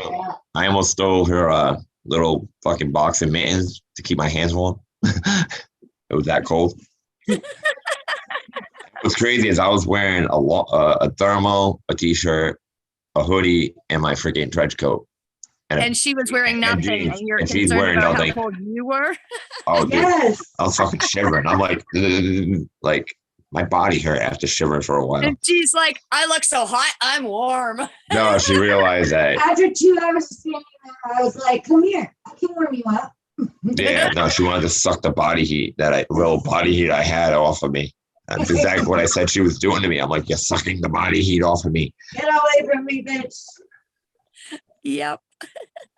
[SPEAKER 7] I almost stole her little fucking boxing mittens to keep my hands warm. It was that cold. What's crazy is I was wearing a thermal, a t-shirt, a hoodie, and my freaking trench coat.
[SPEAKER 8] And she was wearing
[SPEAKER 7] and
[SPEAKER 8] nothing,
[SPEAKER 7] jeans,
[SPEAKER 8] and you're
[SPEAKER 7] and she's
[SPEAKER 8] concerned
[SPEAKER 7] wearing
[SPEAKER 8] about
[SPEAKER 7] nothing.
[SPEAKER 8] how cold you were.
[SPEAKER 7] Oh, dude,
[SPEAKER 14] Yes.
[SPEAKER 7] I was fucking shivering. I'm like my body hurt after shivering for a while.
[SPEAKER 8] And she's like, I look so hot, I'm warm.
[SPEAKER 7] No, she realized that.
[SPEAKER 14] After 2 hours of standing there, I was like, "Come here, I can warm you up."
[SPEAKER 7] Yeah, no, she wanted to suck the body heat I had off of me. That's exactly what I said she was doing to me. I'm like, you're sucking the body heat off of me.
[SPEAKER 14] Get away from me, bitch.
[SPEAKER 8] Yep.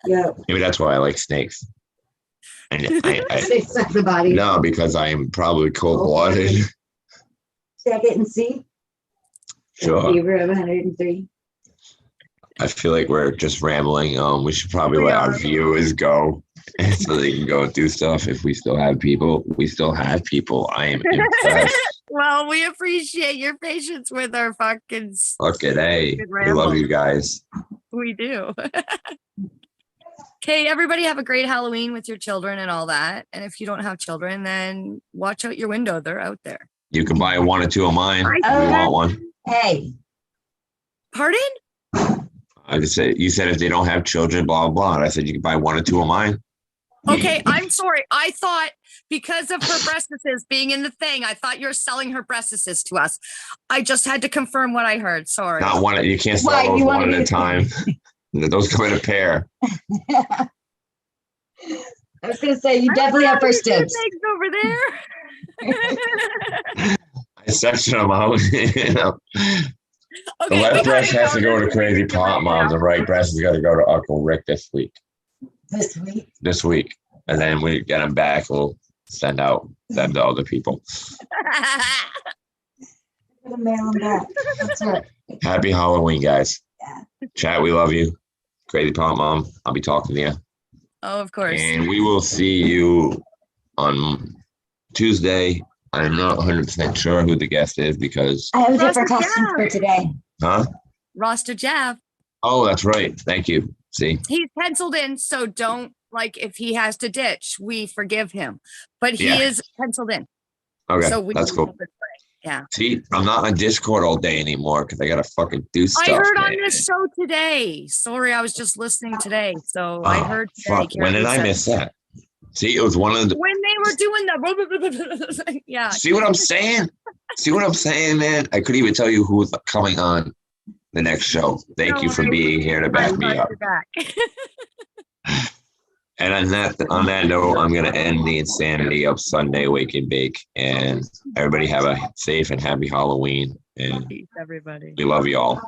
[SPEAKER 14] Yeah.
[SPEAKER 7] Maybe that's why I like snakes. And
[SPEAKER 14] They suck the body.
[SPEAKER 7] no, because I am probably cold-blooded.
[SPEAKER 14] Check it and see.
[SPEAKER 7] Sure.
[SPEAKER 14] Fever of 103.
[SPEAKER 7] I feel like we're just rambling. We should probably let our viewers go so they can go do stuff. If we still have people, we still have people. I am impressed.
[SPEAKER 8] Well, we appreciate your patience with our fucking.
[SPEAKER 7] Look at hey,
[SPEAKER 8] Good
[SPEAKER 7] we love
[SPEAKER 8] ramble.
[SPEAKER 7] you guys.
[SPEAKER 8] We do. Okay, everybody have a great Halloween with your children and all that. And if you don't have children, then watch out your window. They're out there.
[SPEAKER 7] You can buy 1 or 2 of mine if you want one.
[SPEAKER 14] Hey.
[SPEAKER 8] Pardon?
[SPEAKER 7] I just said you said if they don't have children, blah blah blah. And I said you can buy 1 or 2 of mine.
[SPEAKER 8] Okay, I'm sorry. I thought because of her breastises being in the thing, I thought you were selling her breastises to us. I just had to confirm what I heard. Sorry.
[SPEAKER 7] Not one. You can't sell
[SPEAKER 14] Why,
[SPEAKER 7] those
[SPEAKER 14] you
[SPEAKER 7] one
[SPEAKER 14] wanna
[SPEAKER 7] at a
[SPEAKER 14] be-
[SPEAKER 7] time. Those come in a pair.
[SPEAKER 14] I was gonna say you definitely have first dibs.
[SPEAKER 8] Thanks over there.
[SPEAKER 7] I sectioned them out. You know. The
[SPEAKER 8] Okay,
[SPEAKER 7] left
[SPEAKER 8] we
[SPEAKER 7] breast
[SPEAKER 8] gotta
[SPEAKER 7] has to go to Crazy Pot Mom. The right breast has got to go to Uncle Rick this week.
[SPEAKER 14] This week.
[SPEAKER 7] And then we get them back. We'll send out them to other people.
[SPEAKER 14] Gonna mail them back. That's right.
[SPEAKER 7] Happy Halloween, guys.
[SPEAKER 14] Yeah.
[SPEAKER 7] Chat, we love you. Crazy Pot Mom, I'll be talking to you.
[SPEAKER 8] Oh, of course.
[SPEAKER 7] And we will see you on Tuesday. I'm not 100% sure who the guest is because.
[SPEAKER 14] I have a different
[SPEAKER 8] Roster
[SPEAKER 14] costume
[SPEAKER 8] Jeff.
[SPEAKER 14] for today.
[SPEAKER 7] Huh?
[SPEAKER 8] Roster Jeff.
[SPEAKER 7] Oh, that's right. Thank you. See?
[SPEAKER 8] He's penciled in, so don't like if he has to ditch, we forgive him. But he
[SPEAKER 7] Yeah.
[SPEAKER 8] is penciled in.
[SPEAKER 7] Okay,
[SPEAKER 8] So we
[SPEAKER 7] that's
[SPEAKER 8] can
[SPEAKER 7] cool.
[SPEAKER 8] hope it's right. Yeah.
[SPEAKER 7] See, I'm not on Discord all day anymore because I gotta fucking do stuff.
[SPEAKER 8] I heard on
[SPEAKER 7] man.
[SPEAKER 8] this show today. Sorry, I was just listening today. So I
[SPEAKER 7] Oh,
[SPEAKER 8] heard today.
[SPEAKER 7] fuck. When did I
[SPEAKER 8] Karen
[SPEAKER 7] miss
[SPEAKER 8] said-
[SPEAKER 7] that? See, it was one of the.
[SPEAKER 8] When they were doing the yeah.
[SPEAKER 7] See what I'm saying? See what I'm saying, man? I couldn't even tell you who was coming on the next show. Thank you for being here to back me up. And on that note, I'm gonna end the insanity of Sunday Wake and Bake. And everybody have a safe and happy Halloween. And
[SPEAKER 8] Peace, everybody.
[SPEAKER 7] we love you all.